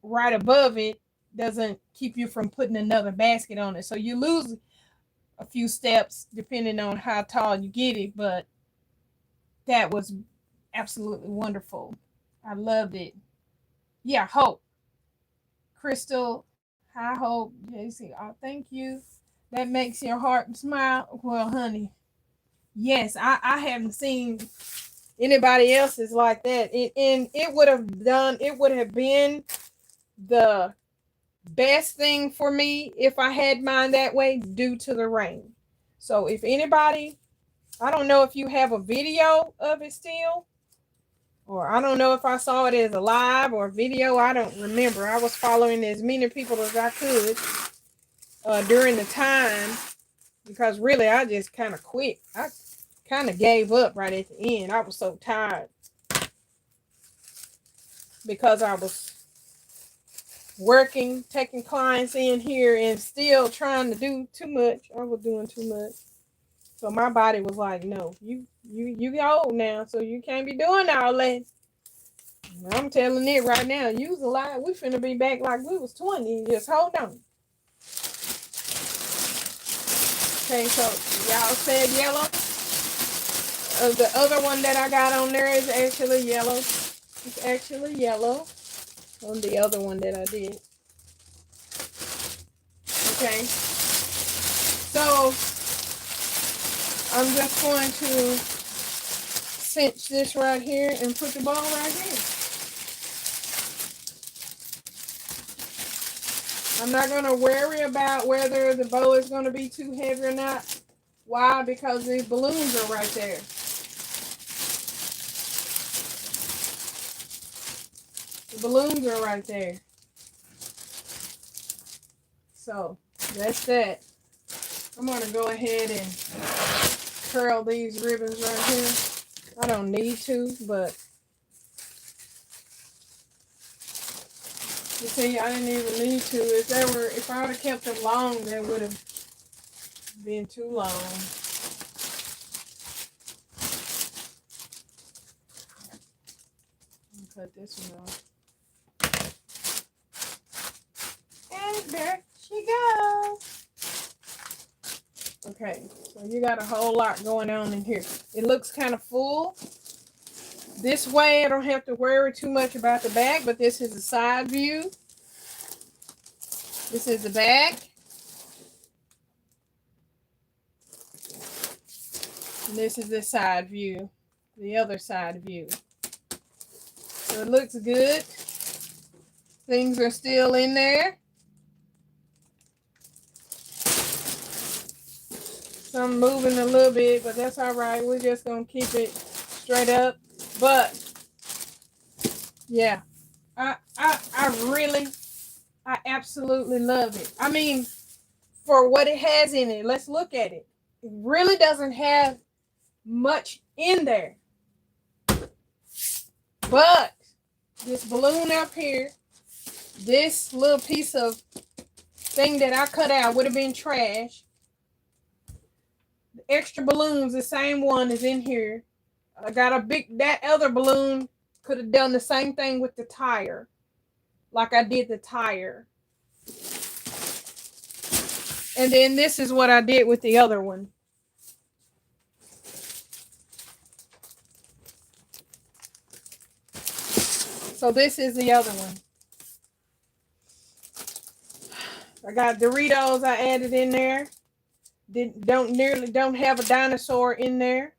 right above it doesn't keep you from putting another basket on it. So you lose a few steps depending on how tall you get it, but that was absolutely wonderful. I loved it. Yeah, Hope. Crystal, hi Hope. JC, oh, thank you. That makes your heart smile. Well, honey, yes, I haven't seen anybody else's like that. And it would have been the best thing for me if I had mine that way due to the rain. So if anybody, I don't know if you have a video of it still, or I don't know if I saw it as a live or video. I don't remember. I was following as many people as I could during the time, because really I just kind of quit. I kind of gave up right at the end. I was so tired because I was working, taking clients in here and still trying to do too much. I was doing too much. So my body was like, no, you old now, so you can't be doing all that. I'm telling it right now, you's alive. We finna be back like we was 20. Just hold on. Okay, so y'all said yellow. The other one that I got on there is actually yellow. It's actually yellow on the other one that I did. Okay. So I'm just going to cinch this right here and put the ball right here. I'm not going to worry about whether the bow is going to be too heavy or not. Why? Because the balloons are right there. The balloons are right there. So that's that. I'm going to go ahead and curl these ribbons right here. I don't need to, but You see, I didn't even need to. If I would have kept them long, that would have been too long. Cut this one off. And there she goes. Okay, so you got a whole lot going on in here. It looks kind of full. This way I don't have to worry too much about the back, but this is the side view. This is the back. And this is the side view, the other side view. So it looks good. Things are still in there. Some moving a little bit, but that's all right. We're just going to keep it straight up. But, yeah, I absolutely love it. I mean, for what it has in it, let's look at it. It really doesn't have much in there. But this balloon up here, this little piece of thing that I cut out would have been trash. The extra balloons, the same one is in here. I got that other balloon could have done the same thing with the tire. Like I did the tire. And then this is what I did with the other one. So this is the other one. I got Doritos I added in there. Don't have a dinosaur in there.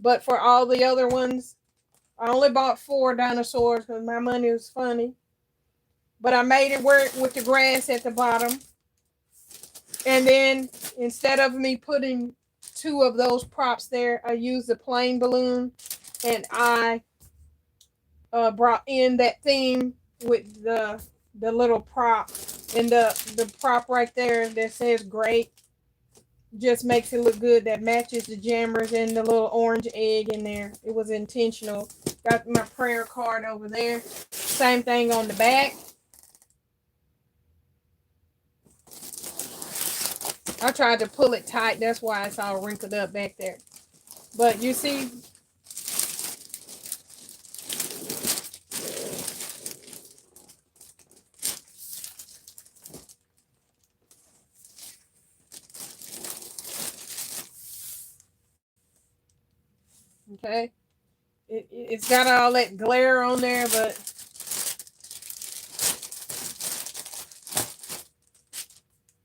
But for all the other ones, I only bought 4 dinosaurs because my money was funny. But I made it work with the grass at the bottom. And then instead of me putting 2 of those props there, I used a plain balloon. And I brought in that theme with the little prop. And the prop right there that says great. Just makes it look good. That matches the jammers and the little orange egg in there. It was intentional. Got my prayer card over there. Same thing on the back. I tried to pull it tight. That's why it's all wrinkled up back there. But you see, okay, it's got all that glare on there,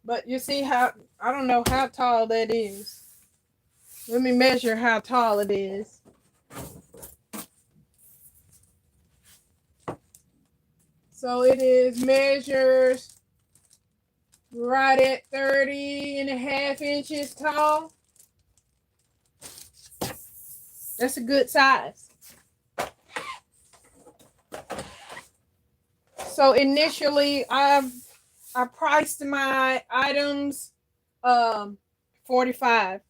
but you see how, I don't know how tall that is. Let me measure how tall it is. So it is measures right at 30.5 inches tall. That's a good size. So initially I priced my items $45.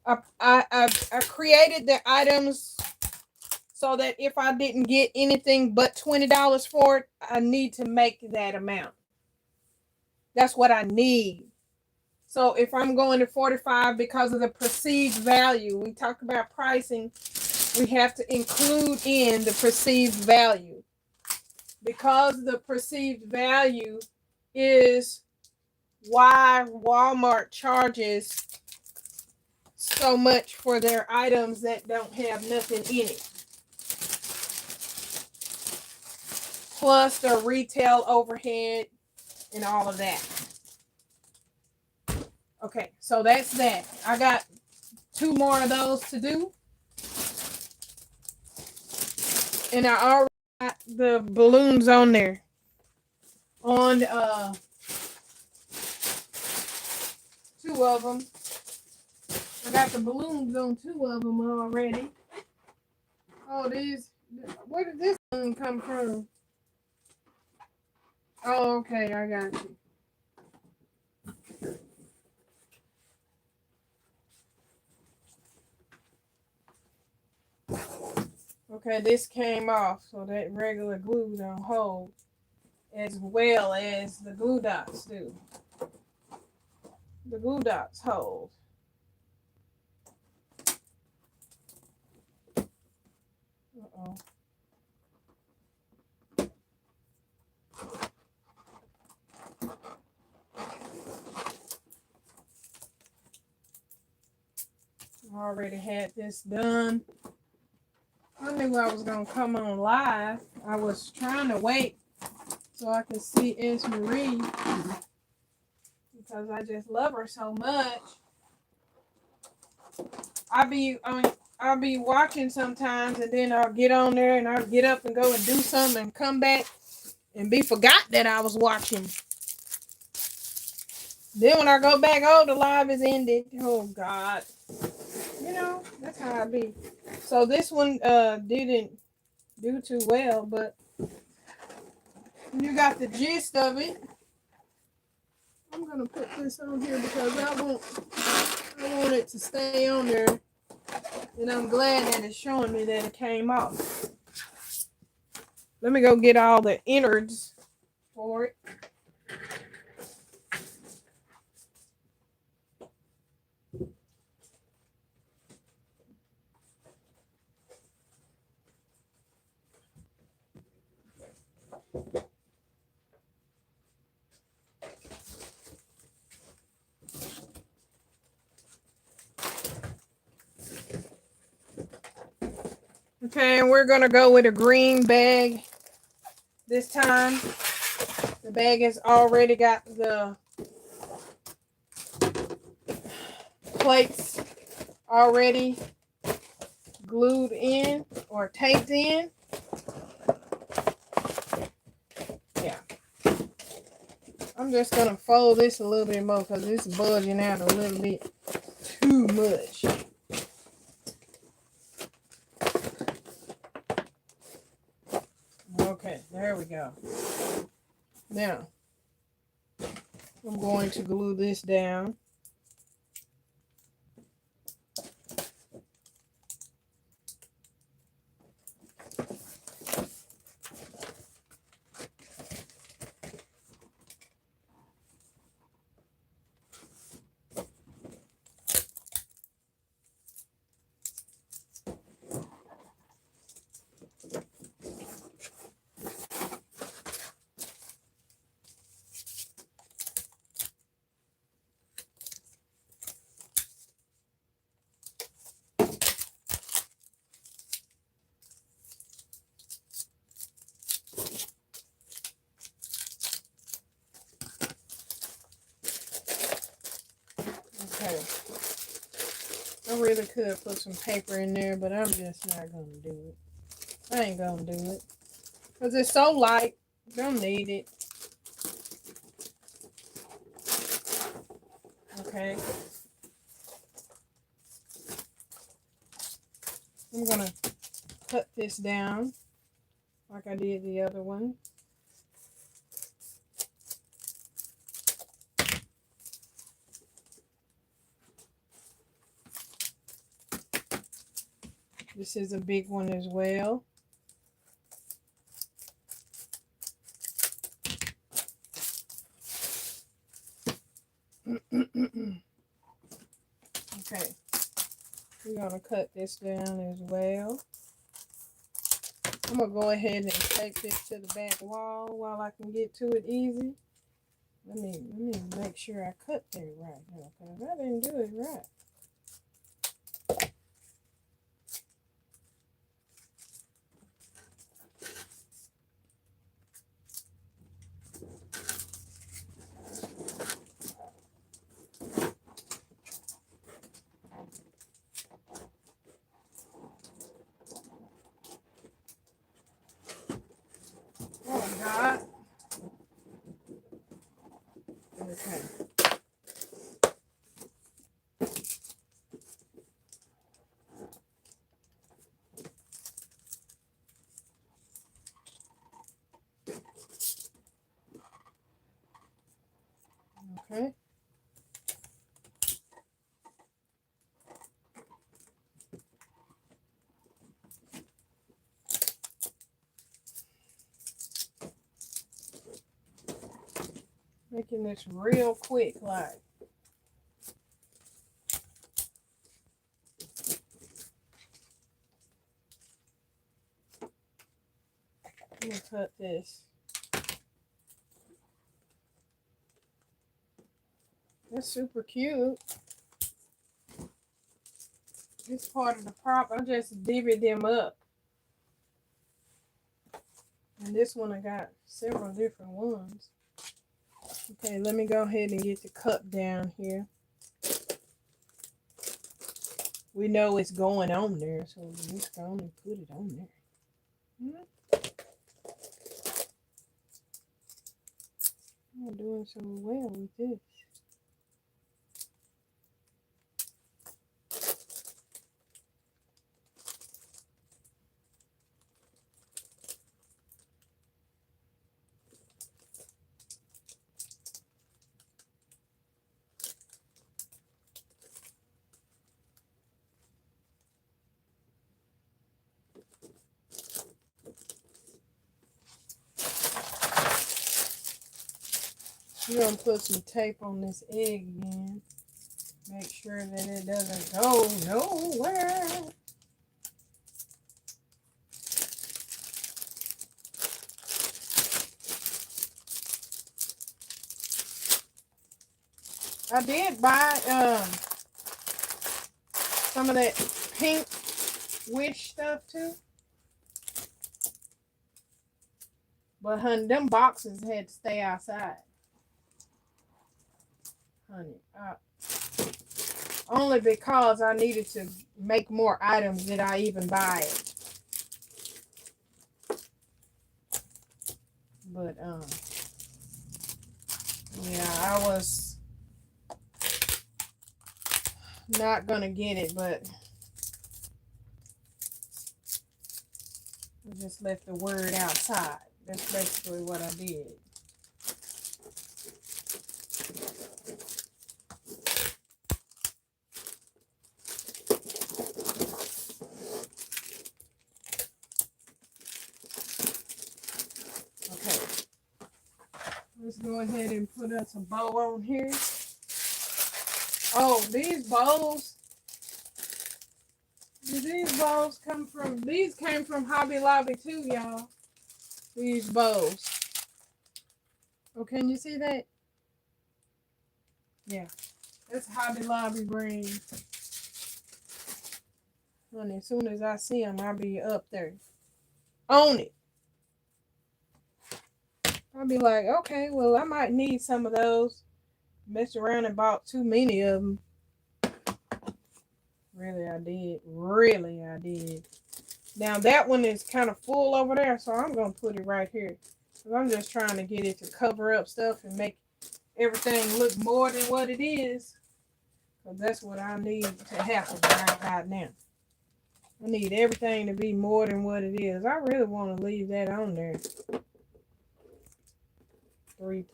I created the items so that if I didn't get anything but $20 for it, I need to make that amount. That's what I need. So if I'm going to $45 because of the perceived value, we talk about pricing, we have to include in the perceived value. Because the perceived value is why Walmart charges so much for their items that don't have nothing in it. Plus the retail overhead and all of that. Okay, so that's that. I got 2 more of those to do. And I already got the balloons on there. On 2 of them. I got the balloons on 2 of them already. Oh, where did this balloon come from? Oh, okay, I got you. Okay, this came off, so that regular glue don't hold. as well as the glue dots do. The glue dots hold. Uh-oh. I already had this done. I knew I was going to come on live. I was trying to wait so I could see S. Marie because I just love her so much. I'll be watching sometimes, and then I'll get on there and I'll get up and go and do something and come back and be forgot that I was watching. Then when I go back, oh, the live is ended. Oh God. You know, that's how I be. So this one didn't do too well, but you got the gist of it. I'm gonna put this on here because I want it to stay on there. And I'm glad that it's showing me that it came off. Let me go get all the innards for it. Okay, and we're gonna go with a green bag this time. The bag has already got the plates already glued in or taped in. Yeah. I'm just gonna fold this a little bit more because it's bulging out a little bit too much. Okay, there we go. Now, I'm going to glue this down. Okay. I really could put some paper in there, but I'm just not going to do it. I ain't going to do it. Because it's so light. Don't need it. Okay. I'm going to cut this down like I did the other one. This is a big one as well. Okay. We're going to cut this down as well. I'm going to go ahead and take this to the back wall while I can get to it easy. Let me make sure I cut that right now because I didn't do it right. Oh God. Okay. Okay. Making this real quick, like. I'm gonna cut this. That's super cute. This part of the prop, I just divvied them up. And this one I got several different ones. Okay, let me go ahead and get the cup down here. We know it's going on there, so we're just going to put it on there. I'm doing so well with this. We're going to put some tape on this egg again. Make sure that it doesn't go nowhere. I did buy some of that pink wish stuff too. But honey, them boxes had to stay outside. Honey, only because I needed to make more items did I even buy it. But yeah, I was not gonna get it, but I just left the word outside. That's basically what I did. Let's go ahead and put us a bow on here. Oh, these bows. Did these bows come from? These came from Hobby Lobby too, y'all. These bows. Oh, can you see that? Yeah. That's Hobby Lobby brand. Honey, as soon as I see them, I'll be up there. On it. I'll be like, okay, well, I might need some of those. Messed around and bought too many of them. Really, I did. Really, I did. Now, that one is kind of full over there, so I'm going to put it right here. Because I'm just trying to get it to cover up stuff and make everything look more than what it is. Because that's what I need to happen right now. I need everything to be more than what it is. I really want to leave that on there. 3+.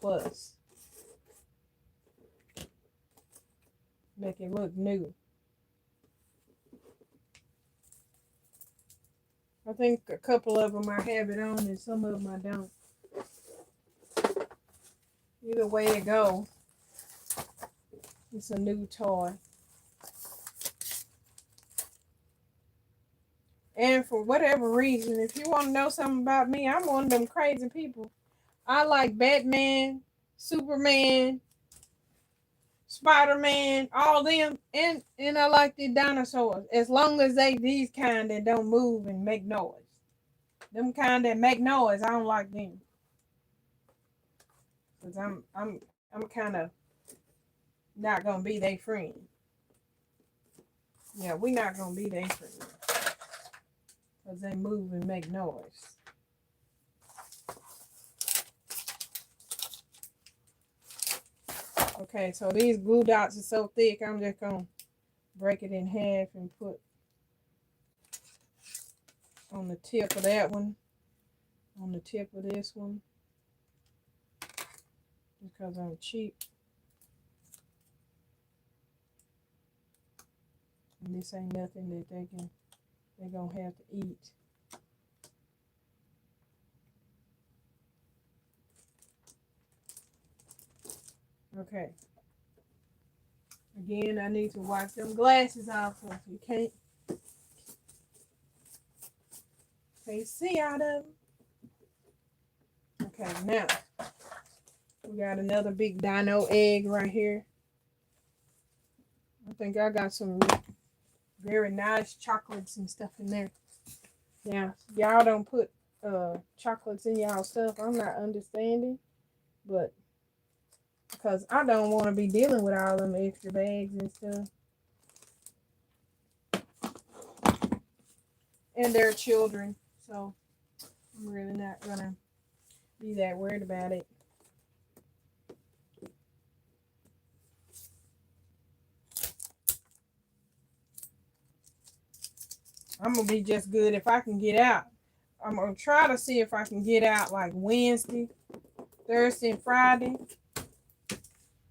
Make it look new. I think a couple of them I have it on and some of them I don't. Either way it go, it's a new toy. And for whatever reason, if you want to know something about me, I'm one of them crazy people. I like Batman, Superman, Spider-Man, all them, and I like the dinosaurs. As long as they these kind that don't move and make noise. Them kind that make noise, I don't like them. Cause I'm kind of not gonna be their friend. Yeah, we not gonna be their friend. Cause they move and make noise. Okay, so these glue dots are so thick, I'm just gonna break it in half and put on the tip of that one, on the tip of this one, because I'm cheap. And this ain't nothing that they're gonna have to eat. Okay. Again, I need to wipe them glasses off so you can't see out of them. Okay, now we got another big dino egg right here. I think I got some very nice chocolates and stuff in there. Now, y'all don't put chocolates in y'all stuff. I'm not understanding, but because I don't want to be dealing with all them extra bags and stuff. And they're children, so I'm really not gonna be that worried about it. I'm gonna be just good if I can get out. I'm gonna try to see if I can get out like Wednesday, Thursday, and Friday.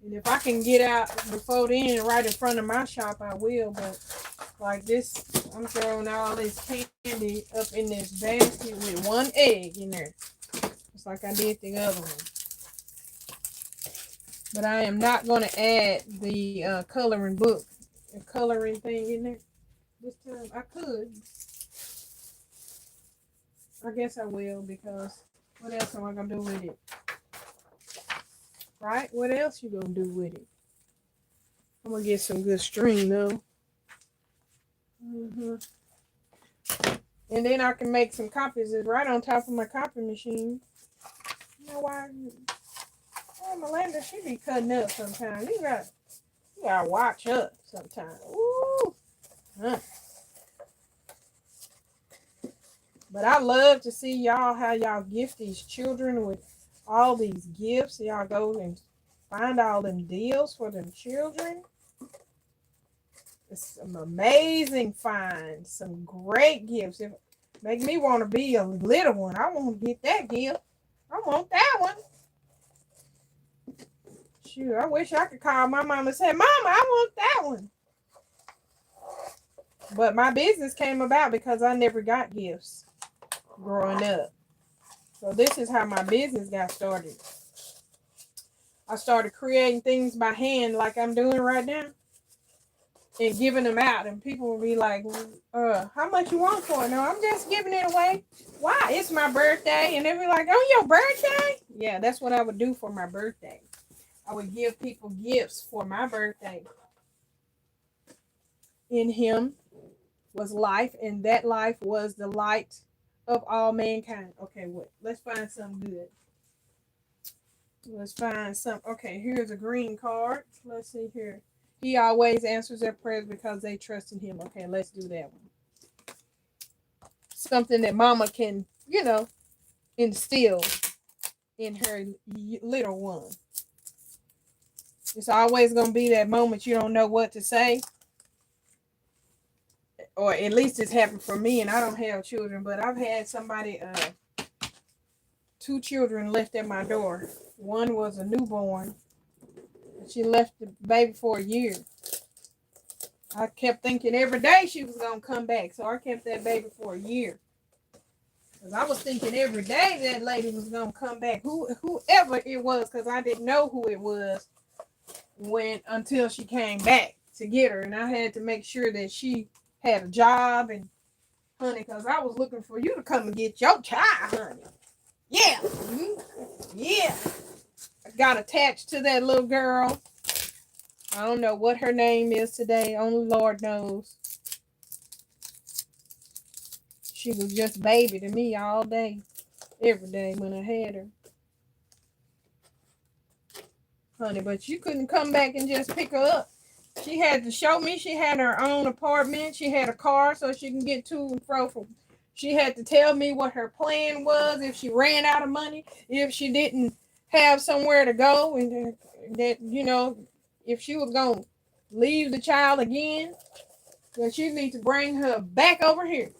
And if I can get out before then, right in front of my shop, I will. But like this, I'm throwing all this candy up in this basket with one egg in there. Just like I did the other one. But I am not going to add the coloring book, the coloring thing in there. This time I could. I guess I will, because what else am I going to do with it? Right? What else you going to do with it? I'm going to get some good string though. And then I can make some copies. It's right on top of my copy machine. You know why? Oh, Melinda, she be cutting up sometimes. You gotta watch up sometimes. Ooh. Huh. But I love to see y'all, how y'all gift these children with all these gifts. Y'all go and find all them deals for them children. It's some amazing finds, some great gifts. It make me want to be a little one. I want to get that gift. I want that one. Shoot, I wish I could call my mama and say, Mama, I want that one. But my business came about because I never got gifts growing up. So this is how my business got started. I started creating things by hand like I'm doing right now and giving them out. And people will be like, how much you want for it? No, I'm just giving it away. Why? It's my birthday. And they'll be like, oh, your birthday? Yeah, that's what I would do for my birthday. I would give people gifts for my birthday. In him was life, and that life was the light of all mankind. Okay, wait. Let's find something good. Let's find some. Okay, here's a green card. Let's see here. He always answers their prayers because they trust in him. Okay, let's do that one. Something that mama can, instill in her little one. It's always going to be that moment you don't know what to say. Or at least it's happened for me, and I don't have children, but I've had somebody, 2 children left at my door. One was a newborn. She left the baby for a year. I kept thinking every day she was going to come back, so I kept that baby for a year. Because I was thinking every day that lady was going to come back, whoever it was, because I didn't know who it was until she came back to get her. And I had to make sure that she had a job, and honey, because I was looking for you to come and get your child, honey. Yeah. Yeah. I got attached to that little girl. I don't know what her name is today. Only Lord knows. She was just baby to me all day, every day when I had her. Honey, but you couldn't come back and just pick her up. She had to show me she had her own apartment. She had a car so she can get to and fro. She had to tell me what her plan was if she ran out of money, if she didn't have somewhere to go, and that, if she was going to leave the child again, that you need to bring her back over here.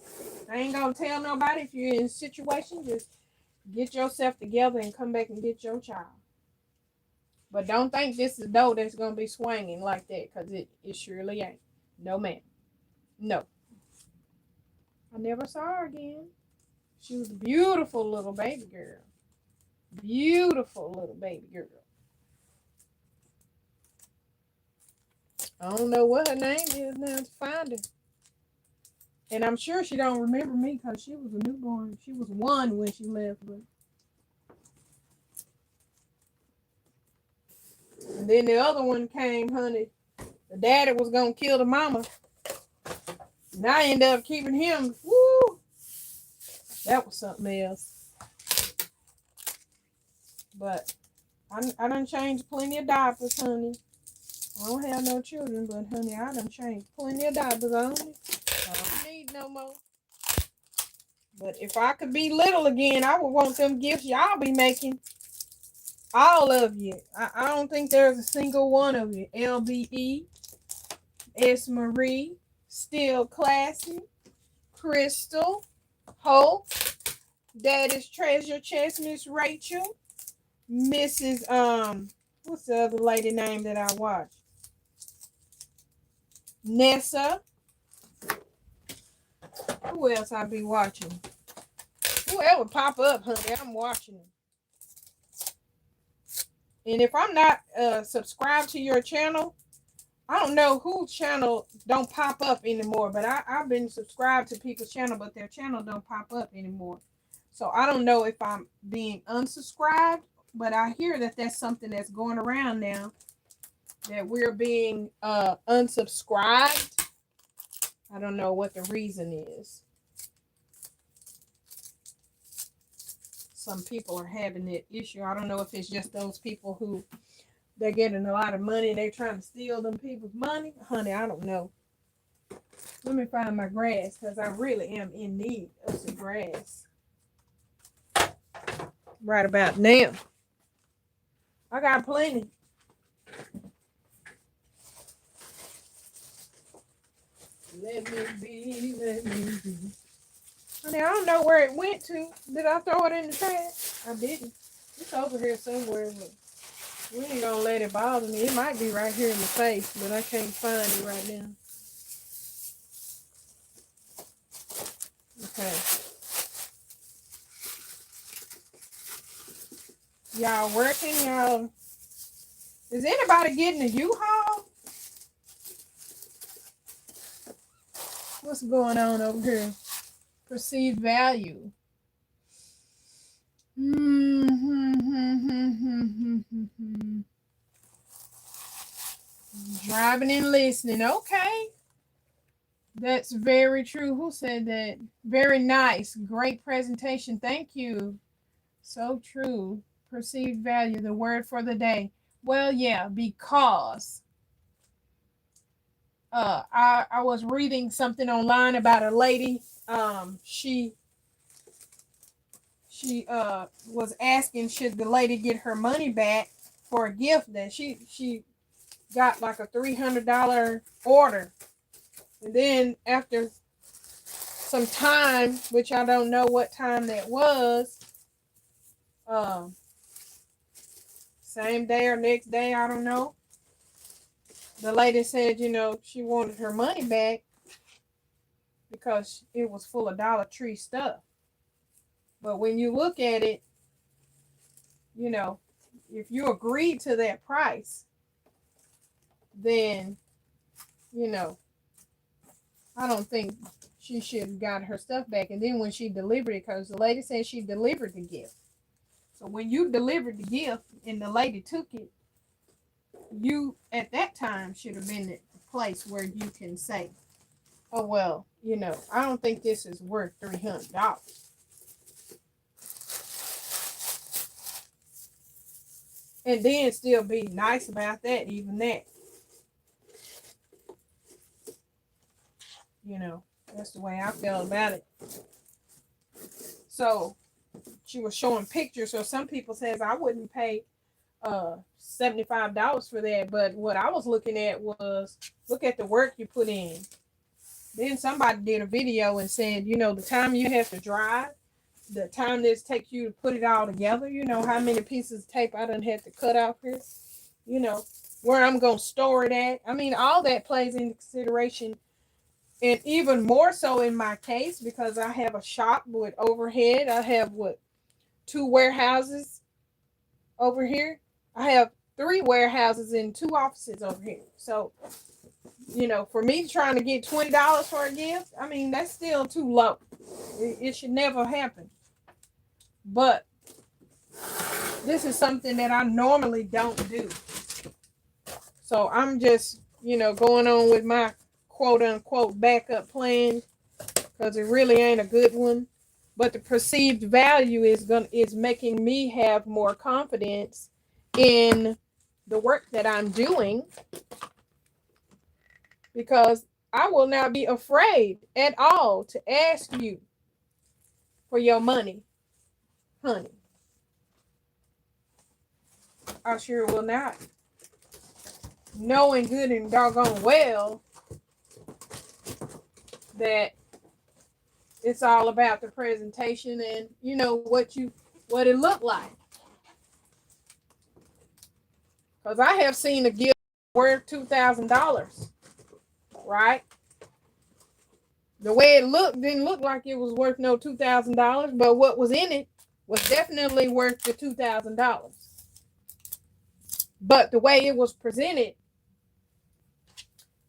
I ain't going to tell nobody. If you're in a situation, just get yourself together and come back and get your child. But don't think this is dough that's going to be swinging like that, because it surely ain't. No, ma'am. No. I never saw her again. She was a beautiful little baby girl. Beautiful little baby girl. I don't know what her name is now to find her. And I'm sure she don't remember me because she was a newborn. She was 1 when she left. But and then the other one came, honey. The daddy was going to kill the mama. And I ended up keeping him. Woo! That was something else. But I done changed plenty of diapers, honey. I don't have no children, but honey, I done changed plenty of diapers on it. I don't need no more. But if I could be little again, I would want them gifts y'all be making. All of you. I don't think there's a single one of you. LBE, S. Marie, Still Classy, Crystal, Hope, Daddy's Treasure Chest, Miss Rachel, Mrs. What's the other lady name that I watched? Nessa. Who else I be watching? Whoever pop up, honey, I'm watching them. And if I'm not subscribed to your channel, I don't know whose channel don't pop up anymore, but I've been subscribed to people's channel, but their channel don't pop up anymore. So I don't know if I'm being unsubscribed, but I hear that that's something that's going around now, that we're being unsubscribed. I don't know what the reason is. Some people are having that issue. I don't know if it's just those people who they're getting a lot of money. They're trying to steal them people's money. Honey, I don't know. Let me find my grass because I really am in need of some grass. Right about now. I got plenty. Let me be, let me be. Honey, I don't know where it went to. Did I throw it in the trash? I didn't. It's over here somewhere. But we ain't gonna let it bother me. It might be right here in the face, but I can't find it right now. Okay. Y'all working? Y'all? Is anybody getting a U-Haul? What's going on over here? Perceived value. Driving and listening. Okay. That's very true. Who said that? Very nice. Great presentation. Thank you. So true. Perceived value, the word for the day. Well, yeah, because I was reading something online about a lady. She was asking should the lady get her money back for a gift that she got like a $300 order, and then after some time, which I don't know what time that was, same day or next day, I don't know, the lady said, she wanted her money back because it was full of Dollar Tree stuff. But when you look at it, if you agreed to that price, then, I don't think she should have got her stuff back. And then when she delivered it, because the lady said she delivered the gift. So when you delivered the gift and the lady took it, you at that time should have been at the place where you can say, oh, well, I don't think this is worth $300. And then still be nice about that, even that. That's the way I felt about it. So she was showing pictures. So some people says I wouldn't pay $75 for that. But what I was looking at was, look at the work you put in. Then somebody did a video and said, the time you have to drive, the time this takes you to put it all together, how many pieces of tape I done had to cut off here, where I'm going to store it at. I mean, all that plays into consideration. And even more so in my case, because I have a shop with overhead. I have, 2 warehouses over here. I have 3 warehouses and 2 offices over here. So You know, for me trying to get $20 for a gift, I mean, that's still too low. It should never happen. But this is something that I normally don't do. So I'm just, you know, going on with my quote unquote backup plan because it really ain't a good one. But the perceived value is making me have more confidence in the work that I'm doing, because I will not be afraid at all to ask you for your money, honey. I sure will not. Knowing good and doggone well that it's all about the presentation and, you know, what it looked like. Because I have seen a gift worth $2,000, right? The way it looked didn't look like it was worth no $2,000, but what was in it was definitely worth the $2,000. But the way it was presented,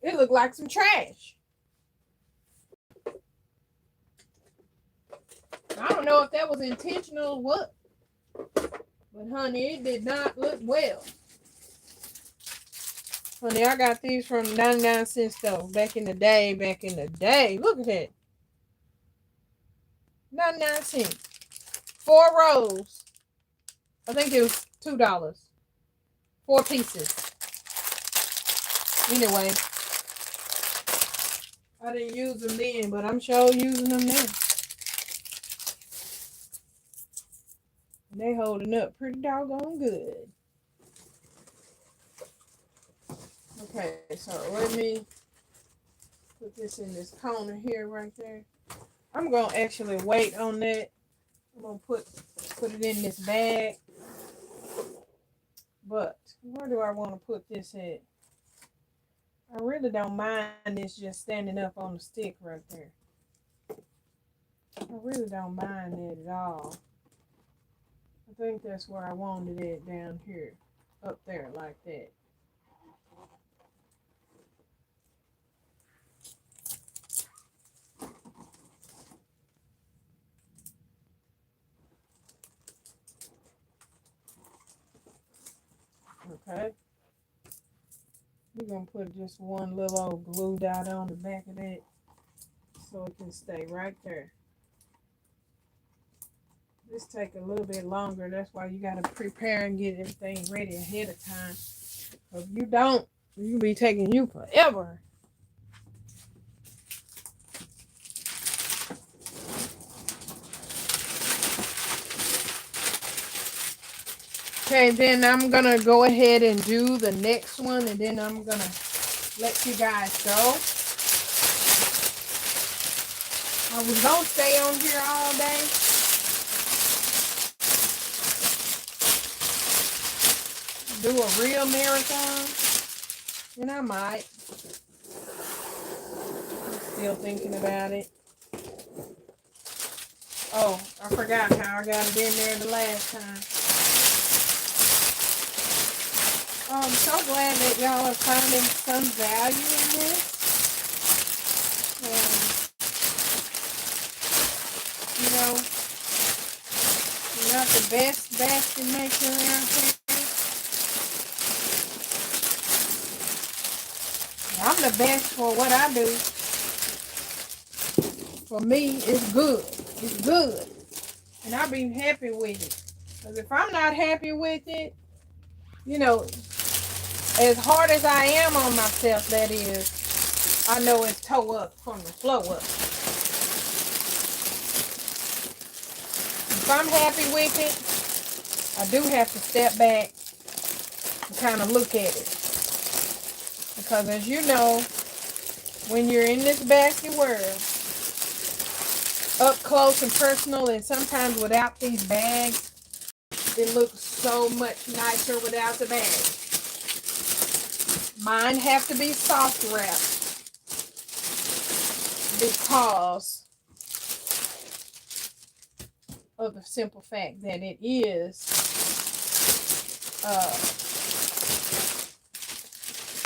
it looked like some trash. I don't know if that was intentional or what, but honey, it did not look well. Honey, I got these from 99 cents though. Back in the day. Look at that. 99 cents. 4 rows. I think it was $2. 4 pieces. Anyway. I didn't use them then, but I'm sure using them now. And they holding up pretty doggone good. Okay, so let me put this in this corner here right there. I'm going to actually wait on that. I'm going to put it in this bag. But where do I want to put this at? I really don't mind this just standing up on the stick right there. I really don't mind that at all. I think that's where I wanted it, down here. Up there like that. Okay. We're going to put just one little old glue dot on the back of that so it can stay right there. This take a little bit longer. That's why you got to prepare and get everything ready ahead of time. If you don't, it'll be taking you forever. Okay, then I'm going to go ahead and do the next one, and then I'm going to let you guys go. I was going to stay on here all day. Do a real marathon, and I might. I'm still thinking about it. Oh, I forgot how I got it in there the last time. Oh, I'm so glad that y'all are finding some value in this. And, you know, you're not the best basket maker out there. I'm the best for what I do. For me, it's good. It's good. And I'll be happy with it. Because if I'm not happy with it, you know, as hard as I am on myself, that is, I know it's toe up from the flow up. If I'm happy with it, I do have to step back and kind of look at it. Because as you know, when you're in this basket world, up close and personal, and sometimes without these bags, it looks so much nicer without the bag. Mine have to be soft wrapped because of the simple fact that it is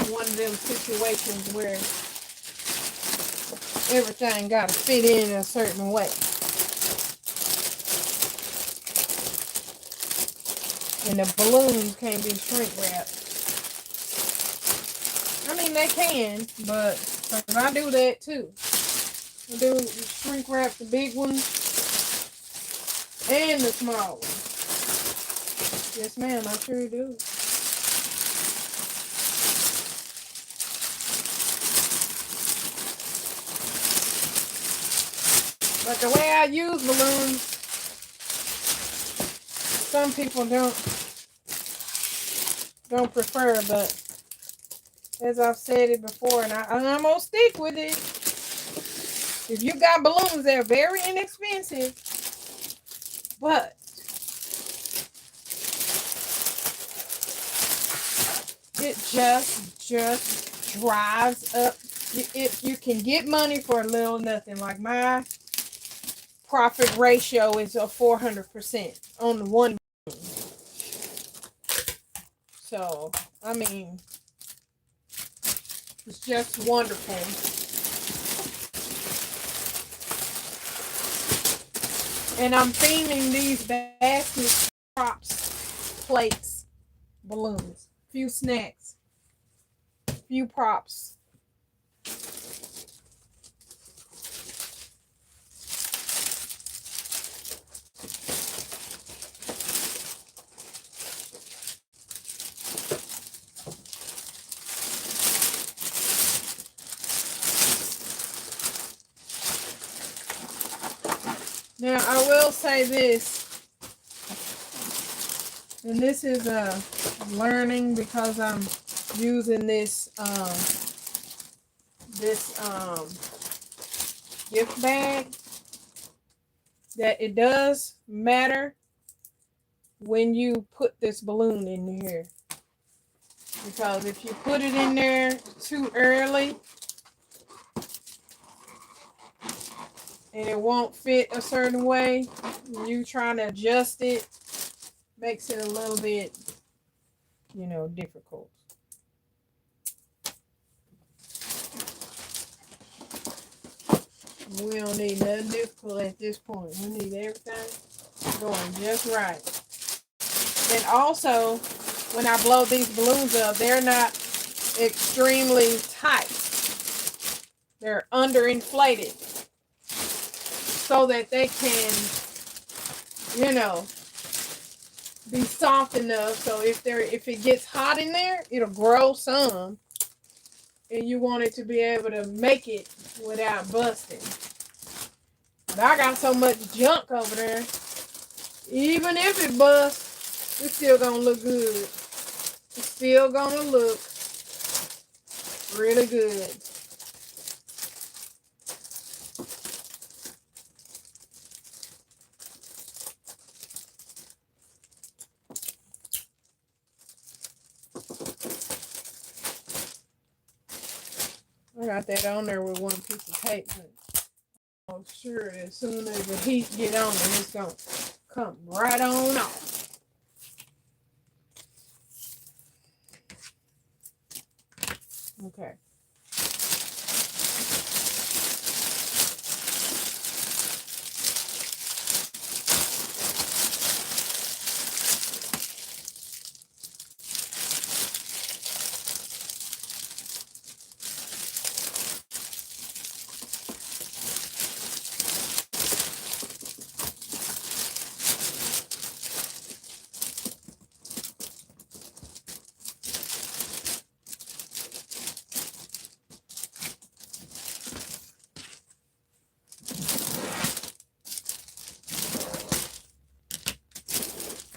one of them situations where everything got to fit in a certain way. And the balloons can't be shrink wrapped. I mean, they can, but I do that too. I do shrink wrap the big ones and the small ones. Yes, ma'am, I sure do. But the way I use balloons, some people don't prefer, but as I've said it before, and I'm gonna stick with it. If you got balloons, they're very inexpensive, but it just drives up. If you can get money for a little nothing, like my profit ratio is a 400% on the one. So, I mean, it's just wonderful. And I'm theming these baskets, props, plates, balloons, few snacks, few props. Now, I will say this, and this is learning because I'm using this gift bag, that it does matter when you put this balloon in here. Because if you put it in there too early, and it won't fit a certain way, you trying to adjust it, makes it a little bit, difficult. We don't need nothing difficult at this point. We need everything going just right. And also, when I blow these balloons up, they're not extremely tight. They're underinflated so that they can, be soft enough. So if it gets hot in there, it'll grow some. And you want it to be able to make it without busting. But I got so much junk over there. Even if it busts, it's still gonna look good. It's still gonna look really good. I got that on there with one piece of tape, but I'm sure as soon as the heat get on it, it's gonna come right on off. Okay.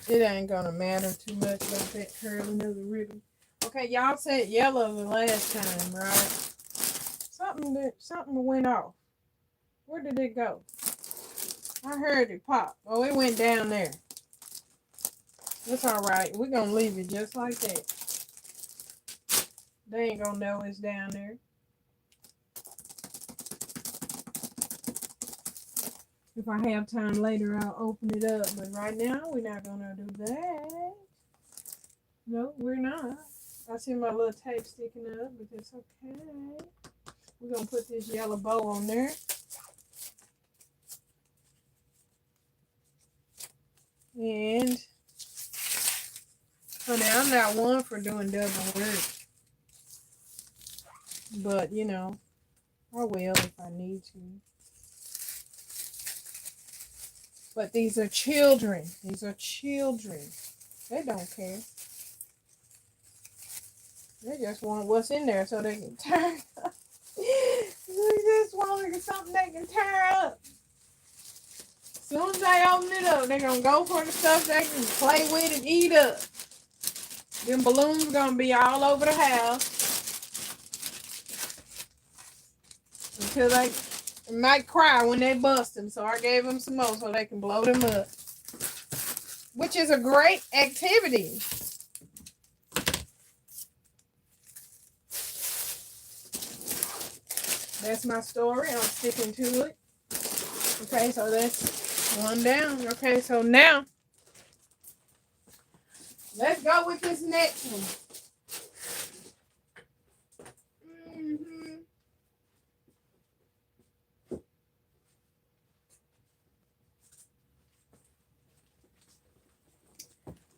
It ain't gonna matter too much about that curling of the ribbon. Okay, y'all said yellow the last time, right? Something went off. Where did it go? I heard it pop. Oh, it went down there. That's all right. We're gonna leave it just like that. They ain't gonna know it's down there. If I have time later, I'll open it up. But right now, we're not gonna do that. No, we're not. I see my little tape sticking up, but it's okay. We're going to put this yellow bow on there. And, honey, I'm not one for doing double work. But, you know, I will if I need to. But these are children. These are children. They don't care. They just want what's in there so they can tear up. They just want something they can tear up. As soon as they open it up, they're going to go for the stuff they can play with and eat up. Them balloons going to be all over the house. Until they might cry when they bust them. So I gave them some more so they can blow them up. Which is a great activity. That's my story. I'm sticking to it. Okay, so that's one down. Okay, so now let's go with this next one.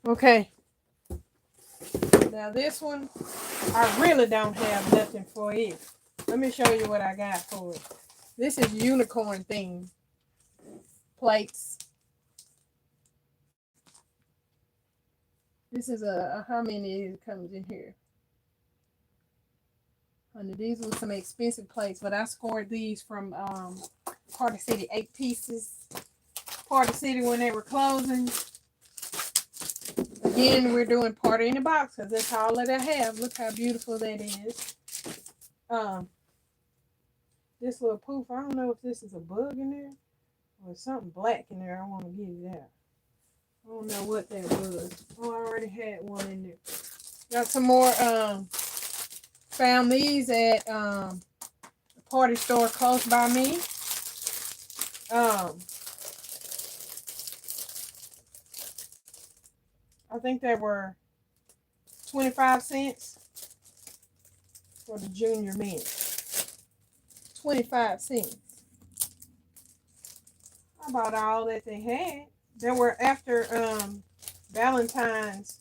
Okay. Now this one, I really don't have nothing for it. Let me show you what I got for it. This is unicorn theme plates. This is how many comes in here? Honey, these were some expensive plates, but I scored these from Party City 8 pieces. Party City when they were closing. Again, we're doing party in the box because that's all that I have. Look how beautiful that is. This little poof, I don't know if this is a bug in there or something black in there. I want to get it out. I don't know what that was. Oh, I already had one in there. Got some more. Found these at a party store close by me. I think they were 25 cents for the junior mint. 25 cents. I bought all that they had. They were after Valentine's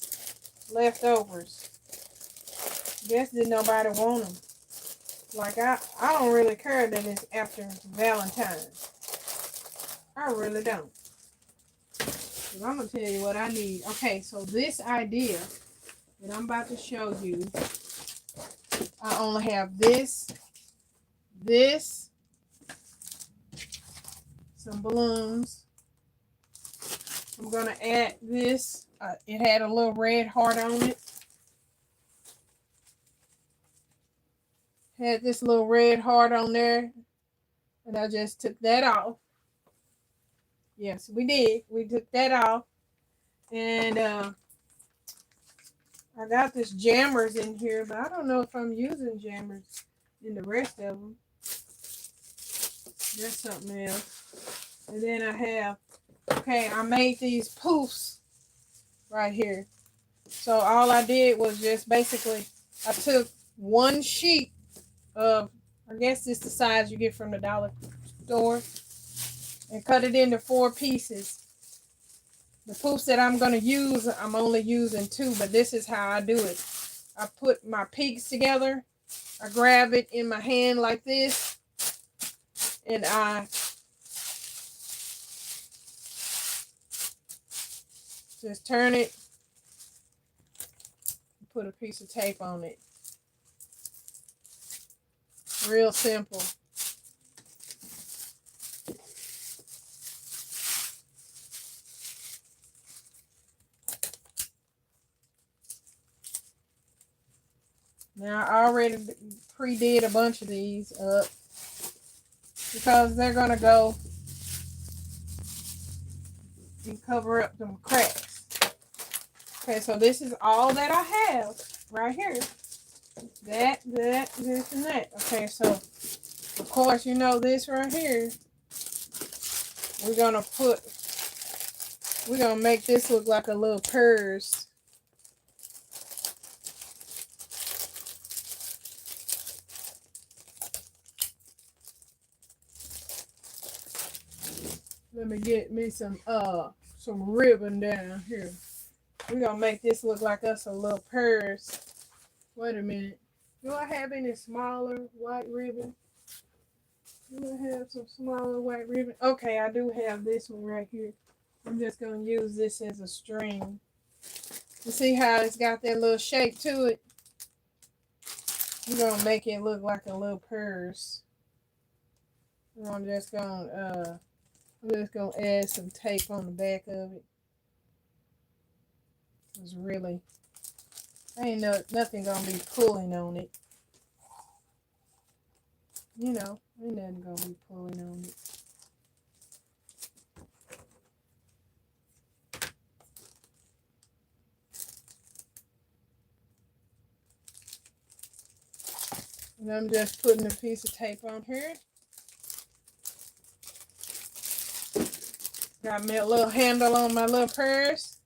leftovers. Guess didn't nobody want them. Like I don't really care that it's after Valentine's. I really don't. I'm going to tell you what I need. Okay, so this idea that I'm about to show you, I only have this, some balloons. I'm going to add this. It had a little red heart on it. Had this little red heart on there. And I just took that off. Yes, we did. We took that off. And I got this jammers in here, but I don't know if I'm using jammers in the rest of them. That's something else. And then I have, okay, I made these poofs right here. So all I did was just basically, I took one sheet of, I guess this is the size you get from the dollar store, and cut it into 4 pieces. The poofs that I'm going to use, I'm only using 2, but this is how I do it. I put my peaks together. I grab it in my hand like this. And I just turn it. Put a piece of tape on it. Real simple. Now, I already pre-did a bunch of these up because they're going to go and cover up them cracks. Okay, so this is all that I have right here. That, this, and that. Okay, so, of course, you know this right here. We're going to make this look like a little purse. Let me get me some ribbon down here. We're gonna make this look like us a little purse. Wait a minute. Do I have any smaller white ribbon? Do I have some smaller white ribbon? Okay, I do have this one right here. I'm just gonna use this as a string. You see how it's got that little shape to it? We're gonna make it look like a little purse. I'm just gonna add some tape on the back of it. It's really ain't nothing gonna be pulling on it. You know, ain't nothing gonna be pulling on it. And I'm just putting a piece of tape on here. Got me a little handle on my little purse.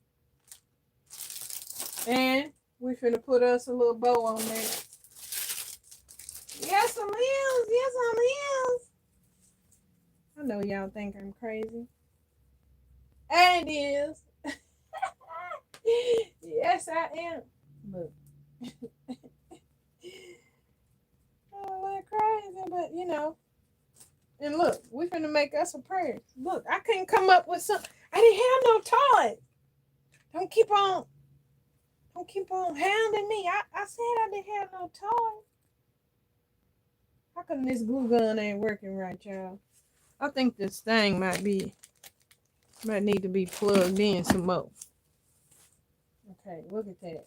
And we finna put us a little bow on there. Yes, I'm is. Yes, I'm is. I know y'all think I'm crazy. And it is. Yes, I am. Look. I look crazy, but you know. And look, we finna make us a purse. Look, I couldn't come up with something. I didn't have no toy. Don't keep on hounding me. I said I didn't have no toy. How come this glue gun ain't working right, y'all? I think this thing might need to be plugged in some more. Okay, look at that.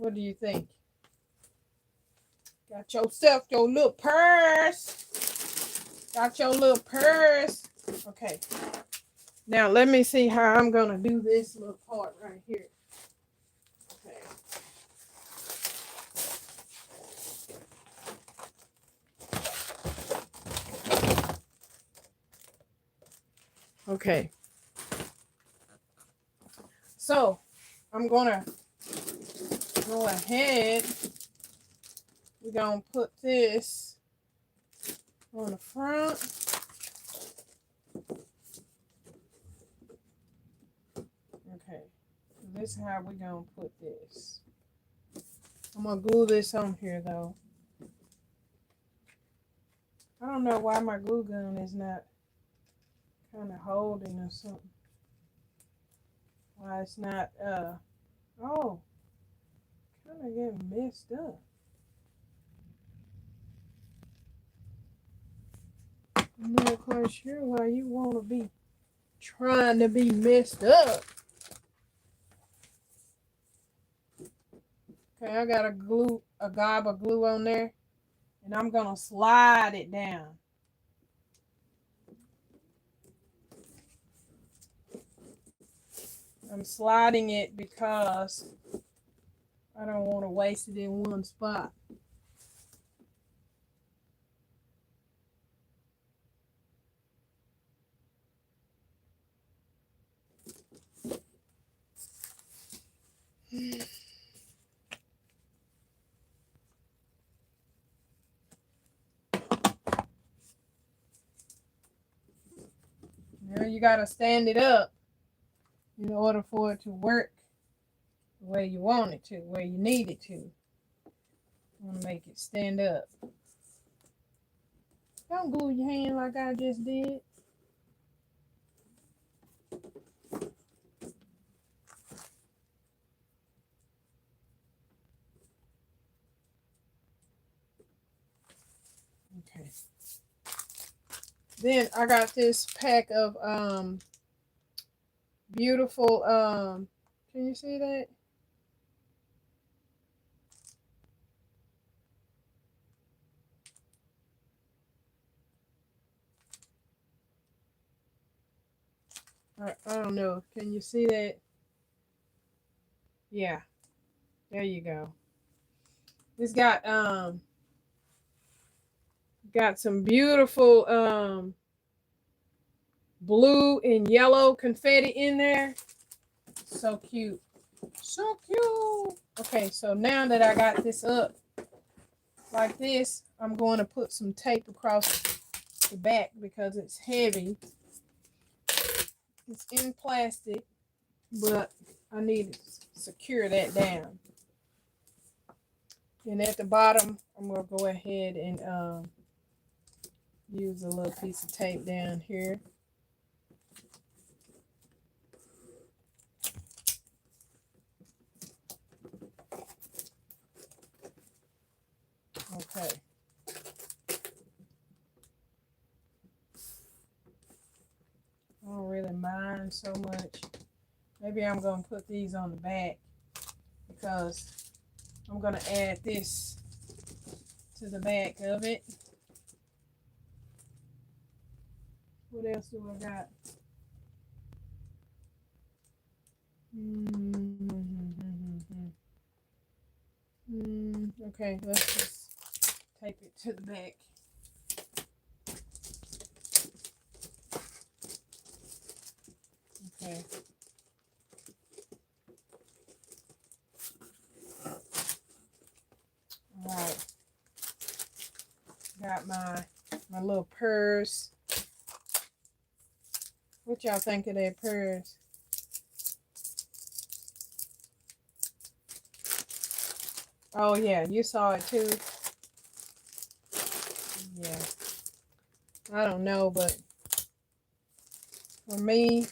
What do you think? Got yourself your little purse. Got your little purse. Okay. Now let me see how I'm going to do this little part right here. Okay. Okay. So I'm going to go ahead. We're going to put this on the front. Okay, so this is how we're going to put this. I'm going to glue this on here though. I don't know why my glue gun is not kind of holding or something. Why it's not, oh, kind of getting messed up. I'm not quite sure why you want to be trying to be messed up. Okay, I got a gob of glue on there, and I'm gonna slide it down. I'm sliding it because I don't want to waste it in one spot. Now you gotta stand it up in order for it to work the way you want it to, where you need it to. You want to make it stand up. Don't glue your hand like I just did. Okay. Then I got this pack of beautiful can you see that? I don't know. Can you see that? Yeah. There you go. It's got some beautiful blue and yellow confetti in there. So cute. So cute. Okay, so now that I got this up like this, I'm going to put some tape across the back because it's heavy. It's in plastic, but I need to secure that down. And at the bottom, I'm going to go ahead and use a little piece of tape down here. Okay. I don't really mind so much. Maybe I'm going to put these on the back because I'm going to add this to the back of it. What else do I got? Okay, let's just tape it to the back. Okay. All right. Got my little purse. What y'all think of that purse? Oh yeah, you saw it too. Yeah. I don't know, but for me,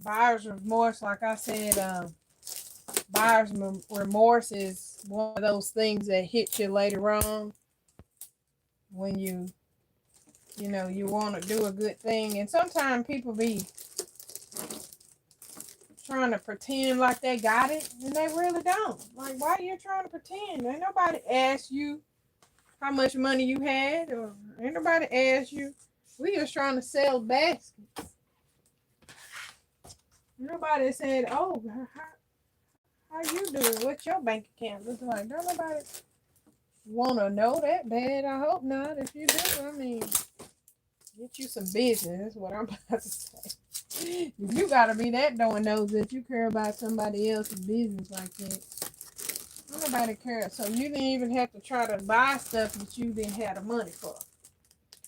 buyer's remorse, like I said, buyer's remorse is one of those things that hits you later on when you want to do a good thing. And sometimes people be trying to pretend like they got it and they really don't. Like, why are you trying to pretend? Ain't nobody asked you how much money you had, or ain't nobody asked you. We just trying to sell baskets. Nobody said, oh, how you doing? What's your bank account looking like? Don't nobody want to know that bad. I hope not. If you do, I mean, get you some business. That's what I'm about to say. If you gotta be that doing knows that you care about somebody else's business like that. Nobody cares. So you didn't even have to try to buy stuff that you didn't have the money for.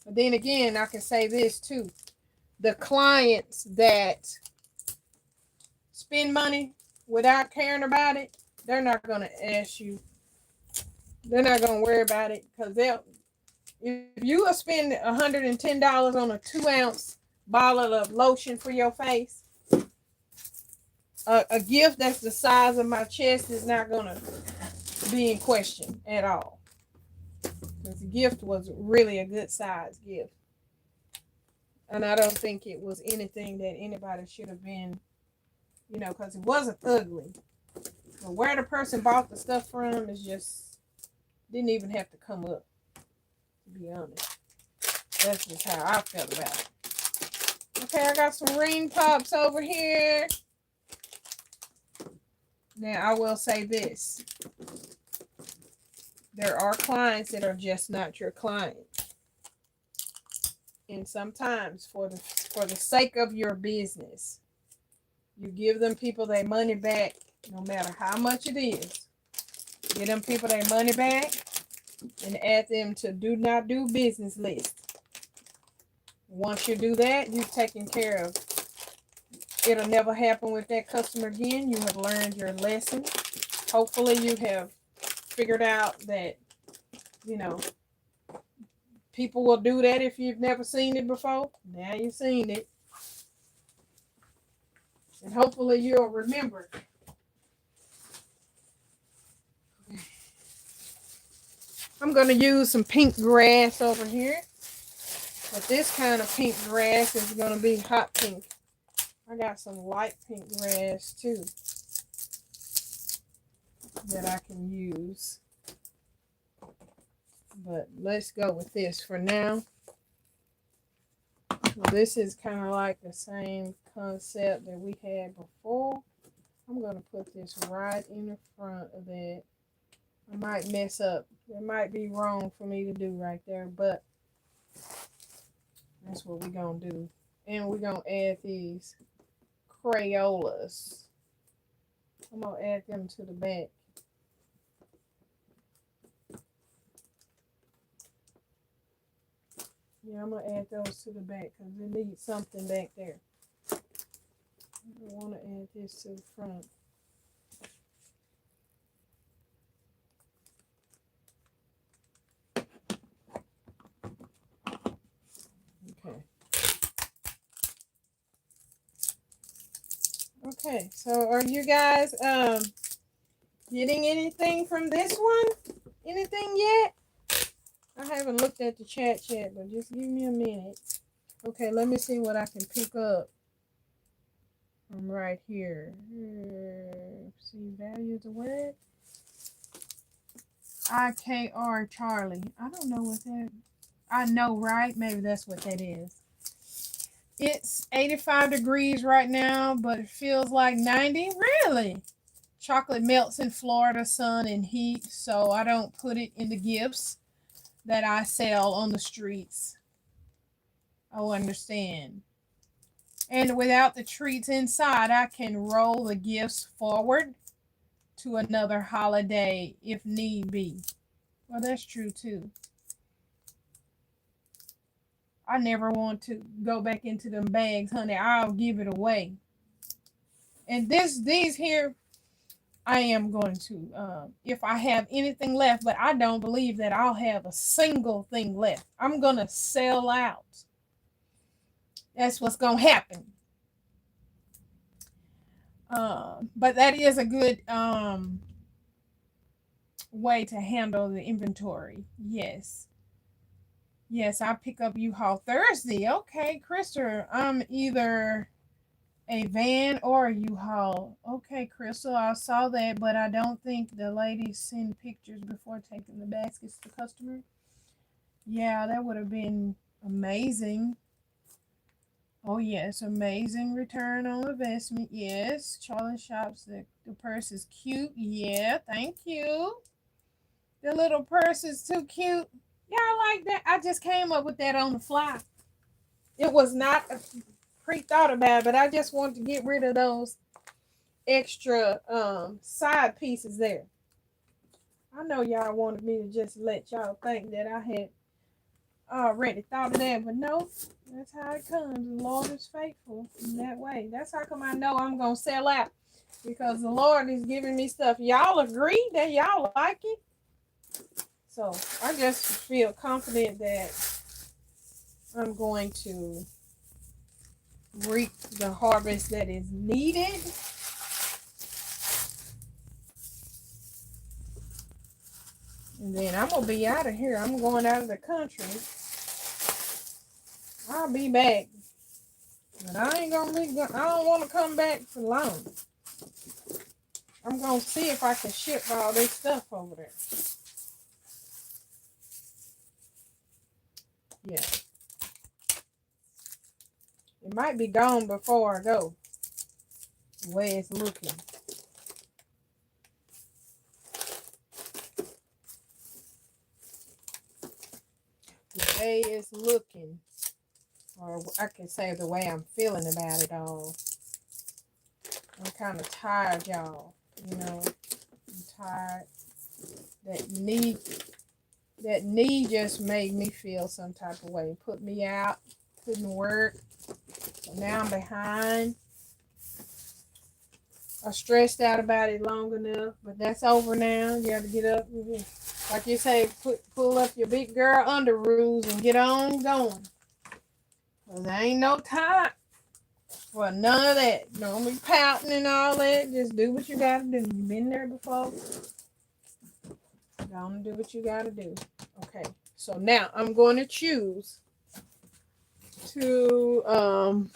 But then again, I can say this too. The clients that spend money without caring about it, they're not gonna ask you. They're not gonna worry about it because they'll. If you will spend $110 on a 2-ounce bottle of lotion for your face, a gift that's the size of my chest is not gonna be in question at all. Because the gift was really a good size gift. And I don't think it was anything that anybody should have been, because it wasn't ugly. But where the person bought the stuff from is just didn't even have to come up, to be honest. That's just how I felt about it. Okay, I got some ring pops over here. Now, I will say this. There are clients that are just not your client. And sometimes for the sake of your business, you give them people their money back, no matter how much it is. Give them people their money back and add them to do not do business list. Once you do that, you've taken care of. It'll never happen with that customer again. You have learned your lesson. Hopefully you have figured out that, people will do that if you've never seen it before. Now you've seen it. And hopefully you'll remember. I'm going to use some pink grass over here. But this kind of pink grass is going to be hot pink. I got some light pink grass too that I can use. But let's go with this for now. Well, this is kind of like the same concept that we had before. I'm going to put this right in the front of that. I might mess up. It might be wrong for me to do right there, but that's what we're going to do. And we're going to add these Crayolas. I'm gonna add them to the back. Yeah, I'm gonna add those to the back because it needs something back there. I want to add this to the front. Okay. Okay, so are you guys getting anything from this one? Anything yet? I haven't looked at the chat yet, but just give me a minute. Okay, let me see what I can pick up from right here. See values of what? IKR Charlie. I don't know what that. I know, right? Maybe that's what that is. It's 85 degrees right now, but it feels like 90. Really? Chocolate melts in Florida sun and heat, so I don't put it in the gifts that I sell on the streets. Oh, understand. And without the treats inside, I can roll the gifts forward to another holiday if need be. Well, that's true too. I never want to go back into them bags, honey. I'll give it away. And these here, I am going to, if I have anything left, but I don't believe that I'll have a single thing left. I'm going to sell out. That's what's going to happen. But that is a good way to handle the inventory. Yes. Yes, I pick up U-Haul Thursday. Okay, Crystal, I'm either a van or a U-Haul. Okay, Crystal, I saw that, but I don't think the ladies send pictures before taking the baskets to customer. Yeah, that would have been amazing. Oh, yes, amazing return on investment. Yes, Charlie shops, the purse is cute. Yeah, thank you. The little purse is too cute. Yeah, I like that. I just came up with that on the fly. It was not pre-thought about, but I just wanted to get rid of those extra side pieces there. I know y'all wanted me to just let y'all think that I had already thought of that, but no, that's how it comes. The Lord is faithful in that way. That's how come I know I'm gonna sell out, because the Lord is giving me stuff. Y'all agree that y'all like it? So I just feel confident that I'm going to reap the harvest that is needed. And then I'm going to be out of here. I'm going out of the country. I'll be back. But I ain't going to be, I don't want to come back for long. I'm going to see if I can ship all this stuff over there. Yeah. It might be gone before I go. The way it's looking. The way it's looking. Or I can say the way I'm feeling about it all. I'm kind of tired, y'all. You know, I'm tired. That knee just made me feel some type of way. Put me out. Couldn't work. Now I'm behind. I stressed out about it long enough, but that's over now. You have to get up. Like you say, pull up your big girl underoos and get on going. Well, there ain't no time for none of that. Don't be pouting and all that. Just do what you gotta do. You've been there before. Don't do what you gotta do. Okay. So now I'm going to choose to I'm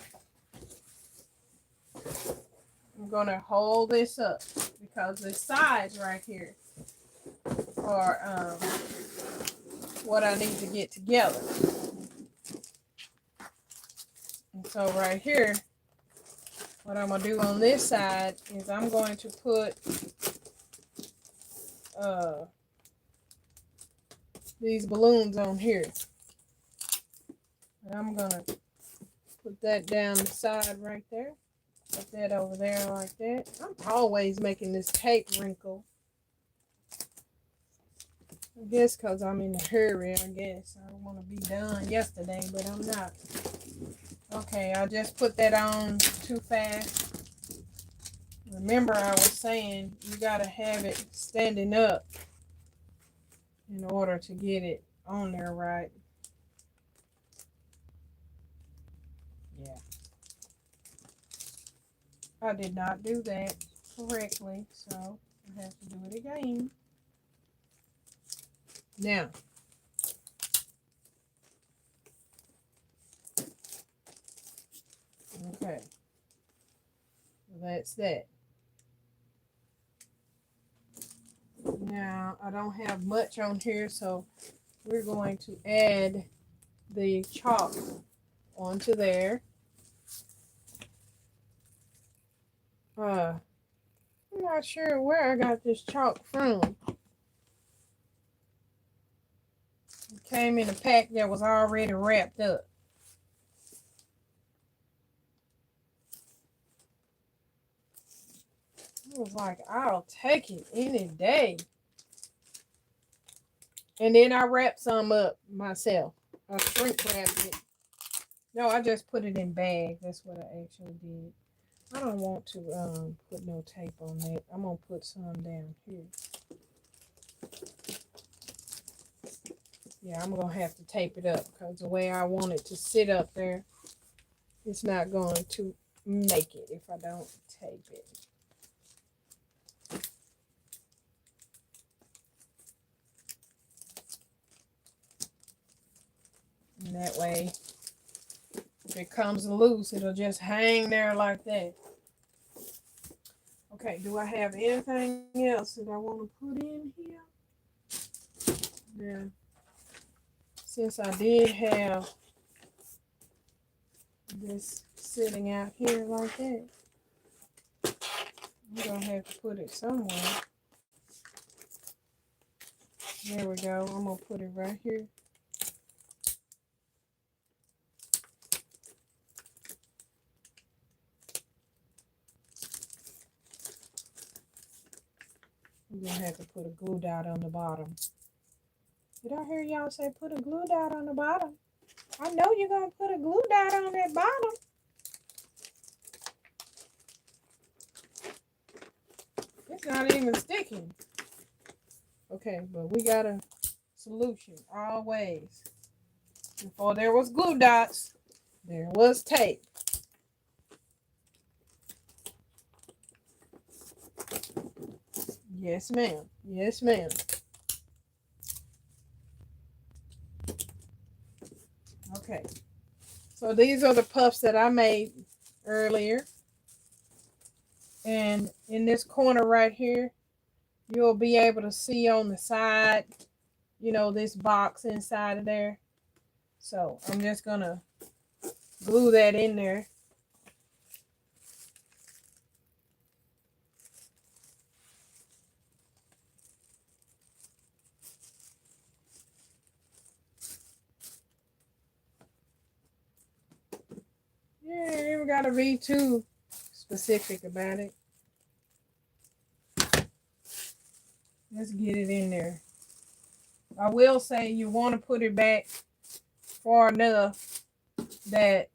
gonna hold this up because the sides right here are what I need to get together. And so right here, what I'm gonna do on this side is I'm going to put these balloons on here. And I'm gonna put that down the side right there. Put that over there like that. I'm always making this tape wrinkle. I guess because I'm in a hurry, I guess. I don't want to be done yesterday, but I'm not. Okay, I just put that on too fast. Remember I was saying you got to have it standing up in order to get it on there right. Yeah. I did not do that correctly, so I have to do it again. Now, okay, so that's that. Now, I don't have much on here, so we're going to add the chalk onto there. I'm not sure where I got this chalk from. It came in a pack that was already wrapped up. I was like, I'll take it any day. And then I wrapped some up myself. I shrink wrapped it. No, I just put it in bags. That's what I actually did. I don't want to put no tape on that. I'm going to put some down here. Yeah, I'm going to have to tape it up because the way I want it to sit up there, it's not going to make it if I don't tape it. And that way, if it comes loose, it'll just hang there like that. Okay, do I have anything else that I want to put in here? Yeah. Since I did have this sitting out here like that, I'm going to have to put it somewhere. There we go. I'm going to put it right here. I'm going to have to put a glue dot on the bottom. Did I hear y'all say put a glue dot on the bottom? I know you're going to put a glue dot on that bottom. It's not even sticking. Okay, but we got a solution always. Before there was glue dots, there was tape. Yes, ma'am. Yes, ma'am. Okay. So these are the puffs that I made earlier. And in this corner right here, you'll be able to see on the side, you know, this box inside of there. So I'm just going to glue that in there. Yeah, you got to be too specific about it. Let's get it in there. I will say you want to put it back far enough that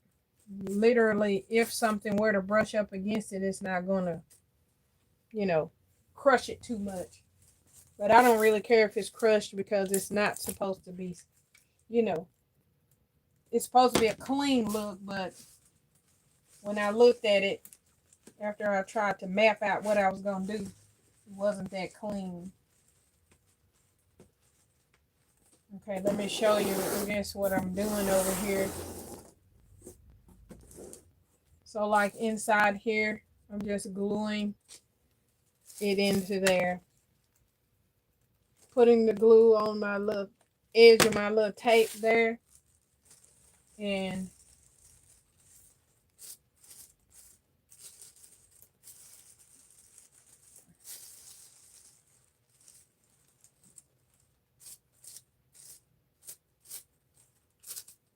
literally if something were to brush up against it, it's not going to, you know, crush it too much. But I don't really care if it's crushed because it's not supposed to be, you know, it's supposed to be a clean look, but when I looked at it, after I tried to map out what I was going to do, it wasn't that clean. Okay, let me show you, I guess, what I'm doing over here. So, like inside here, I'm just gluing it into there. Putting the glue on my little edge of my little tape there. And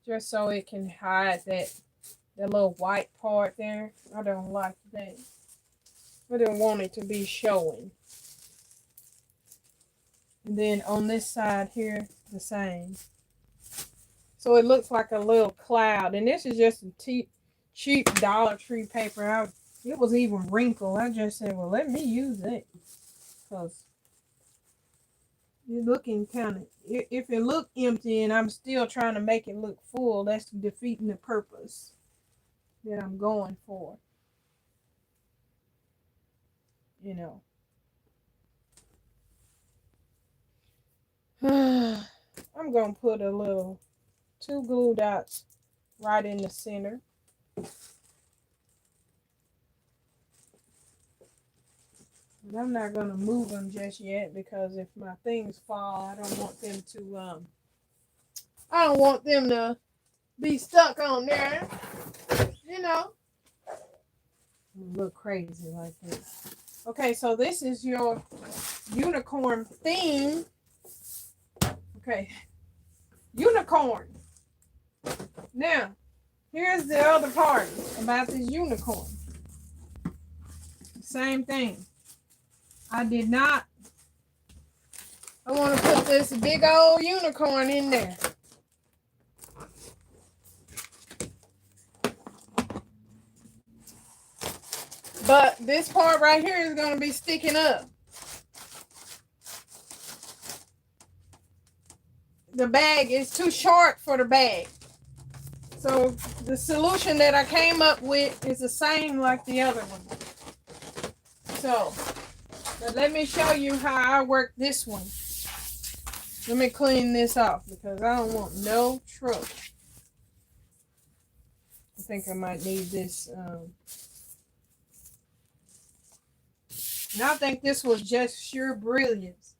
just so it can hide that little white part there. I don't like that. I didn't want it to be showing. And then on this side here, the same. So it looks like a little cloud. And this is just a cheap Dollar Tree paper. It was even wrinkled. I just said, well, let me use it. Because you're looking kind of, if it look empty and I'm still trying to make it look full, that's defeating the purpose that I'm going for. You know. I'm going to put a little 2 glue dots right in the center. But I'm not going to move them just yet because if my things fall, I don't want them to be stuck on there. You know. Look crazy like this. Okay, so this is your unicorn theme. Okay, unicorn. Now, here's the other part about this unicorn. Same thing. I want to put this big old unicorn in there. But this part right here is going to be sticking up. The bag is too short for the bag. So the solution that I came up with is the same like the other one. So, but let me show you how I work this one. Let me clean this off because I don't want no trouble. I think I might need this. And I think this was just sheer brilliance.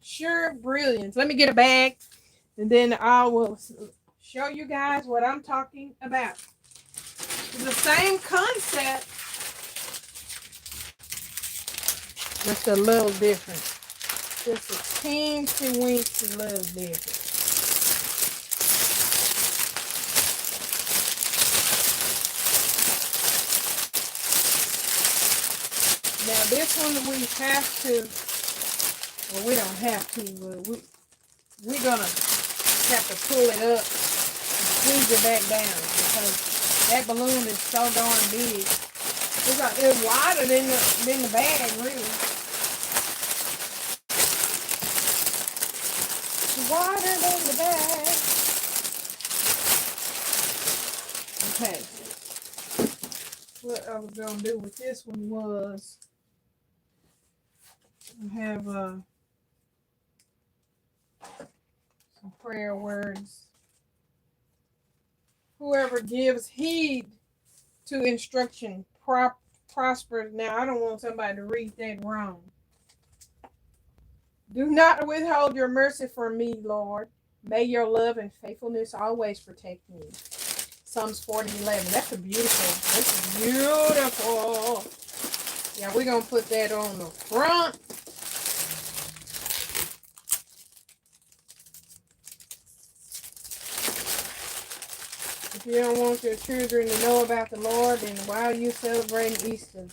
Sheer brilliance. Let me get a bag and then I will show you guys what I'm talking about. It's the same concept, just a little different. Just a teensy-weensy little different. Now this one we have to, well we don't have to, but we're gonna have to pull it up and squeeze it back down because that balloon is so darn big. It's wider than the bag, really. It's wider than the bag. Okay. What I was gonna do with this one was have some prayer words. Whoever gives heed to instruction prospers. Now, I don't want somebody to read that wrong. Do not withhold your mercy from me, Lord. May your love and faithfulness always protect me. Psalms 40:11. That's beautiful. Yeah, we're going to put that on the front. If you don't want your children to know about the Lord, then why are you celebrating Easter?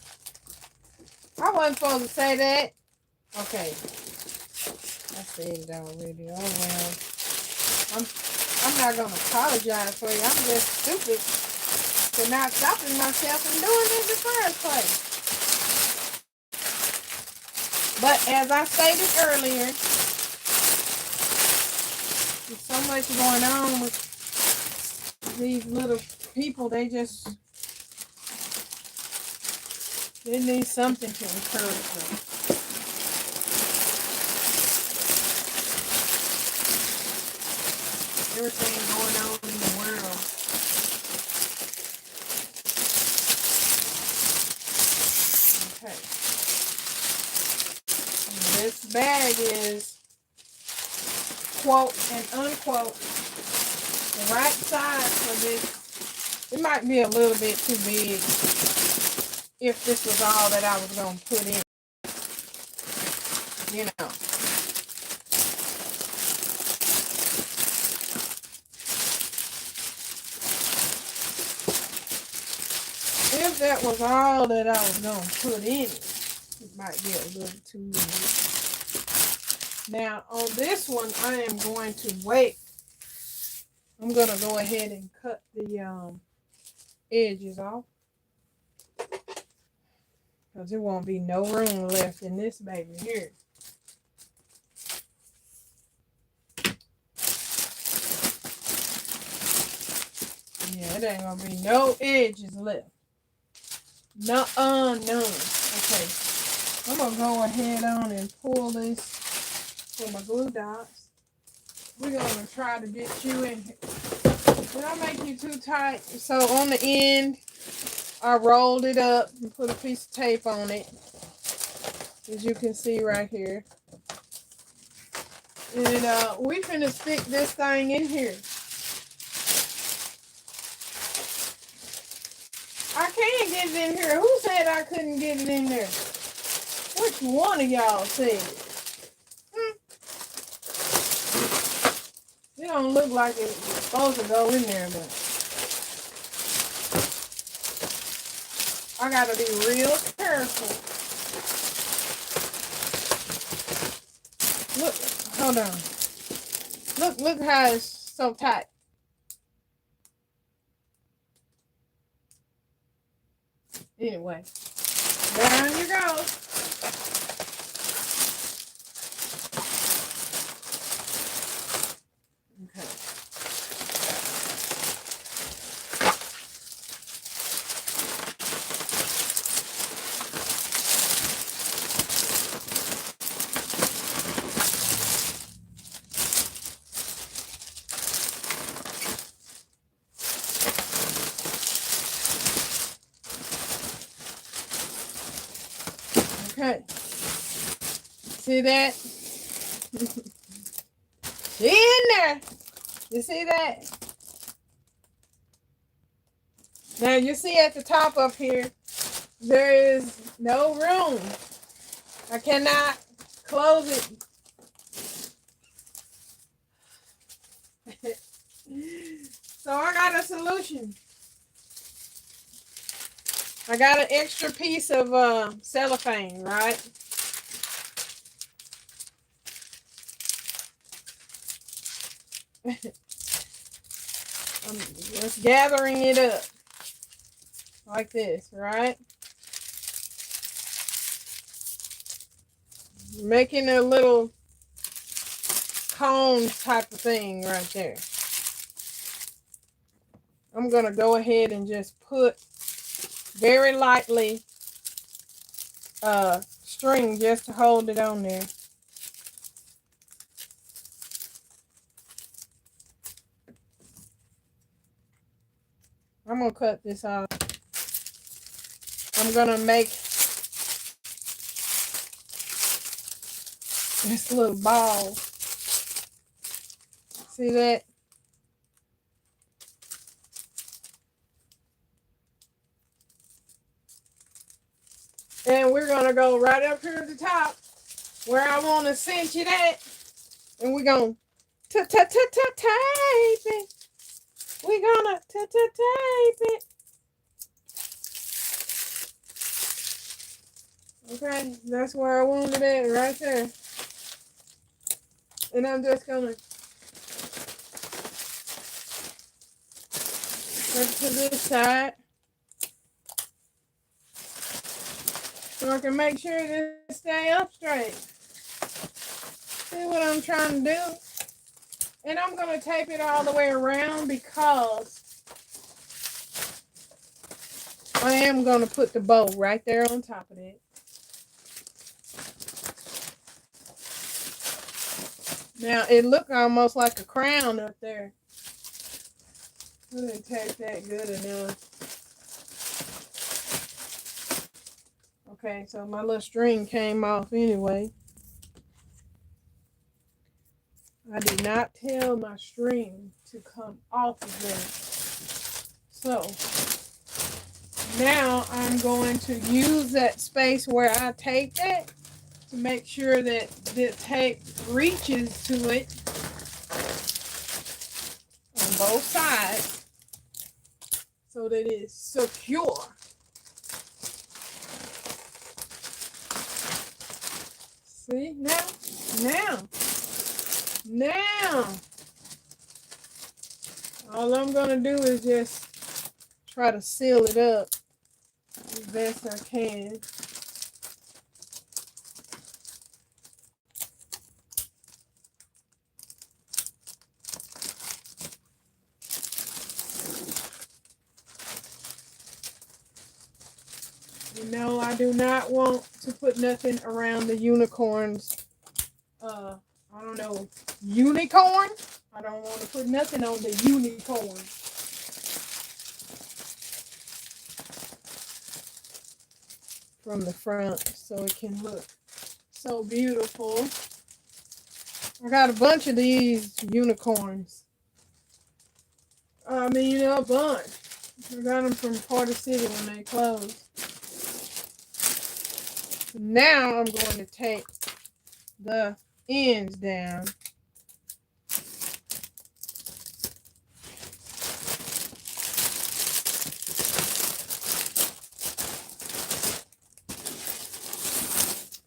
I wasn't supposed to say that. Okay. I said it already. Oh, well. I'm not going to apologize for you. I'm just stupid for not stopping myself from doing it in the first place. But as I stated earlier, there's so much going on with these little people. They need something to encourage them. Everything going on in the world. Okay. And this bag is quote and unquote the right size for this. It might be a little bit too big if this was all that I was going to put in. You know. if that was all that I was going to put in it. It might be a little too little. Now, on this one, I am going to wait. I'm going to go ahead and cut the edges off. Because there won't be no room left in this baby here. Yeah, it ain't going to be no edges left. None. Okay. I'm going to go ahead on and pull this for my glue dots. We're going to try to get you in here. Did I make you too tight? So on the end, I rolled it up and put a piece of tape on it. As you can see right here. And we finna stick this thing in here. I can't get it in here. Who said I couldn't get it in there? Which one of y'all said it? It don't look like it's supposed to go in there, but I gotta be real careful. Look, hold on. Look how it's so tight. Anyway, down you go. Okay. Okay. See that? She in there. You see that? Now you see at the top up here, there is no room. I cannot close it. So I got a solution. I got an extra piece of cellophane, right? I'm just gathering it up like this, right? Making a little cone type of thing right there. I'm going to go ahead and just put very lightly string just to hold it on there. I'm going to cut this off. I'm going to make this little ball. See that? And we're going to go right up here at the top where I want to cinch it at. And we're going to tape it. We're going to tape it. Okay, that's where I wanted it, right there. And I'm just going to put it to this side. So I can make sure that it stay up straight. See what I'm trying to do? And I'm going to tape it all the way around because I am going to put the bow right there on top of it. Now, it looked almost like a crown up there. I didn't tape that good enough. Okay, so my little string came off anyway. I did not tell my string to come off of there. So, now I'm going to use that space where I taped it to make sure that the tape reaches to it on both sides so that it's secure. See, now. All I'm gonna do is just try to seal it up as best I can. No, I do not want to put nothing around the unicorns. I don't know, unicorn? I don't want to put nothing on the unicorn. From the front so it can look so beautiful. I got a bunch of these unicorns. I mean, a bunch. I got them from Party City when they closed. Now I'm going to take the ends down.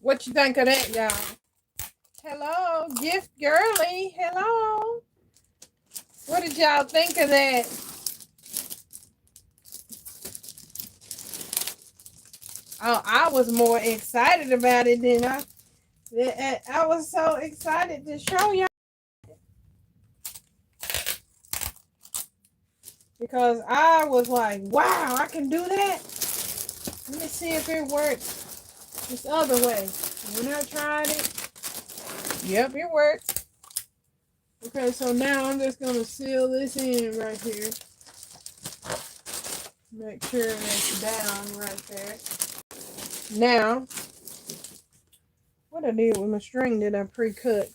What you think of that, y'all? Hello, gift girly. Hello. What did y'all think of that? Oh, I was more excited about it than I was so excited to show y'all. Because I was like, wow, I can do that. Let me see if it works this other way. When I tried it, yep, it worked. Okay, so now I'm just going to seal this in right here. Make sure it's down right there. Now, what I did with my string that I pre-cut.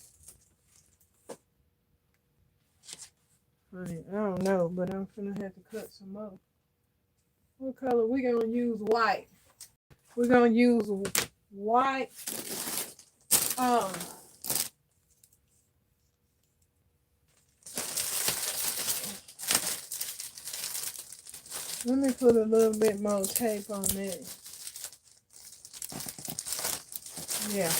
I don't know, but I'm gonna have to cut some more. What color? We're gonna use white. We're gonna use white. Let me put a little bit more tape on it. Yeah.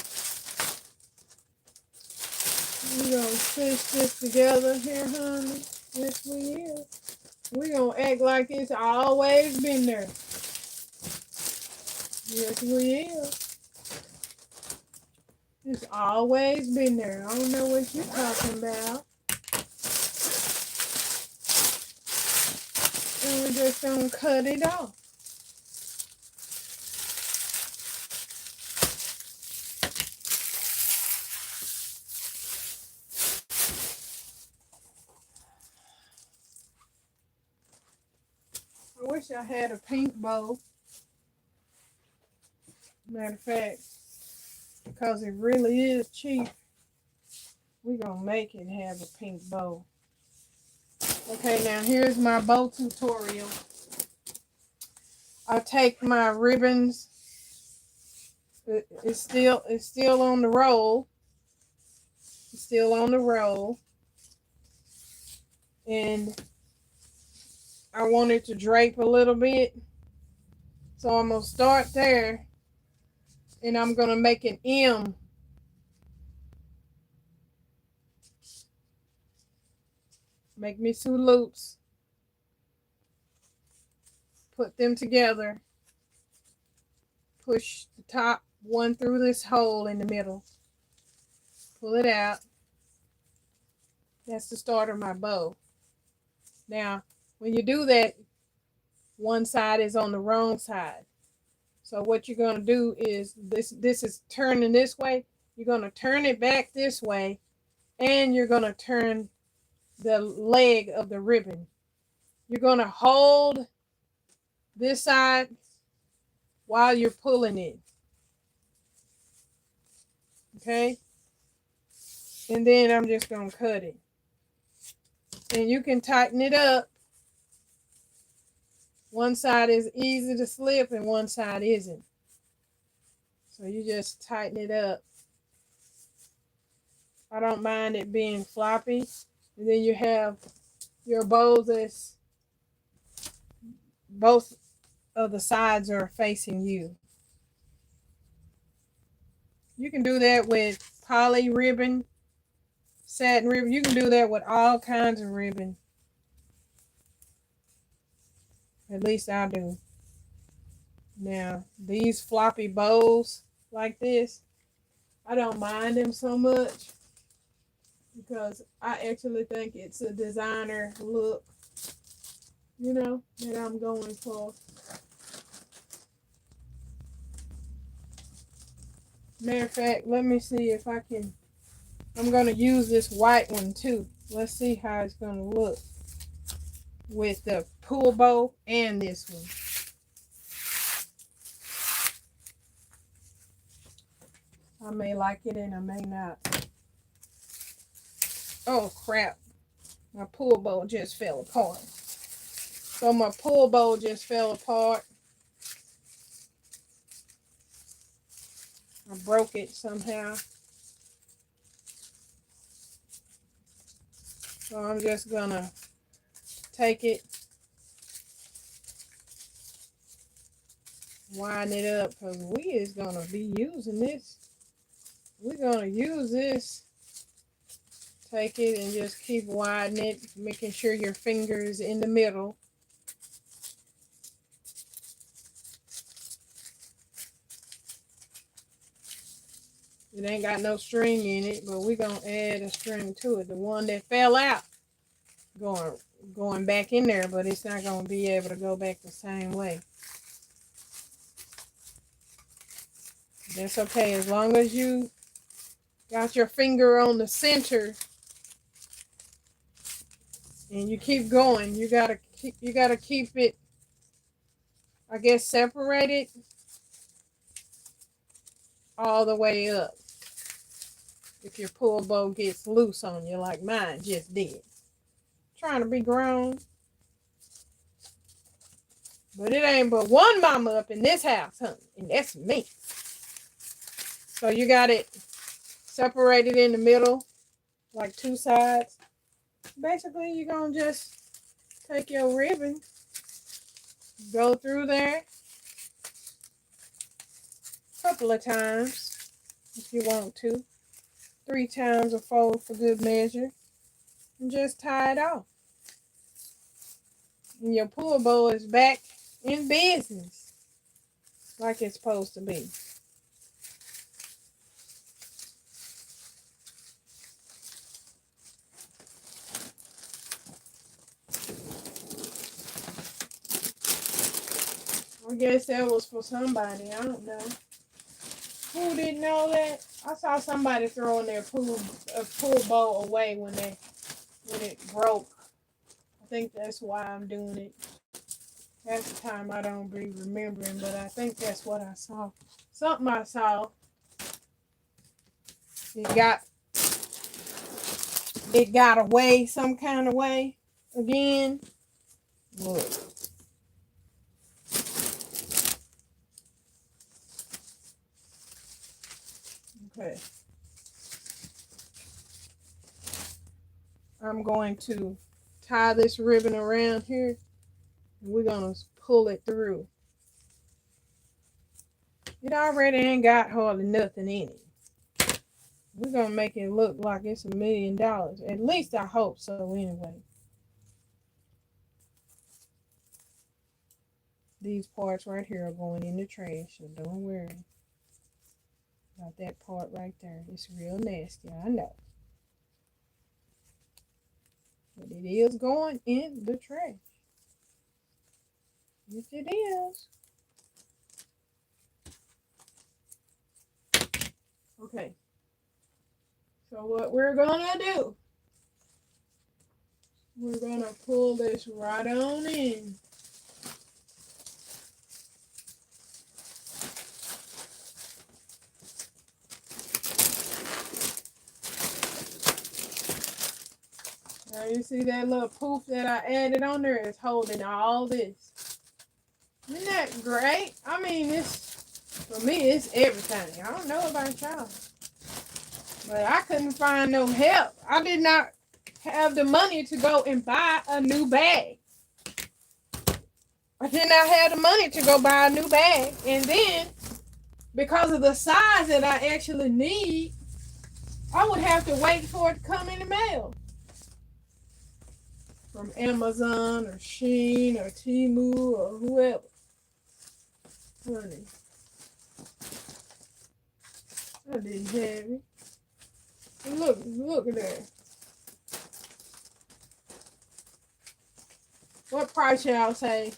We're gonna stitch this together here, honey. Yes, we is. We're gonna act like it's always been there. Yes, we is. It's always been there. I don't know what you're talking about. And we're just gonna cut it off. I wish I had a pink bow. Matter of fact, because it really is cheap, we're going to make it have a pink bow. Okay, now here's my bow tutorial. I take my ribbons. It's still on the roll. It's still on the roll. And I want it to drape a little bit. So I'm going to start there. And I'm going to make an M. Make me 2 loops. Put them together. Push the top one through this hole in the middle. Pull it out. That's the start of my bow. Now, when you do that, one side is on the wrong side. So what you're going to do is, this is turning this way. You're going to turn it back this way, and you're going to turn the leg of the ribbon. You're going to hold this side while you're pulling it. Okay? And then I'm just going to cut it. And you can tighten it up. One side is easy to slip and one side isn't. So you just tighten it up. I don't mind it being floppy. And then you have your bows that's both of the sides are facing you. You can do that with poly ribbon, satin ribbon. You can do that with all kinds of ribbon. At least I do. Now, these floppy bows like this, I don't mind them so much because I actually think it's a designer look, you know, that I'm going for. Matter of fact, let me see if I can. I'm going to use this white one too. Let's see how it's going to look with the pull bow and this one. I may like it and I may not. Oh crap. My pull bow just fell apart. So my pull bow just fell apart. I broke it somehow. So I'm just gonna take it, widen it up, because we is gonna be using this. We're gonna use this. Take it and just keep widening it, making sure your finger is in the middle. It ain't got no string in it, but we're gonna add a string to it. The one that fell out, going back in there, but it's not gonna be able to go back the same way. That's okay, as long as you got your finger on the center and you keep going. You gotta keep it, I guess, separated all the way up. If your pull bow gets loose on you like mine just did. Trying to be grown. But it ain't but one mama up in this house, honey. And that's me. So you got it separated in the middle, like two sides. Basically, you're going to just take your ribbon, go through there a couple of times if you want to. 3 times or 4 for good measure. And just tie it off. And your pull bow is back in business like it's supposed to be. I guess that was for somebody. I don't know. Who didn't know that? I saw somebody throwing their pull bow away when it broke. I think that's why I'm doing it. Half the time I don't be remembering, but I think that's what I saw. Something I saw. It got away some kind of way again. Look. Okay. I'm going to tie this ribbon around here and we're going to pull it through. It already ain't got hardly nothing in it. We're going to make it look like it's $1 million. At least I hope so anyway. These parts right here are going in the trash, so don't worry about that part right there. It's real nasty, I know. But it is going in the trash. Yes, it is. Okay. So what we're going to do, we're going to pull this right on in. Now you see that little poof that I added on there is holding all this. Isn't that great? I mean, for me, it's everything. I don't know about y'all. But I couldn't find no help. I did not have the money to go and buy a new bag. I did not have the money to go buy a new bag. And then because of the size that I actually need, I would have to wait for it to come in the mail. From Amazon or Shein or Temu or whoever. Honey. I didn't have it. Look at that. What price y'all say?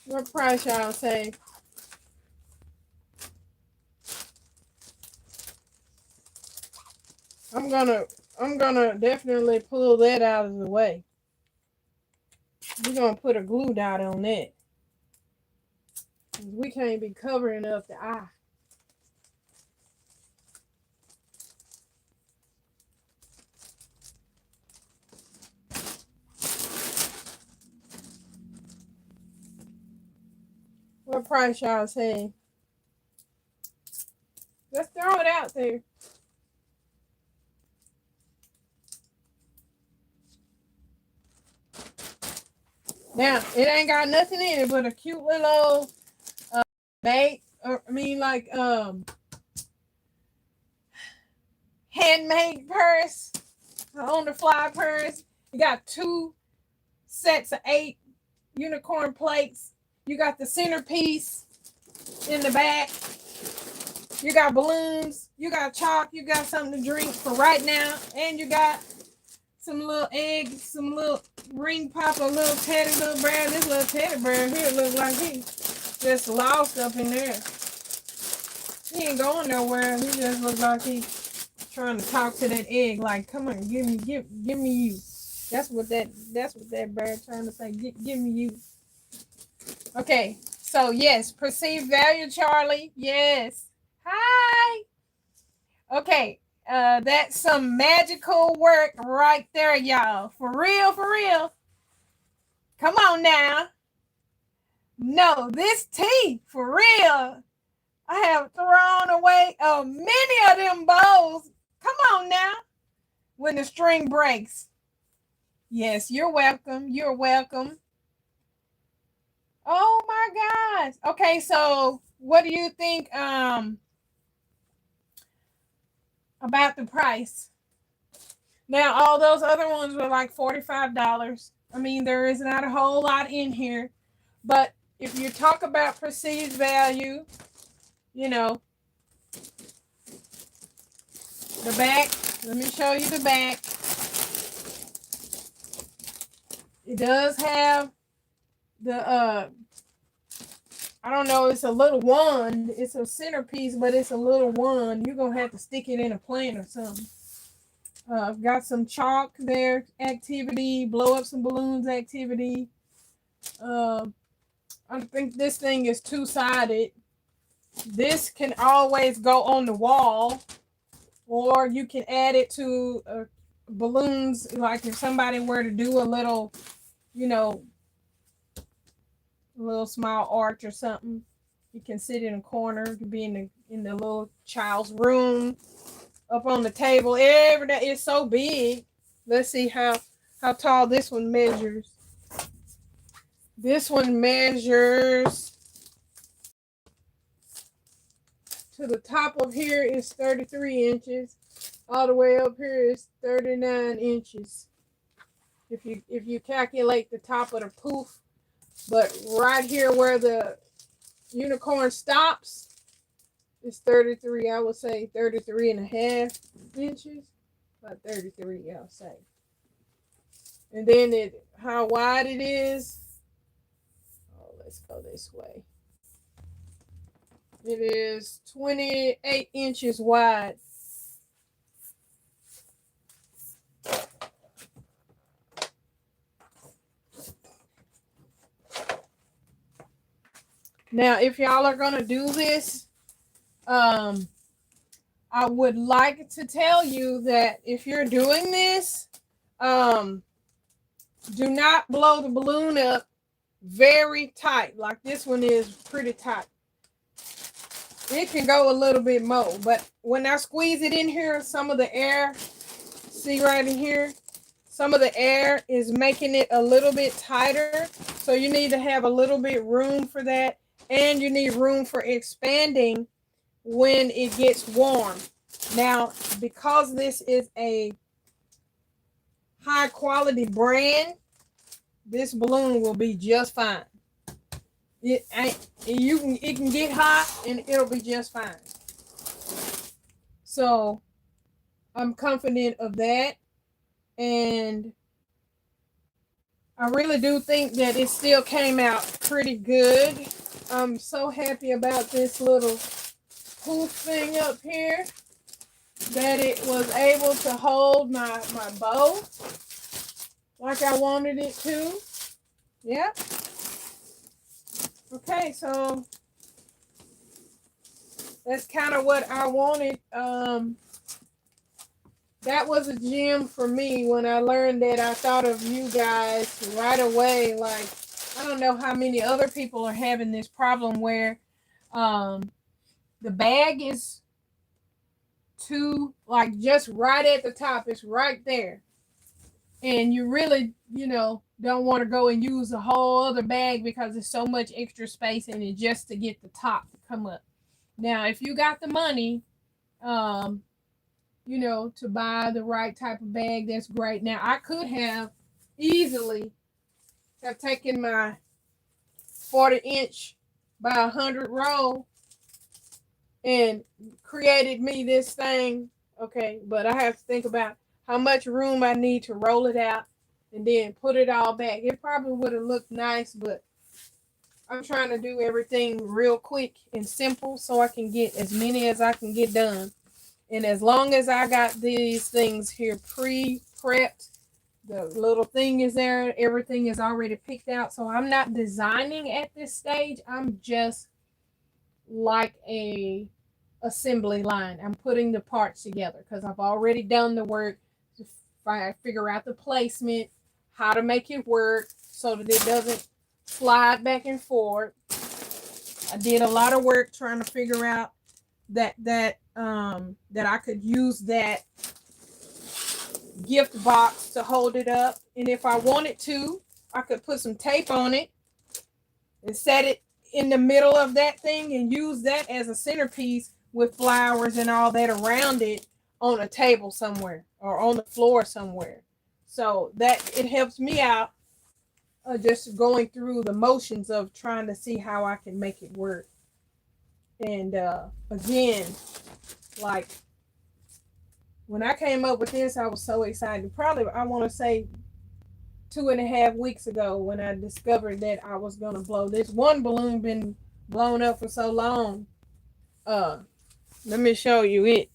What price y'all say? I'm gonna definitely pull that out of the way. We're gonna put a glue dot on that. We can't be covering up the eye. What price y'all saying? Let's throw it out there. Now, it ain't got nothing in it but a cute little bag, or I mean like handmade purse, on the fly purse. You got 2 sets of 8 unicorn plates. You got the centerpiece in the back. You got balloons. You got chalk. You got something to drink for right now. And you got some little eggs, some little ring pop, a little little bear. This little teddy bear here look like he just lost up in there. He ain't going nowhere. He just looks like he's trying to talk to that egg. Like, come on, give me you. That's what that bear trying to say. Give me you. Okay, so yes, perceived value, Charlie. Yes. Hi. Okay, that's some magical work right there, y'all. For real, for real. Come on now. No, this tea, for real. I have thrown away many of them bowls. Come on now. When the string breaks. Yes, you're welcome. You're welcome. Oh my gosh. Okay, so what do you think about the price? Now, all those other ones were like $45. I mean, there is not a whole lot in here. But if you talk about perceived value, you know, the back, let me show you the back. It does have the I don't know, it's a little wand. It's a centerpiece, but it's a little wand. You're gonna have to stick it in a plant or something. I've got some chalk there activity, blow up some balloons activity. I think this thing is 2-sided. This can always go on the wall, or you can add it to balloons. Like if somebody were to do a little, you know, a little small arch or something, you can sit in a corner. You can be in the little child's room, up on the table. Every day it's so big. Let's see how tall this one measures. This one measures to the top of here is 33 inches. All the way up here is 39 inches. If you calculate the top of the poof, but right here where the unicorn stops is 33. I would say 33 and a half inches. About 33, I'll say. And then how wide it is. Oh, let's go this way. It is 28 inches wide. Now, if y'all are going to do this, I would like to tell you that if you're doing this, do not blow the balloon up very tight. Like this one is pretty tight. It can go a little bit more, but when I squeeze it in here, some of the air, see right in here, some of the air is making it a little bit tighter. So you need to have a little bit room for that. And you need room for expanding when it gets warm. Now, because this is a high quality brand, this balloon will be just fine. It can get hot and it'll be just fine. So I'm confident of that, and I really do think that it still came out pretty good. I'm so happy about this little poof thing up here, that it was able to hold my bow like I wanted it to. Yeah. Okay, so that's kind of what I wanted. That was a gem for me when I learned that. I thought of you guys right away. Like, I don't know how many other people are having this problem where the bag is too, like, just right at the top. It's right there. And you really, don't want to go and use a whole other bag because there's so much extra space in it just to get the top to come up. Now, if you got the money, to buy the right type of bag, that's great. Now, I could have easily have taken my 40-inch by 100 roll and created me this thing. Okay, but I have to think about how much room I need to roll it out and then put it all back. It probably would have looked nice, but I'm trying to do everything real quick and simple so I can get as many as I can get done. And as long as I got these things here pre-prepped, the little thing is there, everything is already picked out. So I'm not designing at this stage. I'm just like a assembly line. I'm putting the parts together because I've already done the work to figure out the placement, how to make it work so that it doesn't slide back and forth. I did a lot of work trying to figure out that I could use that gift box to hold it up, and if I wanted to, I could put some tape on it and set it in the middle of that thing and use that as a centerpiece with flowers and all that around it on a table somewhere or on the floor somewhere. So that it helps me out, just going through the motions of trying to see how I can make it work. And again, like, when I came up with this, I was so excited. Probably, I want to say 2.5 weeks ago when I discovered that I was going to blow. This one balloon been blown up for so long. Let me show you it.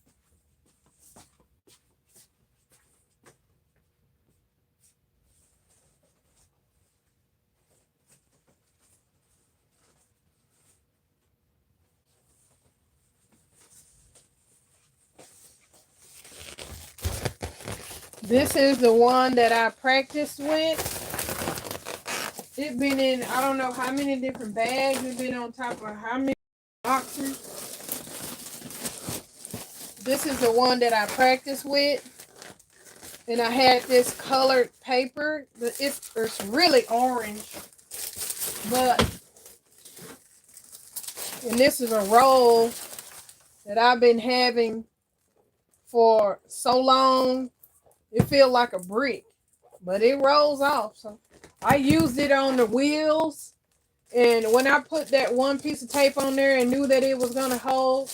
This is the one that I practiced with. It's been in, I don't know how many different bags. It's been on top of how many boxes. This is the one that I practiced with. And I had this colored paper. It's really orange. And this is a roll that I've been having for so long. It feels like a brick, but it rolls off. So I used it on the wheels, and when I put that one piece of tape on there and knew that it was gonna hold,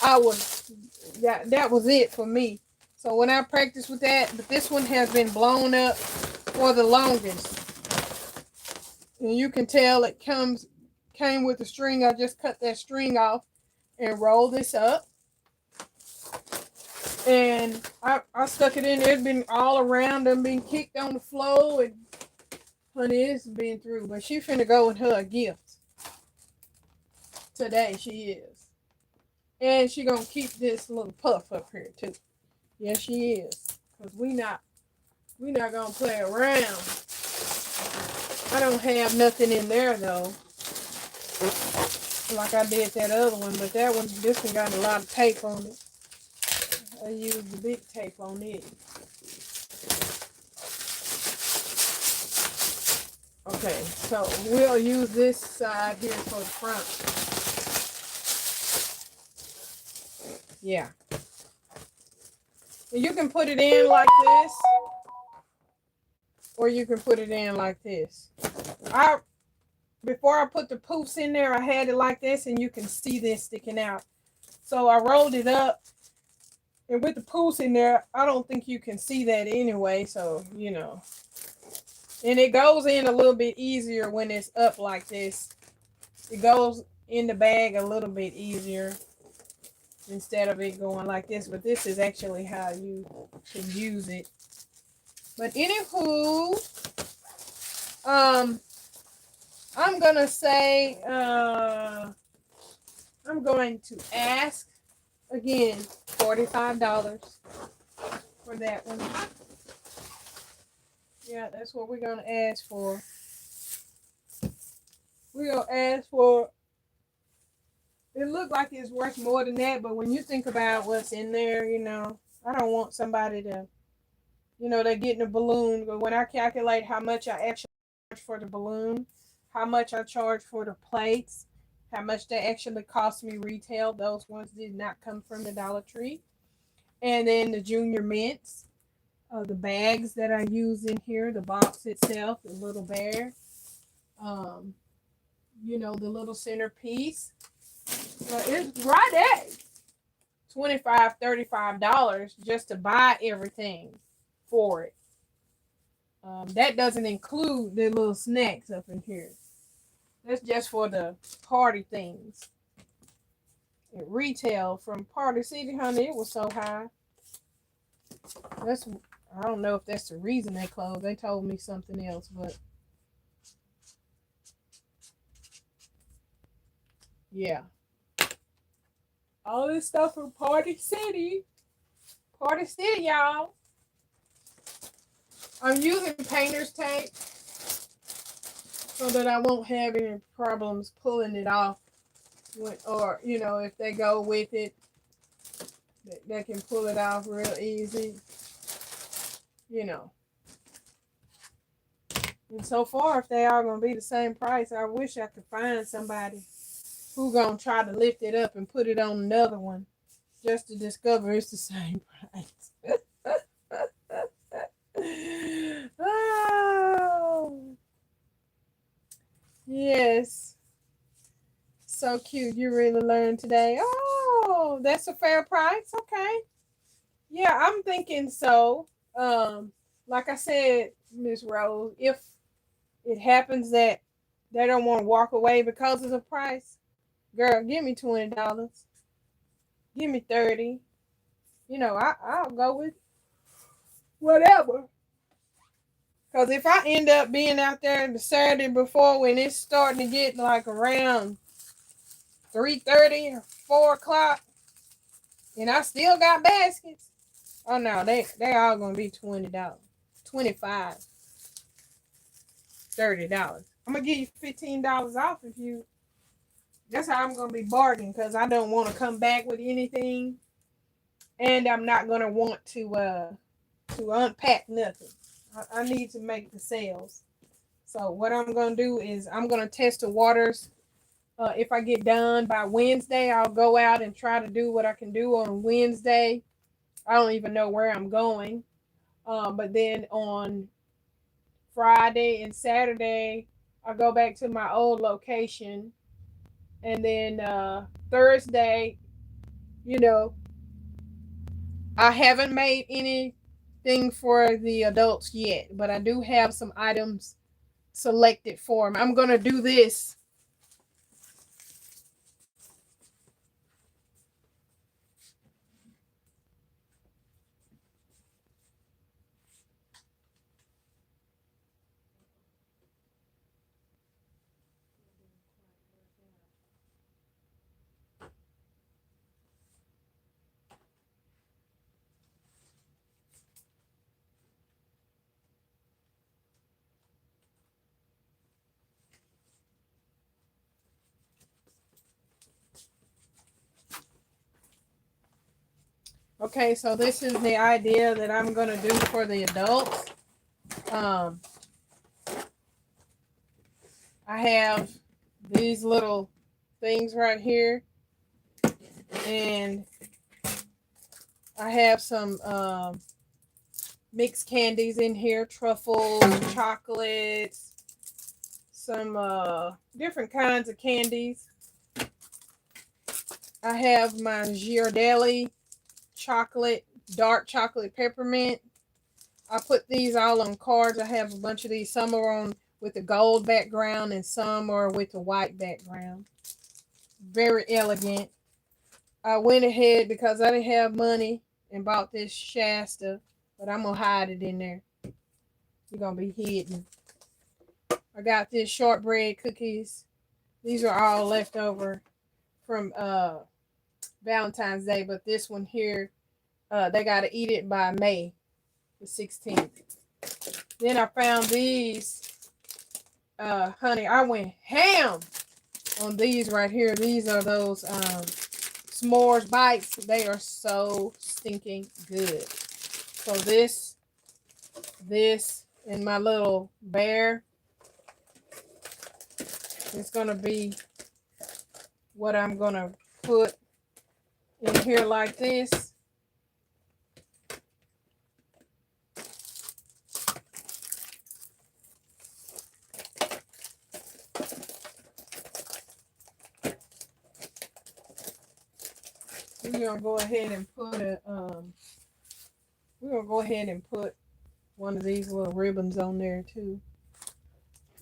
that was it for me. So when I practiced with that, but this one has been blown up for the longest, and you can tell it came with the string. I just cut that string off and rolled this up. And I stuck it in there. It's been all around and been kicked on the floor. And honey, it's been through. But she finna go with her a gift. Today she is. And she gonna keep this little puff up here too. Yes, she is. Because we not gonna play around. I don't have nothing in there though, like I did that other one. But this one got a lot of tape on it. I used the big tape on it. Okay, so we'll use this side here for the front. Yeah. You can put it in like this, or you can put it in like this. Before I put the poofs in there, I had it like this, and you can see this sticking out. So I rolled it up, and with the poofs in there, I don't think you can see that anyway, so, you know. And it goes in a little bit easier when it's up like this. It goes in the bag a little bit easier instead of it going like this, but this is actually how you should use it. But anywho, I'm gonna say I'm going to ask again $45 for that one. Yeah, that's what we're gonna ask for. We're gonna ask for. It looked like it's worth more than that, but when you think about what's in there, you know, I don't want somebody to, you know, they're getting a balloon. But when I calculate how much I actually charge for the balloon, how much I charge for the plates, how much they actually cost me retail, those ones did not come from the Dollar Tree. And then the Junior Mints, the bags that I use in here, the box itself, the little bear, you know, the little centerpiece. It's right at $25, $35 just to buy everything for it. That doesn't include the little snacks up in here. That's just for the party things. At retail from Party City, honey, it was so high. I don't know if that's the reason they closed. They told me something else, but yeah. All this stuff from Party City. Party City, y'all. I'm using painter's tape so that I won't have any problems pulling it off. Or, you know, if they go with it, they can pull it off real easy. You know. And so far, if they are going to be the same price, I wish I could find somebody who going to try to lift it up and put it on another one just to discover it's the same price. Oh, yes. So cute. You really learned today. Oh, that's a fair price. Okay. Yeah, I'm thinking so. Like I said, Miss Rose, if it happens that they don't want to walk away because of the price, girl, give me $20. Give me 30. You know, I'll go with whatever. Because if I end up being out there the Saturday before when it's starting to get like around 3:30 or 4 o'clock and I still got baskets, oh no, they all going to be $20, $25, $30. I'm going to give you $15 off if you. That's how I'm going to be bargaining because I don't want to come back with anything. And I'm not going to want to unpack nothing. I need to make the sales. So what I'm going to do is I'm going to test the waters. If I get done by Wednesday, I'll go out and try to do what I can do on Wednesday. I don't even know where I'm going. But then on Friday and Saturday, I'll go back to my old location. And then Thursday, you know, I haven't made anything for the adults yet, but I do have some items selected for them. I'm going to do this. Okay, so this is the idea that I'm going to do for the adults. have these little things right here, and I have some mixed candies in here, truffles, chocolates, some different kinds of candies. I have my Ghirardelli chocolate, dark chocolate peppermint. I put these all on cards. I have a bunch of these. Some are on with the gold background and some are with the white background. Very elegant. I went ahead because I didn't have money and bought this Shasta, but I'm going to hide it in there. It's going to be hidden. I got this shortbread cookies. These are all left over from Valentine's Day, but this one here, they got to eat it by May the 16th. Then I found these. Honey, I went ham on these right here. These are those s'mores bites. They are so stinking good. So this, and my little bear is going to be what I'm going to put in here like this. We're gonna go ahead and put one of these little ribbons on there too.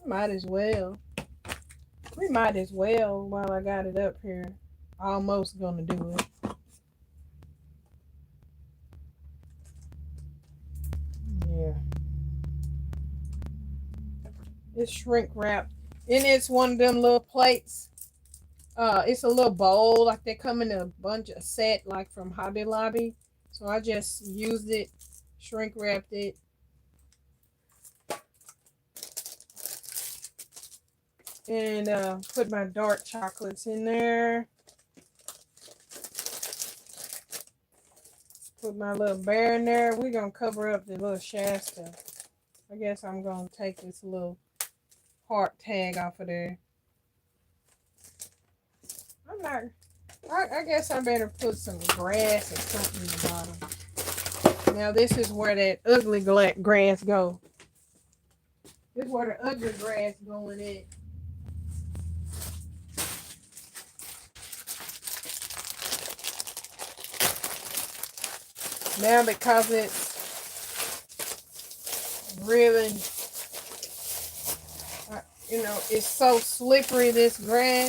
Might as well. We might as well while I got it up here. Almost gonna do it. Yeah. It's shrink wrapped. And it's one of them little plates. It's a little bowl, like they come in a bunch of set, like from Hobby Lobby. So I just used it, shrink wrapped it. And put my dark chocolates in there. Put my little bear in there. We're going to cover up the little Shasta. I guess I'm going to take this little heart tag off of there. I guess I better put some grass or something in the bottom. Now this is where that ugly grass go. This is where the ugly grass going in. Now because it's really, it's so slippery, this grass.